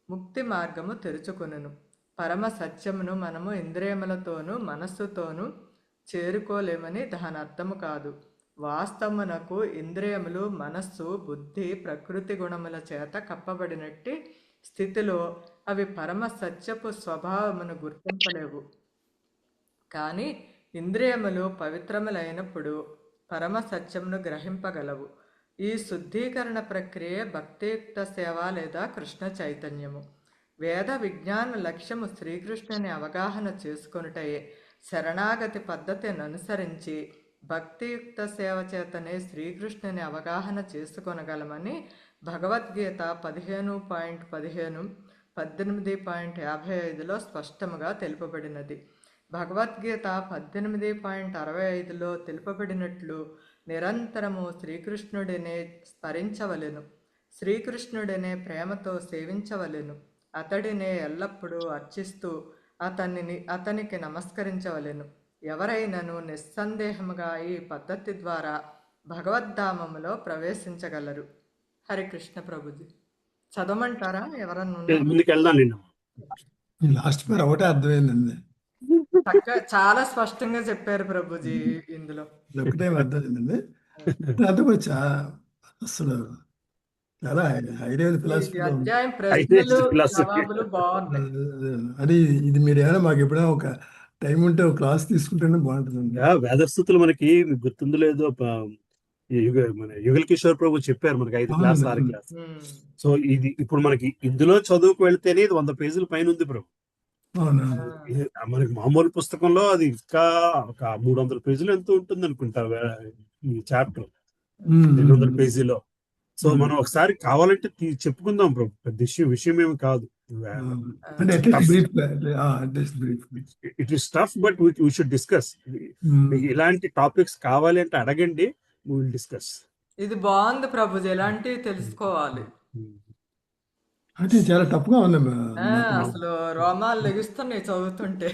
ముక్తి మార్గము తెరుచుకొనును. పరమ సత్యమును మనము ఇంద్రియములతోనూ మనస్సుతోనూ చేరుకోలేమని దాని అర్థము కాదు. వాస్తవమునకు ఇంద్రియములు, మనస్సు, బుద్ధి ప్రకృతి గుణముల చేత కప్పబడినట్టి స్థితిలో అవి పరమ సత్యపు స్వభావమును గుర్తింపలేవు. కానీ ఇంద్రియములు పవిత్రములైనప్పుడు పరమ సత్యమును గ్రహింపగలవు. ఈ శుద్ధీకరణ ప్రక్రియ భక్తియుక్త సేవ లేదా కృష్ణ చైతన్యము. వేద విజ్ఞాన లక్ష్యము శ్రీకృష్ణుని అవగాహన చేసుకొనుటయే. శరణాగతి పద్ధతిని అనుసరించి భక్తియుక్త సేవ చేతనే శ్రీకృష్ణుని అవగాహన చేసుకొనగలమని భగవద్గీత 15.15, 18.55లో స్పష్టముగా తెలుపబడినది. భగవద్గీత 18.65లో తెలుపబడినట్లు నిరంతరము శ్రీకృష్ణుడినే స్మరించవలెను. శ్రీకృష్ణుడినే ప్రేమతో సేవించవలెను. అతడినే ఎల్లప్పుడూ అర్చిస్తూ అతనికి నమస్కరించవలెను. ఎవరైనను నిస్సందేహముగా ఈ పద్ధతి ద్వారా భగవద్ధామములో ప్రవేశించగలరు. హరికృష్ణ ప్రభుజీ. చదవమంటారా ఎవరన్నా? ముందుకు వెళ్దాం. నిన్న లాస్ట్ పేరు ఒకటే అర్థమైందండి. చాలా స్పష్టంగా చెప్పారు ప్రభుజీ. ఇందులో ఒకటే అర్థమైందండి. అది కూడా అసలు చాలా హై లెవెల్ ఫిలాసఫీ. అధ్యాయం ప్రశ్నలు జవాబులు బాగున్నాయి. అది ఇది మీరు ఏమైనా మాకు ఎప్పుడైనా ఒక టైం ఉంటే ఒక క్లాస్ తీసుకుంటేనే బాగుంటుంది. వేదస్థుతులు మనకి గుర్తుందో లేదో మన యుగల్ కిషోర్ ప్రభు చెప్పారు మనకి 5 క్లాస్ 6 క్లాస్. సో ఇది ఇప్పుడు మనకి ఇందులో చదువుకు వెళ్తేనే ఇది 100 పేజీల పైన ఉంది ప్రభు. మనకి మామూలు పుస్తకంలో అది ఇంకా ఒక 300 పేజీలు ఎంత ఉంటుంది అనుకుంటా ఈ చాప్టర్ 200 పేజీలో. సో మనం ఒకసారి కావాలంటే చెప్పుకుందాం ప్రభు. పెద్ద విషయం ఏమి కాదు. It is tough but we should discuss. ఇలాంటి టాపిక్స్ కావాలి అంటే అడగండి, we will discuss. ఇది బాగుంది ప్రభుజీ. ఎలాంటివి తెలుసుకోవాలి అంటే చాలా టఫ్గా ఉంది. అసలు రోమాలు లెగుస్తున్నాయి చదువుతుంటే.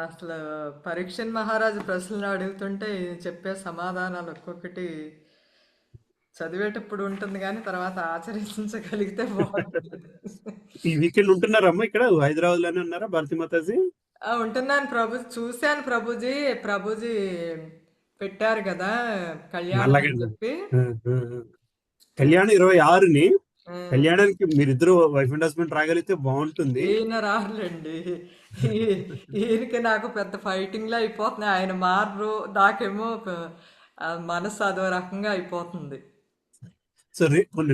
అసలు పరీక్షణ్ మహారాజు ప్రశ్నలు అడుగుతుంటే చెప్పే సమాధానాలు ఒక్కొక్కటి చదివేటప్పుడు ఉంటుంది కానీ తర్వాత ఆచరించగలిగితే బాగుంటుంది. ఈ వీకెండ్ ఉంటున్నారమ్మా ఇక్కడ హైదరాబాద్ లోనే ఉన్నారా భారతి మాతాజీ? ఉంటున్నాను ప్రభు. చూశాను ప్రభుజీ. ప్రభుజీ పెట్టారు కదా కళ్యాణం అని చెప్పి. కళ్యాణం 26ని. కళ్యాణానికి మీరిద్దరు వైఫ్ అండ్ హస్బెండ్ రాగలిగితే బాగుంటుంది. ఈయన రారులేండి. ఈయనకి నాకు పెద్ద ఫైటింగ్ లో అయిపోతుంది. ఆయన మారు, నాకేమో మనసు అదో రకంగా అయిపోతుంది. సో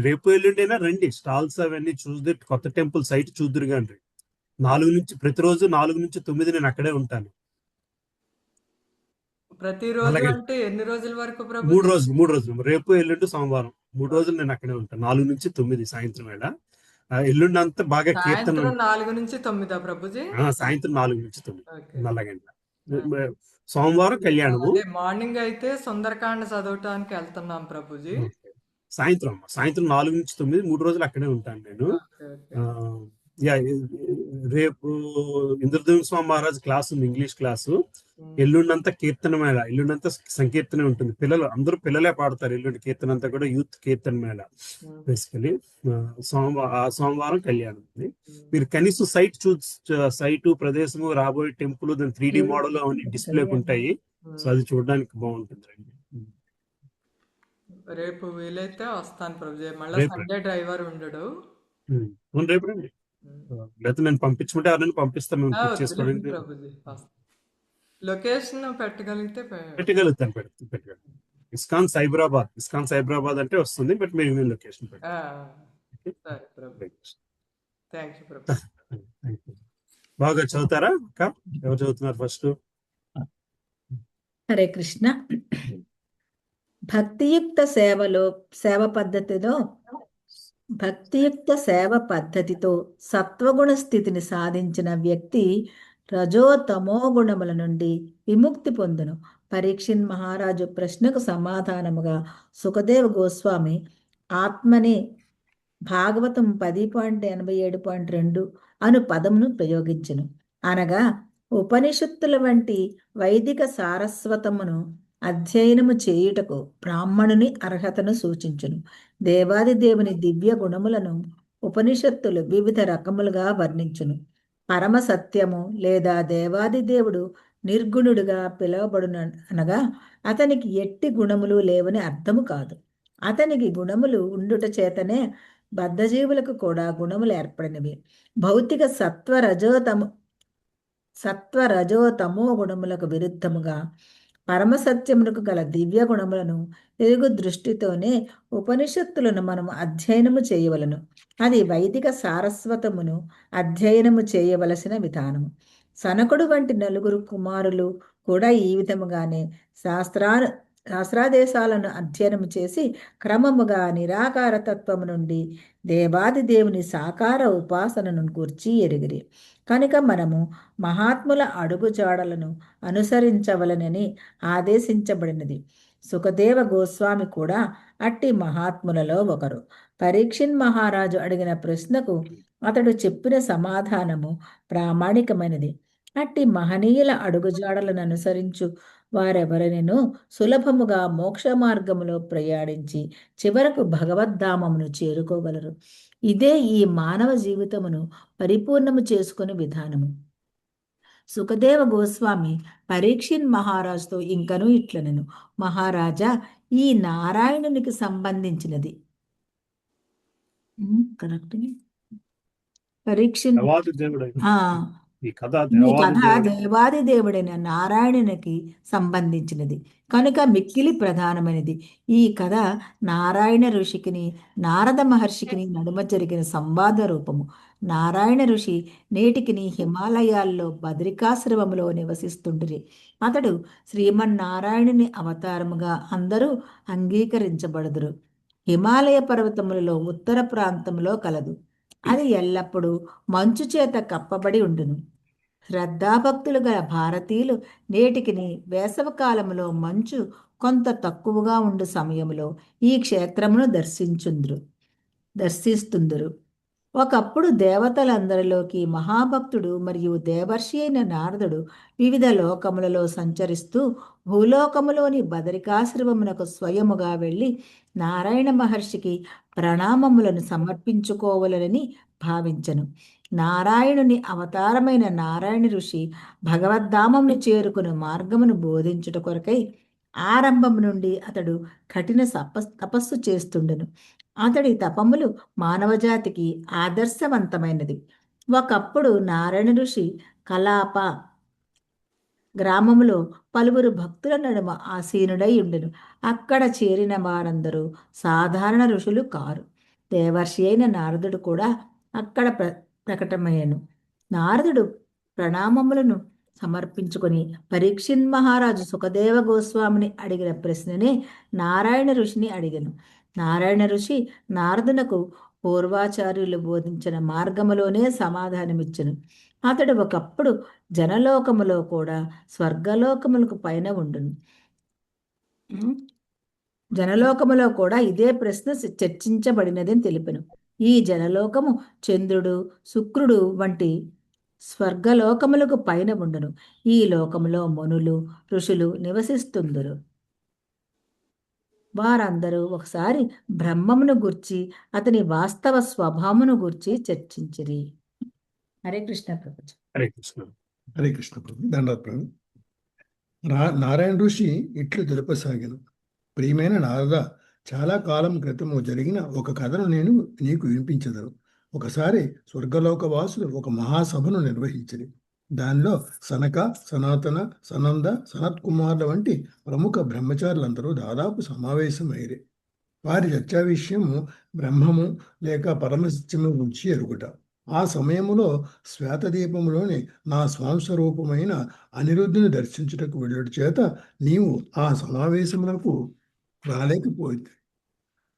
రేపు ఎల్లుండైనా రండి. స్టాల్స్ అవన్నీ చూసి కొత్త టెంపుల్ సైట్ చూద్దరు కానీ. 4 నుంచి ప్రతిరోజు 4 నుంచి 9 నేను అక్కడే ఉంటాను. ప్రతిరోజు అంటే ఎన్ని రోజుల వరకు ప్రభు? 3 రోజులు. రేపు ఎల్లుండి సోమవారం 3 రోజులు నేను అక్కడే ఉంటాను. 4 నుంచి 9 సాయంత్రం వేళ. ఎల్లుండి అంతా బాగా కీర్తన. 4 నుంచి 9 ప్రభుజీ? సాయంత్రం 4 నుంచి 9 నల్ల గంట. సోమవారం కళ్యాణము. మార్నింగ్ అయితే సుందరకాండ చదవటానికి వెళ్తున్నాం ప్రభుజీ. సాయంత్రం 4 నుంచి 9 3 రోజులు అక్కడే ఉంటాను నేను. రేపు ఇంద్రదేవ స్వామి మహారాజ్ క్లాస్ ఉంది, ఇంగ్లీష్ క్లాసు. ఎల్లుండంతా కీర్తన మేళ, ఎల్లుండంతా సంకీర్తన ఉంటుంది. అందరూ పిల్లలే పాడతారు. ఎల్లుండి కీర్తన అంతా కూడా యూత్ కీర్తన మేళ బేసికలీ. సోమవారం కళ్యాణం ఉంది. మీరు కనీసం సైట్ ప్రదేశము, రాబోయే టెంపుల్, దాని 3D మోడల్ అవన్నీ డిస్ప్లే ఉంటాయి. సో అది చూడడానికి బాగుంటుంది. రేపు వీలైతే వస్తాను ప్రభుజీ. మళ్ళీ సండే డ్రైవర్ ఉండడు. రేపు రండి. లేకపోతే నేను పంపించుకుంటే ఎవరైనా పంపిస్తాను చేసుకోవడానికి. లొకేషన్ పెట్టగలిగితే పెట్టగలుగుతాను. ఇస్కాన్ సైబరాబాద్ అంటే వస్తుంది. బట్ మీరు లొకేషన్ బాగా చదువుతారా అక్క? ఎవరు చదువుతున్నారు ఫస్ట్? హరే కృష్ణ. భక్తియుక్త సేవ పద్ధతితో సత్వగుణ స్థితిని సాధించిన వ్యక్తి రజో తమో గుణముల నుండి విముక్తి పొందును. పరీక్షణ్ మహారాజు ప్రశ్నకు సమాధానముగా సుఖదేవ గోస్వామి ఆత్మనే భాగవతం 10.87.2 అను పదమును ప్రయోగించును. అనగా ఉపనిషత్తుల వంటి వైదిక సారస్వతమును అధ్యయనము చేయుటకు బ్రాహ్మణుని అర్హతను సూచించును. దేవాది దేవుని దివ్య గుణములను ఉపనిషత్తులు వివిధ రకములుగా వర్ణించును. పరమ సత్యము లేదా దేవాది దేవుడు నిర్గుణుడుగా పిలువబడున అనగా అతనికి ఎట్టి గుణములు లేవని అర్థము కాదు. అతనికి గుణములు ఉండుట చేతనే బద్ధజీవులకు కూడా గుణములు ఏర్పడినవి. భౌతిక సత్వ రజో తమో గుణములకు విరుద్ధముగా పరమసత్యమునకు గల దివ్య గుణములను ఎరుగు దృష్టితోనే ఉపనిషత్తులను మనము అధ్యయనము చేయవలను. అది వైదిక సారస్వతమును అధ్యయనము చేయవలసిన విధానము. సనకుడు వంటి 4 కుమారులు కూడా ఈ విధముగానే శాస్త్రాదేశాలను అధ్యయనము చేసి క్రమముగా నిరాకార తత్వము నుండి దేవాది దేవుని సాకార ఉపాసనను గూర్చి ఎరిగిరి. కనుక మనము మహాత్ముల అడుగుజాడలను అనుసరించవలనని ఆదేశించబడినది. సుఖదేవ గోస్వామి కూడా అట్టి మహాత్ములలో ఒకరు. పరీక్షిన్ మహారాజు అడిగిన ప్రశ్నకు అతడు చెప్పిన సమాధానము ప్రామాణికమైనది. అట్టి మహనీయుల అడుగుజాడలను అనుసరించు వారెవరనూ సులభముగా మోక్ష మార్గములో ప్రయాణించి చివరకు భగవద్ధామమును చేరుకోగలరు. ఇదే ఈ మానవ జీవితమును పరిపూర్ణము చేసుకునే విధానము. సుఖదేవ గోస్వామి పరీక్షిన్ మహారాజుతో ఇంకనూ ఇట్లనెను, మహారాజా, ఈ నారాయణునికి సంబంధించినది కరెక్ట్ పరీక్షిన్ ఈ కథ దేవాది దేవుడైన నారాయణునికి సంబంధించినది కనుక మిక్కిలి ప్రధానమైనది. ఈ కథ నారాయణ ఋషికిని నారద మహర్షికిని నడుమ జరిగిన సంవాద రూపము. నారాయణ ఋషి నేటికిని హిమాలయాల్లో బద్రికాశ్రమములో నివసిస్తుండిరి. అతడు శ్రీమన్నారాయణుని అవతారముగా అందరూ అంగీకరించబడుదురు. హిమాలయ పర్వతములలో ఉత్తర ప్రాంతంలో కలదు. అది ఎల్లప్పుడూ మంచు చేత కప్పబడి ఉండును. శ్రద్ధాభక్తులు గల భారతీయులు నేటికిని వేసవకాలములో మంచు కొంత తక్కువగా ఉండు సమయములో ఈ క్షేత్రమును దర్శిస్తుందురు. ఒకప్పుడు దేవతలందరిలోకి మహాభక్తుడు మరియు దేవర్షి అయిన నారదుడు వివిధ లోకములలో సంచరిస్తూ భూలోకములోని బదరికాశ్రమమునకు స్వయముగా వెళ్ళి నారాయణ మహర్షికి ప్రణామములను సమర్పించుకోవాలని భావించను. నారాయణుని అవతారమైన నారాయణ ఋషి భగవద్ధామమును చేరుకుని మార్గమును బోధించుట కొరకై ఆరంభం నుండి అతడు కఠిన తపస్సు చేస్తుండెను. అతడి తపములు మానవజాతికి ఆదర్శవంతమైనది. ఒకప్పుడు నారాయణ ఋషి కలాప గ్రామములో పలువురు భక్తుల నడుమ ఆసీనుడై ఉండెను. అక్కడ చేరిన వారందరూ సాధారణ ఋషులు కారు. దేవర్షి అయిన నారదుడు కూడా అక్కడ ప్రకటమయ్యను. నారదుడు ప్రణామములను సమర్పించుకొని పరీక్షిన్ మహారాజు సుఖదేవ గోస్వామిని అడిగిన ప్రశ్ననే నారాయణ ఋషిని అడిగను. నారాయణ ఋషి నారదునకు పూర్వాచార్యులు బోధించిన మార్గములోనే సమాధానమిచ్చను. అతడు ఒకప్పుడు జనలోకములో కూడా స్వర్గలోకములకు పైన ఉండును. జనలోకములో కూడా ఇదే ప్రశ్న చర్చించబడినదని తెలిపెను. ఈ జనలోకము చంద్రుడు, శుక్రుడు వంటి స్వర్గలోకములకు పైన ఉండును. ఈ లోకములో మునులు, ఋషులు నివసిస్తుందరు. వారందరూ ఒకసారి బ్రహ్మమును గూర్చి అతని వాస్తవ స్వభావమును గూర్చి చర్చించిరి. హరే కృష్ణ ప్రభు. హరే కృష్ణ. హరే కృష్ణ ప్రభు. దండాత్ ప్రభు. నారాయణ ఋషి ఇట్లు తెలుపసాగాను. ప్రియమైన నారద, చాలా కాలం క్రితము జరిగిన ఒక కథను నేను నీకు వినిపించదను. ఒకసారి స్వర్గలోకవాసులు ఒక మహాసభను నిర్వహించింది. దానిలో సనక, సనాతన, సనంద, సనత్ కుమార్ల వంటి ప్రముఖ బ్రహ్మచారులందరూ దాదాపు సమావేశమయ్యారు. వారి చర్చా విషయము బ్రహ్మము లేక పరమసత్యము గురించి ఎరుగుట. ఆ సమయములో శ్వేతదీపంలోని నా స్వాంస్వరూపమైన అనిరుద్ధుని దర్శించుటకు వెళ్ళుట చేత నీవు ఆ సమావేశములకు రాలేకపోయింది.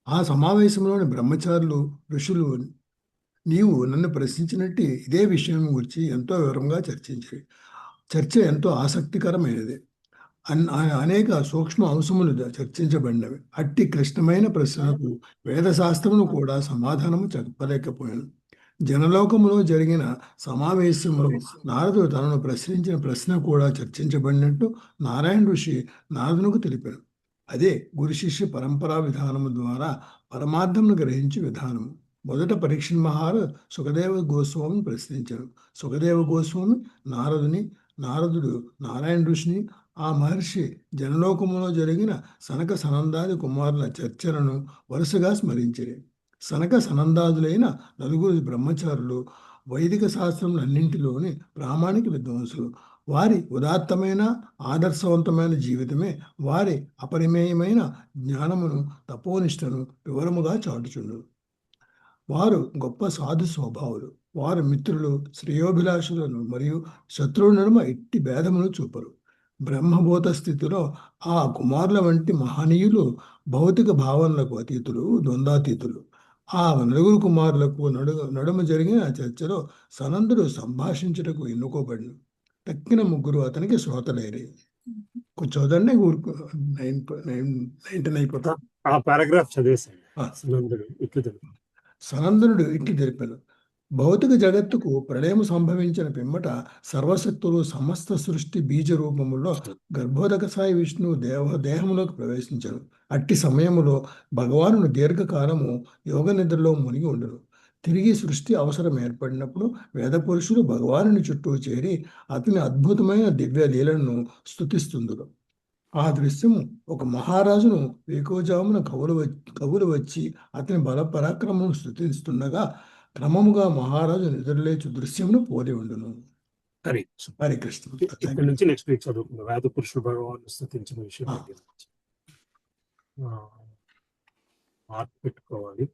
ఆ సమావేశంలోని బ్రహ్మచారులు, ఋషులు నీవు నన్ను ప్రశ్నించినట్టు ఇదే విషయం గురించి ఎంతో వివరంగా చర్చించారు. చర్చ ఎంతో ఆసక్తికరమైనది. అనేక సూక్ష్మ అంశములు చర్చించబడినవి. అట్టి క్లిష్టమైన ప్రశ్నలకు వేదశాస్త్రమును కూడా సమాధానము చెప్పలేకపోయాను. జనలోకములో జరిగిన సమావేశంలో నారదుడు తనను ప్రశ్నించిన ప్రశ్న కూడా చర్చించబడినట్టు నారాయణ ఋషి నారదునికి తెలిపారు. అదే గురు శిష్య పరంపరా విధానము ద్వారా పరమార్థమును గ్రహించే విధానము. మొదట పరీక్షణ్ మహారాజు సుఖదేవ గోస్వామిని ప్రశ్నించారు. సుఖదేవ గోస్వామి నారదుడు నారాయణ ఋషిని, ఆ మహర్షి జనలోకములో జరిగిన సనక సనందాది కుమారుల చర్చలను వరుసగా స్మరించారు. సనక సనందాదులైన నలుగురు బ్రహ్మచారులు వైదిక శాస్త్రములన్నింటిలోని ప్రామాణిక విద్వాంసులు. వారి ఉదాత్తమైన ఆదర్శవంతమైన జీవితమే వారి అపరిమేయమైన జ్ఞానమును తపోనిష్టను వివరముగా చాటుచుండు. వారు గొప్ప సాధు స్వభావులు. వారు మిత్రులు, శ్రేయోభిలాషులను మరియు శత్రువుల నడుమ ఎట్టి భేదమును చూపరు. బ్రహ్మభూత స్థితిలో ఆ కుమారుల వంటి మహనీయులు భౌతిక భావనలకు అతీతులు, ద్వంద్వాతీతులు. ఆ నలుగురు కుమారులకు నడుమ జరిగిన చర్చలో సనందుడు సంభాషించుటకు ఎన్నుకోబడిన తక్కిన ముగ్గురు అతనికి శ్రోతలేరి. కొంచెం చదవండి, ఊరుకు 19 అయిపోతా. ఆ పారాగ్రాఫ్ చదివేశాను. సనందనుడు ఇట్లు తెలిపాను. భౌతిక జగత్తుకు ప్రళయము సంభవించిన పిమ్మట సర్వశక్తులు సమస్త సృష్టి బీజ రూపములో గర్భోదక సాయి విష్ణువు దేహములోకి ప్రవేశించను. అట్టి సమయములో భగవానుడు దీర్ఘకాలము యోగ నిద్రలో మునిగి ఉండను. తిరిగి సృష్టి అవసరం ఏర్పడినప్పుడు వేద పురుషులు భగవానుని చుట్టూ చేరి అతని అద్భుతమైన దివ్య లీలను స్తుతిస్తుందురు. ఆ దృశ్యము ఒక మహారాజును వేకోజామున కవులు వచ్చి అతని బల పరాక్రమను స్తుతిస్తుండగా క్రమముగా మహారాజు నిద్రలేచు దృశ్యమును పోలి ఉండును. హరే కృష్ణ. ఇక్కడ నుంచి నెక్స్ట్ వీక్ చదువుకుందాం. వేద పురుషుడు భగవాన్ స్తుతించిన విషయం మార్పు పెట్టుకోవాలి.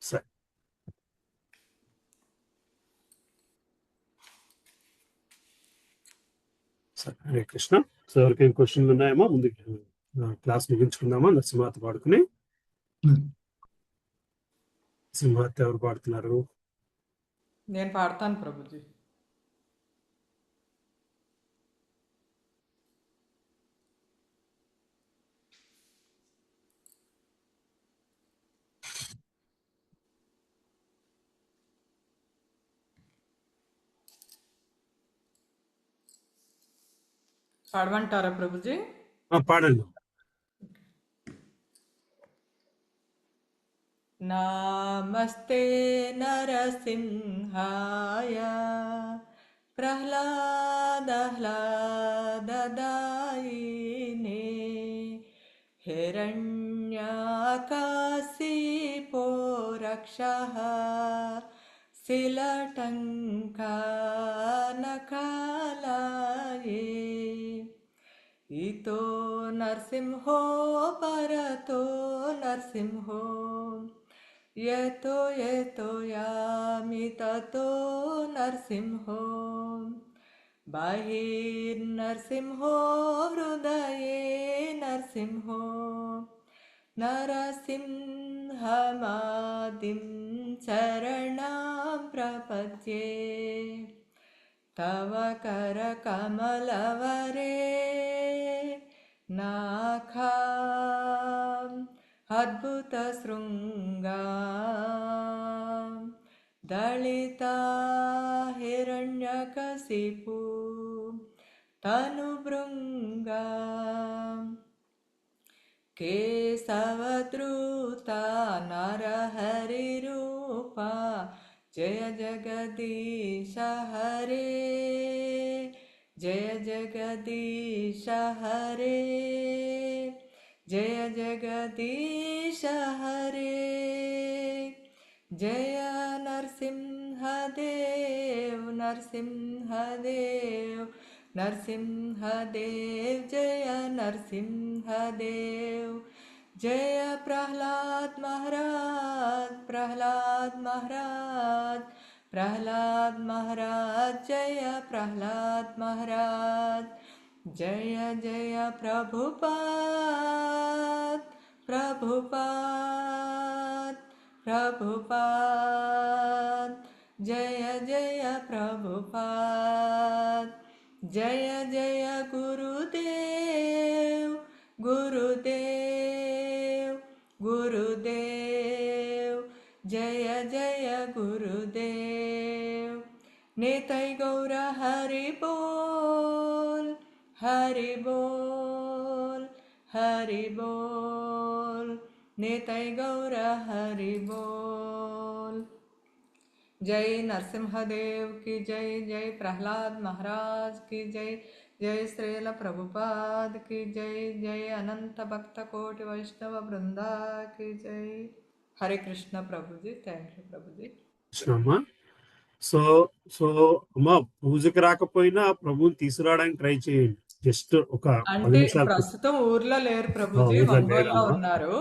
సరే, హరే కృష్ణ. సో ఎవరికైనా క్వశ్చన్లు ఉన్నాయమ్మా? ముందు క్లాస్ ముగించుకుందామా? నరసింహాత పాడుకుని. సింహాత ఎవరు పాడుతున్నారు? నేను పాడతాను ప్రభుజీ. పాడమంటారా ప్రభుజీ? పాడండి. నమస్తే నరసింహాయ ప్రహ్లాదహ్లాదదాయినే హిరణ్యాకాశిపో రక్షః శిలటంకానకాలయే ఇతో నరసింహో పరతో నరసింహో యతో యతో యామి తతో నరసింహో బహిర్నరసింహో హృదయే నరసింహో నరసింహమాదిం శరణాం ప్రపద్యే తవ కరకమలవరే నాఖాం అద్భుత శృంగా దళిత హిరణ్యకశిపు తనుభృంగా కేశవద్రుత నరహరిరూప జయ జగదీశ హరే జయ జగదీశ హరే జయ జగదీశ హరే జయ నరసింహదేవ్ నరసింహదేవ్ నరసింహదేవ్ జయ నరసింహదేవ్ జయ ప్రహ్లాద్ మహారాజ్ ప్రహ్లాద్ మహారాజ్ ప్రహ్లాద్ మహారాజ్ జయ ప్రహ్లాద్ మహారాజ్ జయ జయ ప్రభుపాద్ ప్రభుపాద్ ప్రభుపాద్ జయ జయ ప్రభుపాద్ జయ జయ గురుదేవ్ గురుదేవ్ గురుదేవ్ नेतै गौर हरि बोल, हरि बोल, हरि बोल, नेतै गौर हरि बोल। जय नरसिंहदेव की जय, जय प्रहलाद महाराज की जय, जय श्रील प्रभुपाद की जय, जय अनंत भक्त कोटि वैष्णव वृंदा की जय। हरे कृष्ण प्रभु जी, थैंक यू प्रभु जी। అమ్మా సో సో అమ్మా పూజకి రాకపోయినా ప్రభుని తీసుకురావడానికి ట్రై చేయండి. జస్ట్ ఒక 10 అంటే నిమిషాలు ప్రస్తుతం ఊర్లో లేరు ప్రభుజీ, ఊర్లో ఒంగోలులో లేరమ్మా. ఉన్నారు.